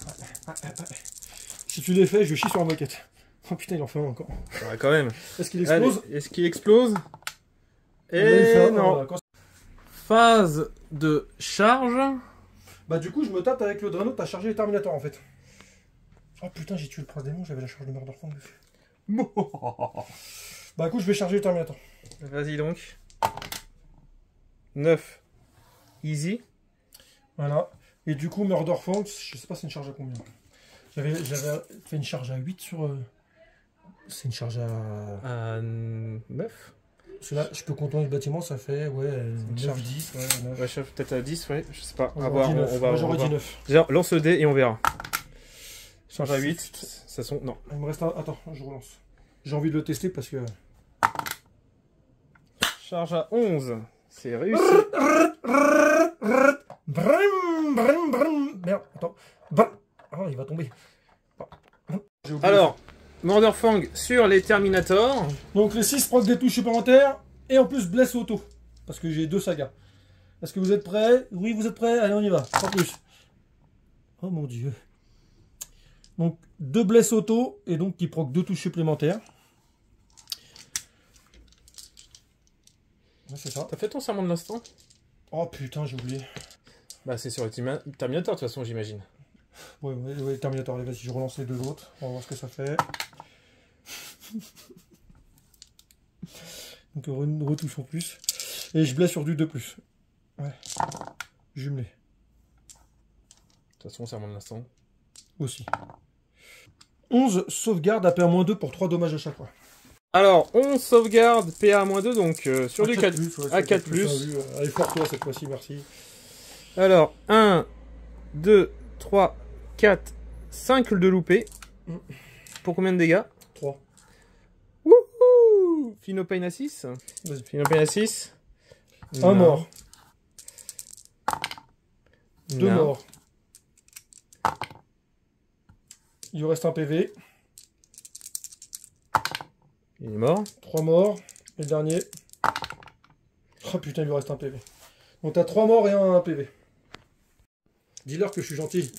Si tu les fais, je chie sur la moquette. Oh putain, il en fait un encore. Ouais, quand même. Est-ce qu'il explose? Est-ce qu'il explose? Et non. Phase de charge. Bah du coup, je me tâte avec le Dreadnought, t'as chargé les Terminators en fait. Oh putain, j'ai tué le Prince Démon, j'avais la charge de Murderfang dessus. Bah écoute, je vais charger les Terminators. Vas-y donc. 9. Easy. Voilà. Et du coup, Murderfang, je sais pas c'est une charge à combien. J'avais fait une charge à 8 sur... C'est une charge à 9. Parce que là, je peux contourner le bâtiment, ça fait, ouais, 9, 10, ouais, 9. Ouais, peut-être à 10, ouais, je sais pas. J'aurais dit 9. Lance le dé et on verra. Charge à 8. Ça sont... Non. Il me reste un... Attends, je relance. J'ai envie de le tester parce que... Charge à 11. C'est réussi. Merde, attends. Ah, il va tomber. Alors, Murderfang sur les Terminators. Donc les 6 proc des touches supplémentaires. Et en plus blesse auto. Parce que j'ai 2 sagas. Est-ce que vous êtes prêts? Oui, vous êtes prêts? Allez, on y va. Pas plus. Oh mon dieu. Donc 2 blesses auto. Et donc qui proc 2 touches supplémentaires. Ouais, c'est ça. T'as fait ton serment de l'instant? Oh putain, j'ai oublié. Bah c'est sur les Terminator de toute façon, j'imagine. Ouais, Terminator, allez, vas-y, je relance les 2 autres. On va voir ce que ça fait. Donc retouche en plus. Et je blesse sur du 2+. Ouais. Jumelé. De toute façon, serment de l'instant. Aussi. 11 sauvegarde à PA-2 pour 3 dommages à chaque fois. Alors, on sauvegarde PA-2, donc sur du 4 ouais, à 4+. Allez, fort toi cette fois-ci, merci. Alors, 1, 2, 3, 4, 5 de loupé. Pour combien de dégâts? 3. Wouhou! Finopane à 6. Vas-y. Finopane à 6. Un mort. 2 Non. morts. Il vous reste un PV. Il est mort. 3 morts. Et le dernier. Oh putain, il lui reste un PV. Donc t'as 3 morts et un PV. Dis-leur que je suis gentil.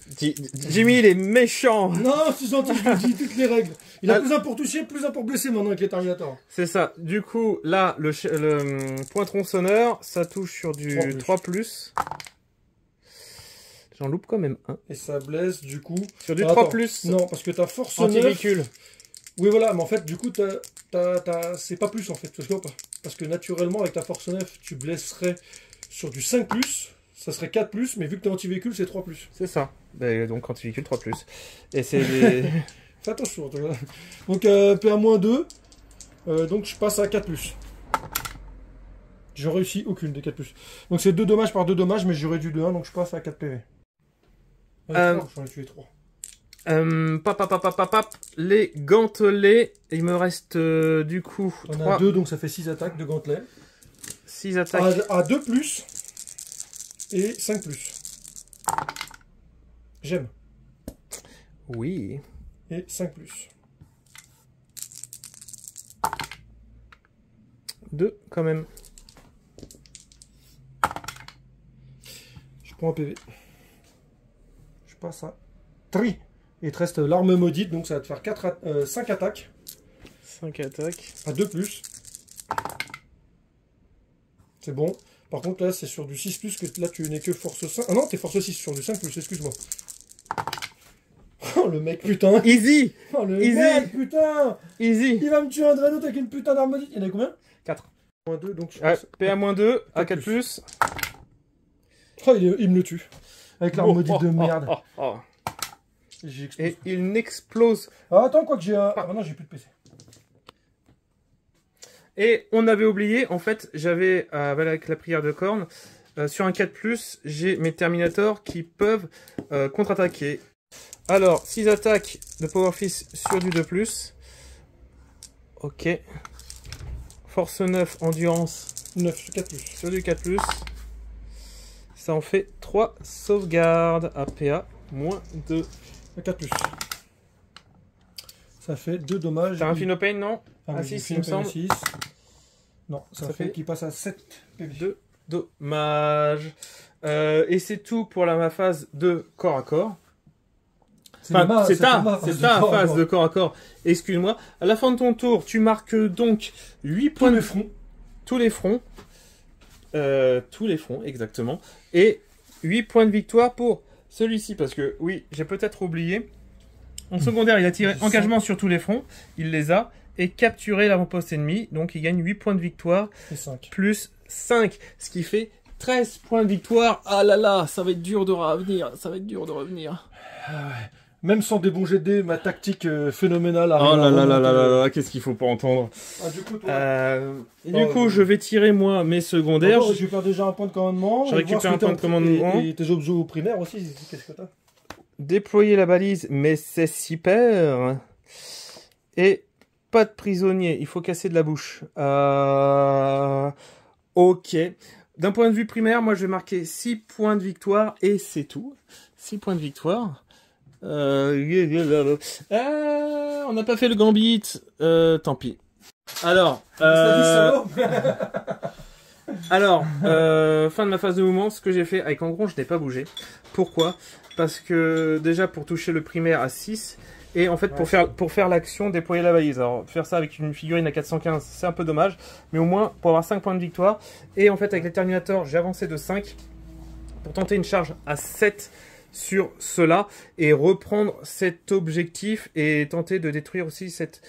Jimmy, il est méchant. Non, je suis gentil, je vous dis toutes les règles. Il a plus un pour toucher, plus un pour blesser maintenant avec les Terminators. C'est ça. Du coup, là, le point tronçonneur, ça touche sur du 3+. J'en loupe quand même un. Et ça blesse du coup. Sur du Attends, 3+. Non, parce que t'as force 9. Anti-véhicule. Oui, voilà, mais en fait, du coup, c'est pas plus en fait. Parce que naturellement, avec ta force 9, tu blesserais sur du 5+. Ça serait 4+, mais vu que t'es anti-véhicule, c'est 3+. C'est ça. Ben, donc anti-véhicule 3+. Et c'est des... Fais attention. Donc, PA-2. Donc, je passe à 4+. J'ai réussi aucune des 4+. Donc, c'est 2 dommages par 2 dommages, mais j'ai réduit de 1, donc je passe à 4 PV. J'en ai tué 3. Les gantelets, il me reste du coup On 3... a 2, donc ça fait 6 attaques de gantelets. 6 attaques. À 2+. Et 5+. J'aime. Oui. Et 5+. 2 quand même. Je prends un PV. Je passe à 3. Et il te reste l'arme maudite, donc ça va te faire 5 attaques. 5 attaques. À 2+. C'est bon. Par contre, là, c'est sur du 6+, que là, tu n'es que force 5. Ah non, t'es force 6 sur du 5+, excuse-moi. Oh, le mec, putain. Easy. Oh, le Easy. mec, putain. Easy. Il va me tuer un Dreadnought avec une putain d'arme maudite. Il y en a combien? 4. -2, donc je Ouais, passe. PA-2 à 4+. Oh, il me le tue. Avec l'arme maudite de merde. Et il n'explose. Ah, attends, quoi que j'ai un... Ah non, j'ai plus de PC. Et on avait oublié, en fait, j'avais, avec la prière de corne, sur un 4+, j'ai mes Terminators qui peuvent contre-attaquer. Alors, 6 attaques de Power Fist sur du 2+. Ok. Force 9, Endurance 9 sur 4+. sur du 4+. Ça en fait 3 sauvegardes à PA, -2. 4+. Ça fait 2 dommages. T'as un Finopane, non? Ah, à oui, 6, il me semble. 6. Non, ça fait qu'il passe à 7 PV. 2 dommages. Et c'est tout pour ma phase de corps à corps. Enfin, c'est ta phase de corps à corps. Excuse-moi. À la fin de ton tour, tu marques donc 8 points de front. Tous les fronts. Tous les fronts, exactement. Et 8 points de victoire pour celui-ci. Parce que, oui, j'ai peut-être oublié. En secondaire, il a tiré engagement sur tous les fronts. Il les a. Et capturé l'avant-poste ennemi. Donc, il gagne 8 points de victoire. Et 5. Plus 5. Ce qui fait 13 points de victoire. Ah là là, ça va être dur de revenir. Ça va être dur de revenir. Ah ouais. Même sans des bons GD, ma tactique phénoménale arrive. Oh là là là là là là, qu'est-ce qu'il faut pas entendre. Ah, du coup, toi, du coup, je vais tirer moi mes secondaires. Je vais faire déjà un point de commandement. Je récupère un point de commandement. Et tes objets primaires aussi, qu'est-ce que t'as? déployer la balise, mais c'est super. Et pas de prisonnier, il faut casser de la bouche. Ok. D'un point de vue primaire, moi je vais marquer 6 points de victoire et c'est tout. 6 points de victoire. On n'a pas fait le gambit. Tant pis. Alors, fin de ma phase de mouvement, ce que j'ai fait avec Engron, je n'ai pas bougé. Pourquoi? Parce que déjà pour toucher le primaire à 6, et en fait pour faire l'action, déployer la balise. Alors faire ça avec une figurine à 415, c'est un peu dommage, mais au moins pour avoir 5 points de victoire. Et en fait avec les Terminators, j'ai avancé de 5 pour tenter une charge à 7 sur cela et reprendre cet objectif et tenter de détruire aussi cette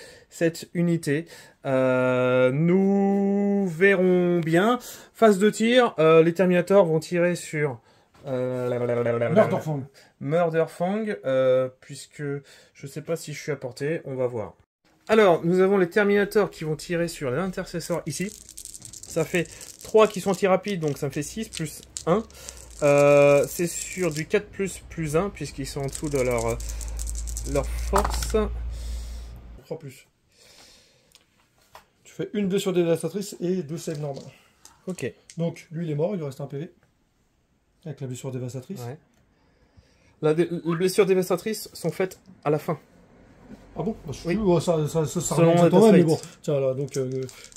unité. Nous verrons bien. Phase de tir, les Terminators vont tirer sur Murderfang. Murderfang, puisque je sais pas si je suis à portée, on va voir. Alors, nous avons les Terminators qui vont tirer sur l'intercesseur ici. Ça fait 3 qui sont anti-rapides, donc ça me fait 6 plus 1. C'est sur du 4 plus 1, puisqu'ils sont en dessous de leur force. 3 plus. Tu fais une blessure dévastatrice et 2 saves normales. Ok. Donc, lui, il est mort, il lui reste un PV. Avec la blessure dévastatrice. Ouais. Les blessures dévastatrices sont faites à la fin. Ah bon bah, Oui. Ça Selon remonte la quand même, mais rate. bon. Tiens, là, donc,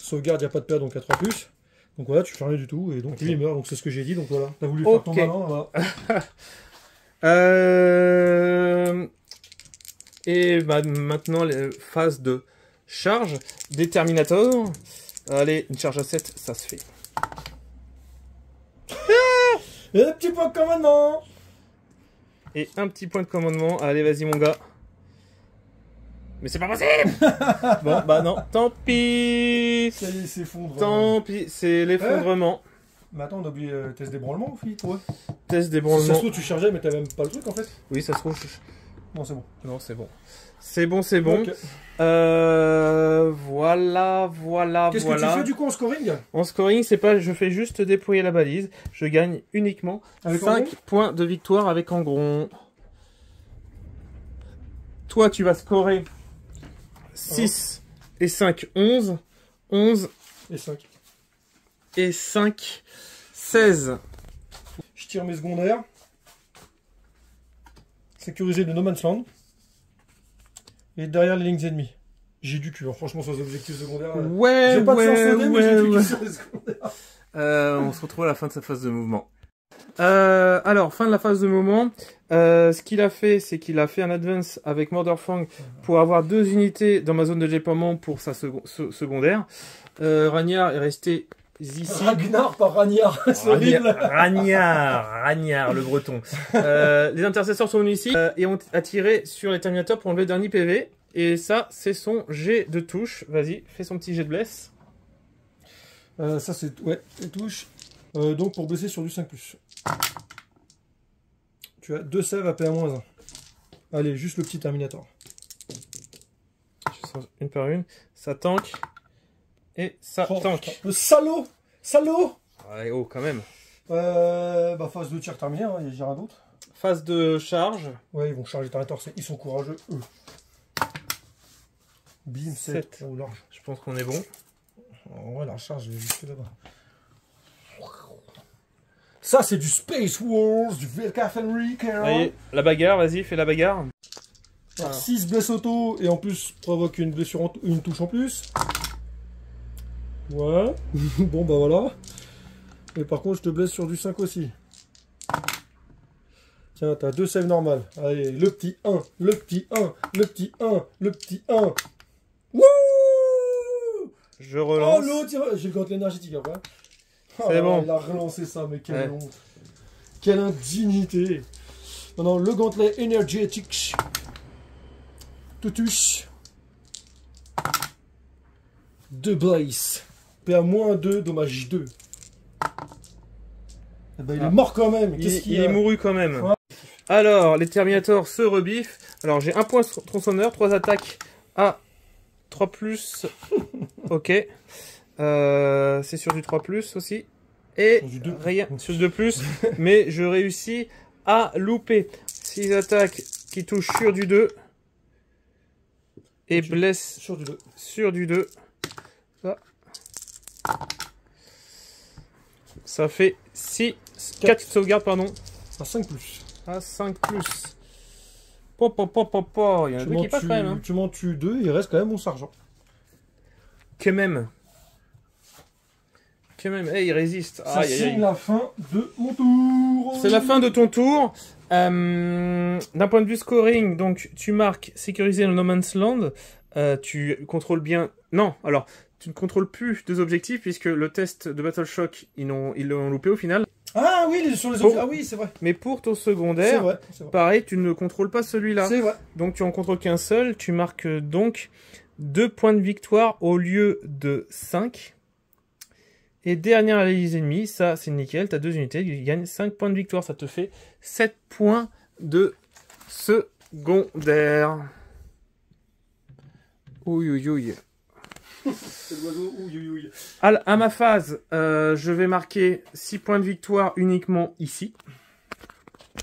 sauvegarde, il n'y a pas de perte, donc à 3 plus. Donc voilà, tu fais rien du tout, et donc Ok. lui, il meurt, donc c'est ce que j'ai dit, donc voilà. T'as voulu faire ton malin, voilà. Et bah, maintenant, les phases de charge des Terminators. Allez, une charge à 7, ça se fait. Et un petit point de commandement. Et un petit point de commandement. Allez, vas-y, mon gars. Mais c'est pas possible. Bon, bah non, tant pis. Ça y est, il s'effondre. Tant pis, c'est l'effondrement. Mais attends, on a oublié test d'ébranlement, au fait, toi. Test Si ça d'ébranlement. se trouve, tu chargeais, mais t'as même pas le truc, en fait. Oui, ça se trouve. Non, c'est bon. Non, c'est bon. C'est bon, c'est bon. Ok. Voilà. Qu'est-ce que tu fais, du coup, en scoring? En scoring, c'est pas je fais juste déployer la balise. Je gagne uniquement Avec 5 Engron points de victoire avec Engron. Toi, tu vas scorer 6 et 5, 11. 11 Et 5. et 5, 16. Je tire mes secondaires. Sécuriser le No Man's Land. Et derrière les lignes ennemies. J'ai du cul, hein. Franchement, sur les objectifs secondaires. Ouais, J'ai pas de chance au dé, mais j'ai du ouais. cul sur les secondaires. On se retrouve à la fin de sa phase de mouvement. Alors, fin de la phase de mouvement. Ce qu'il a fait, c'est qu'il a fait un advance avec Murderfang pour avoir 2 unités dans ma zone de déploiement pour sa secondaire. Ragnar est resté ici. Ragnar par Ragnar, c'est horrible. Ragnar, le breton. Les intercesseurs sont venus ici et ont attiré sur les Terminators pour enlever le dernier PV. Et ça, c'est son jet de touche. Vas-y, fais son petit jet de bless. Ça, c'est. Ouais, les touches. Donc, pour blesser sur du 5+. Tu as 2 saves à PA-1. Allez, juste le petit Terminator. Je sors une par une. Ça tank. Et ça tank. Putain. Le salaud. Salaud. Ouais, oh, quand même. Bah, phase de tir terminée, hein, il n'y a rien d'autre. Phase de charge. Ouais, ils vont charger Terminator, ils sont courageux, eux. Bim, 7. Oh, large. Je pense qu'on est bon. Oh, ouais, la charge, elle est jusque là-bas. Ça, c'est du Space Wars, du Velka-Fenric. Allez, la bagarre, vas-y, fais la bagarre. 6 blesses auto, et en plus, provoque une blessure, une touche en plus. Ouais. Bon, bah voilà. Et par contre, je te blesse sur du 5 aussi. Tiens, t'as 2 saves normales. Allez, le petit 1, le petit 1, le petit 1, le petit 1. Wouh! Je relance. Oh, l'autre, j'ai le gantelet énergétique après. Oh, C'est bon. Il a relancé ça, mais quelle honte. Quelle indignité. Maintenant, le gantelet énergétique. Tout touche. 2 blaze. PA-2, dommage 2. Eh ben, il est mort quand même. Il est mouru quand même. Ouais. Alors, les Terminators se rebiffent. Alors, j'ai 1 point tronçonneur, 3 attaques à 3+. Ok. C'est sur du 3+ aussi. Et Sur du 2. rien sur du 2+. Mais je réussis à louper. 6 attaques qui touchent sur du 2. Et blesse Sur du 2. sur du 2. Ça fait 4 sauvegardes, pardon. À 5 plus. À 5 plus. Il y en a deux qui passent quand même. Hein. Tu m'en tues 2, il reste quand même mon sergent. Que même. Il résiste. C'est la fin de mon tour. C'est la fin de ton tour. D'un point de vue scoring, donc tu marques sécuriser le No Man's Land. Tu contrôles bien. Non, alors tu ne contrôles plus deux objectifs puisque le test de Battle Shock ils l'ont loupé au final. Ah oui, sur les Pour- objets. Ah oui, c'est vrai. Mais pour ton C'est secondaire, vrai. C'est vrai. pareil, tu ne contrôles pas celui-là. C'est vrai. Donc tu en contrôles qu'un seul. Tu marques donc 2 points de victoire au lieu de 5. Et dernière analyse ennemie, ça c'est nickel, t'as 2 unités, tu gagnes 5 points de victoire, ça te fait 7 points de secondaire. Ouille, ouille, ouille. C'est l'oiseau. Ouille, ouille. À ma phase, je vais marquer 6 points de victoire uniquement ici.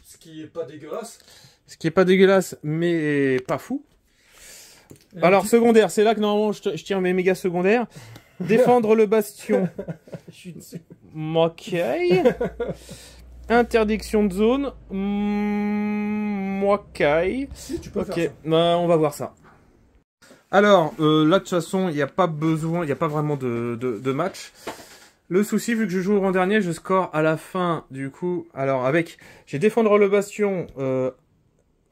Ce qui est pas dégueulasse. Ce qui est pas dégueulasse, mais pas fou. Alors, secondaire, c'est là que normalement je tire mes méga secondaires. Défendre le bastion. Je suis dessus. Ok. Interdiction de zone. Ok. Si, tu peux Ok, faire ça. on va voir ça. Alors, là, de toute façon, il n'y a pas besoin, il n'y a pas vraiment de match. Le souci, vu que je joue au rang dernier, je score à la fin, du coup. Alors, j'ai défendre le bastion,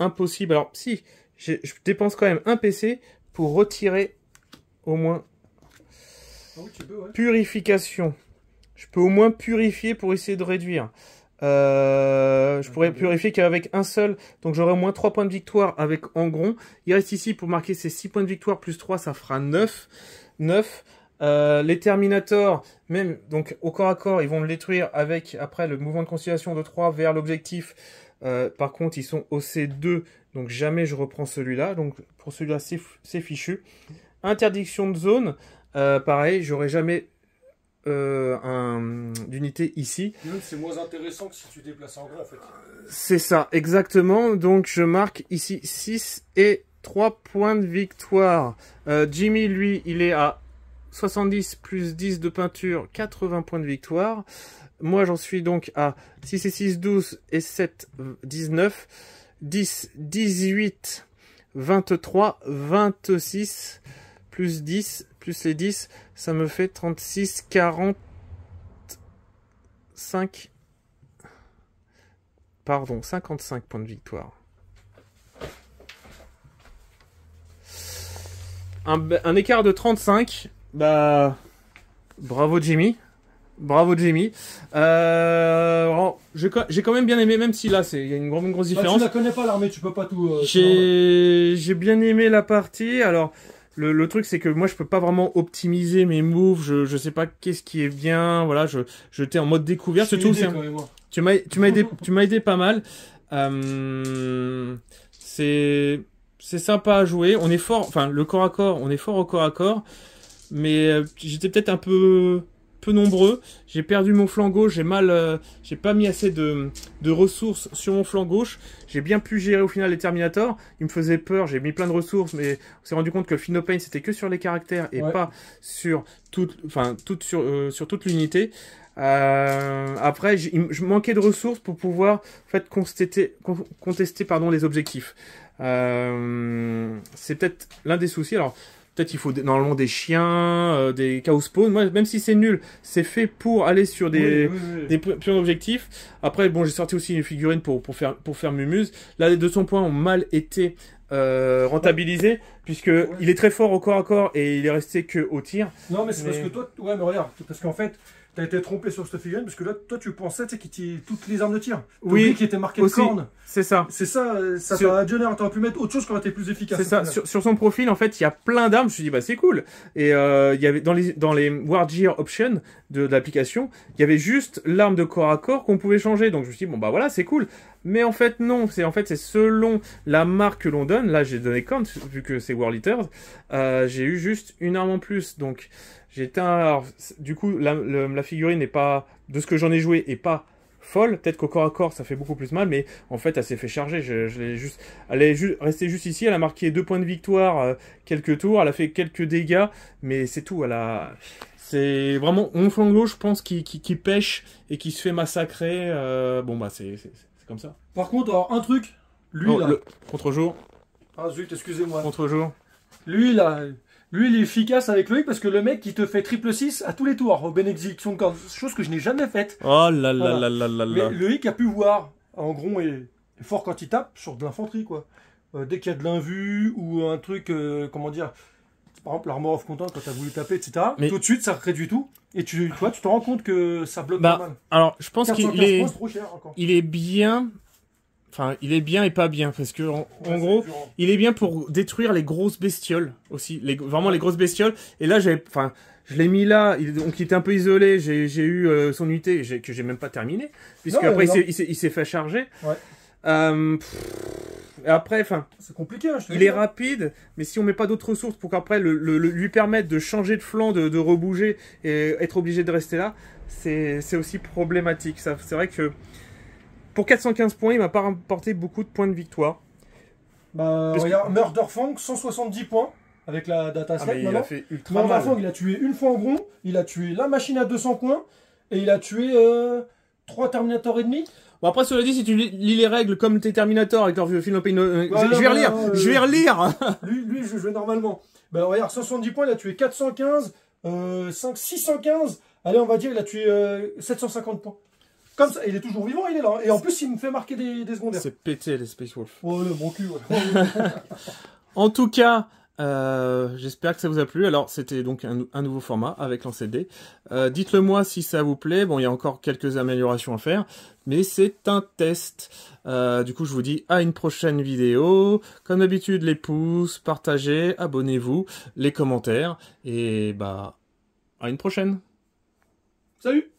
impossible. Alors, si, je dépense quand même un PC pour retirer au moins Ah oui, tu peux, ouais. purification. Je peux au moins purifier pour essayer de réduire. Je pourrais purifier qu'avec un seul, donc j'aurai au moins 3 points de victoire avec Angron. Il reste ici pour marquer ces 6 points de victoire plus 3, ça fera 9. Les Terminators, même donc au corps à corps, ils vont le détruire avec après le mouvement de conciliation de 3 vers l'objectif. Par contre, ils sont au C2, donc jamais je reprends celui-là. Donc pour celui-là, c'est fichu. Interdiction de zone, pareil, j'aurai jamais d'unité ici. C'est moins intéressant que si tu déplaces en gros en fait. C'est ça, exactement. Donc je marque ici 6 et 3 points de victoire. Jimmy, lui, il est à 70 plus 10 de peinture, 80 points de victoire. Moi, j'en suis donc à 6 et 6, 12 et 7, 19. 10, 18, 23, 26, plus 10, plus les 10, ça me fait 36, 45, pardon, 55 points de victoire. Un écart de 35, bah, bravo Jimmy. Bravo Jimmy. J'ai quand même bien aimé, même si là il y a une grosse différence. Tu la connais pas l'armée, tu peux pas tout. J'ai bien aimé la partie. Alors le truc c'est que moi je peux pas vraiment optimiser mes moves. Je sais pas qu'est-ce qui est bien. Voilà, j'étais en mode découverte. Surtout tu m'as aidé pas mal. C'est sympa à jouer. On est fort. Enfin le corps à corps, on est fort au corps à corps. Mais j'étais peut-être un peu nombreux, j'ai perdu mon flanc gauche, j'ai pas mis assez de ressources sur mon flanc gauche, j'ai bien pu gérer au final les Terminators, ils me faisaient peur, j'ai mis plein de ressources, mais on s'est rendu compte que le Phenopain c'était que sur les caractères et pas sur sur toute l'unité. Après, je manquais de ressources pour pouvoir en fait contester les objectifs. C'est peut-être l'un des soucis. Alors peut-être il faut normalement des chiens, des chaos spawn. Moi, même si c'est nul, c'est fait pour aller sur des pions d'objectifs. Après, bon, j'ai sorti aussi une figurine pour faire Mumuse. Là, les 200 points ont mal été rentabilisés, puisque il est très fort au corps à corps et il est resté que au tir. Non, mais c'est parce que toi, ouais, mais regarde, parce qu'en fait, t'as été trompé sur cette figurine, parce que là, toi, tu pensais qu'il y ait toutes les armes de tir. Oui, qui était marqué aussi. corne. C'est ça. C'est ça, ça t'a donné, t'aurais pu mettre autre chose qui aurait été plus efficace. C'est ça. Sur son profil, en fait, il y a plein d'armes. Je me suis dit, bah, c'est cool. Et il y avait dans les War Gear Options de l'application, il y avait juste l'arme de corps à corps qu'on pouvait changer. Donc je me suis dit, bon, bah voilà, c'est cool. Mais en fait, non. C'est selon la marque que l'on donne. Là, j'ai donné Kant, vu que c'est War Eaters. J'ai eu juste une arme en plus. Donc, du coup, la figurine n'est pas, de ce que j'en ai joué, est pas folle. Peut-être qu'au corps à corps, ça fait beaucoup plus mal, mais en fait, elle s'est fait charger. Elle est restée juste ici. Elle a marqué 2 points de victoire, quelques tours. Elle a fait quelques dégâts, mais c'est tout. C'est vraiment mon flanc gauche, je pense, qui pêche et qui se fait massacrer. Bon, bah, c'est comme ça. Par contre, alors, un truc, lui, là... Contre-jour. Ah, zut, excusez-moi. Contre-jour. Lui, là... Lui, il est efficace avec Loïc parce que le mec, il te fait triple 6 à tous les tours au bénédiction de corde. Chose que je n'ai jamais faite. Oh là là Voilà. là là là Mais là. Loïc a pu voir, en gros, est fort quand il tape sur de l'infanterie, quoi. Dès qu'il y a de l'invue ou un truc, comment dire, par exemple, l'Armor of Content, quand t'as voulu taper, etc. Mais... tout de suite, ça réduit tout. Et tu te rends compte que ça bloque pas mal. Alors, je pense qu'il est... points, c'est trop cher, encore. Il est bien... Enfin, il est bien et pas bien, parce que en gros, il est bien pour détruire les grosses bestioles aussi, vraiment les grosses bestioles. Et là, je l'ai mis là, donc il était un peu isolé. J'ai eu son unité que j'ai même pas terminé, puisque après il s'est fait charger. Ouais. Et après, enfin, c'est compliqué. Hein, il est rapide, mais si on met pas d'autres ressources pour qu'après lui permettre de changer de flanc, de rebouger et être obligé de rester là, c'est aussi problématique. C'est vrai que pour 415 points, il m'a pas rapporté beaucoup de points de victoire. Bah, regarde, Murderfang, 170 points avec la data set. Il a fait ultra mal. Murderfang, il a tué une fois en gros, il a tué la machine à 200 points et il a tué 3 Terminators et demi. Bon, après, cela dit, si tu lis les règles comme tes Terminators avec leur je vais relire. Lui, je jouais normalement. Bah, regarde, 170 points, il a tué 415, 615. Allez, on va dire, il a tué 750 points. Comme ça, il est toujours vivant, il est là. Et en plus, il me fait marquer des secondaires. C'est pété, les Space Wolves. Ouais, mon cul, ouais. En tout cas, j'espère que ça vous a plu. Alors, c'était donc un nouveau format avec Lancer de Dés. Dites-le moi si ça vous plaît. Bon, il y a encore quelques améliorations à faire, mais c'est un test. Du coup, je vous dis à une prochaine vidéo. Comme d'habitude, les pouces, partagez, abonnez-vous, les commentaires. Et bah, à une prochaine. Salut!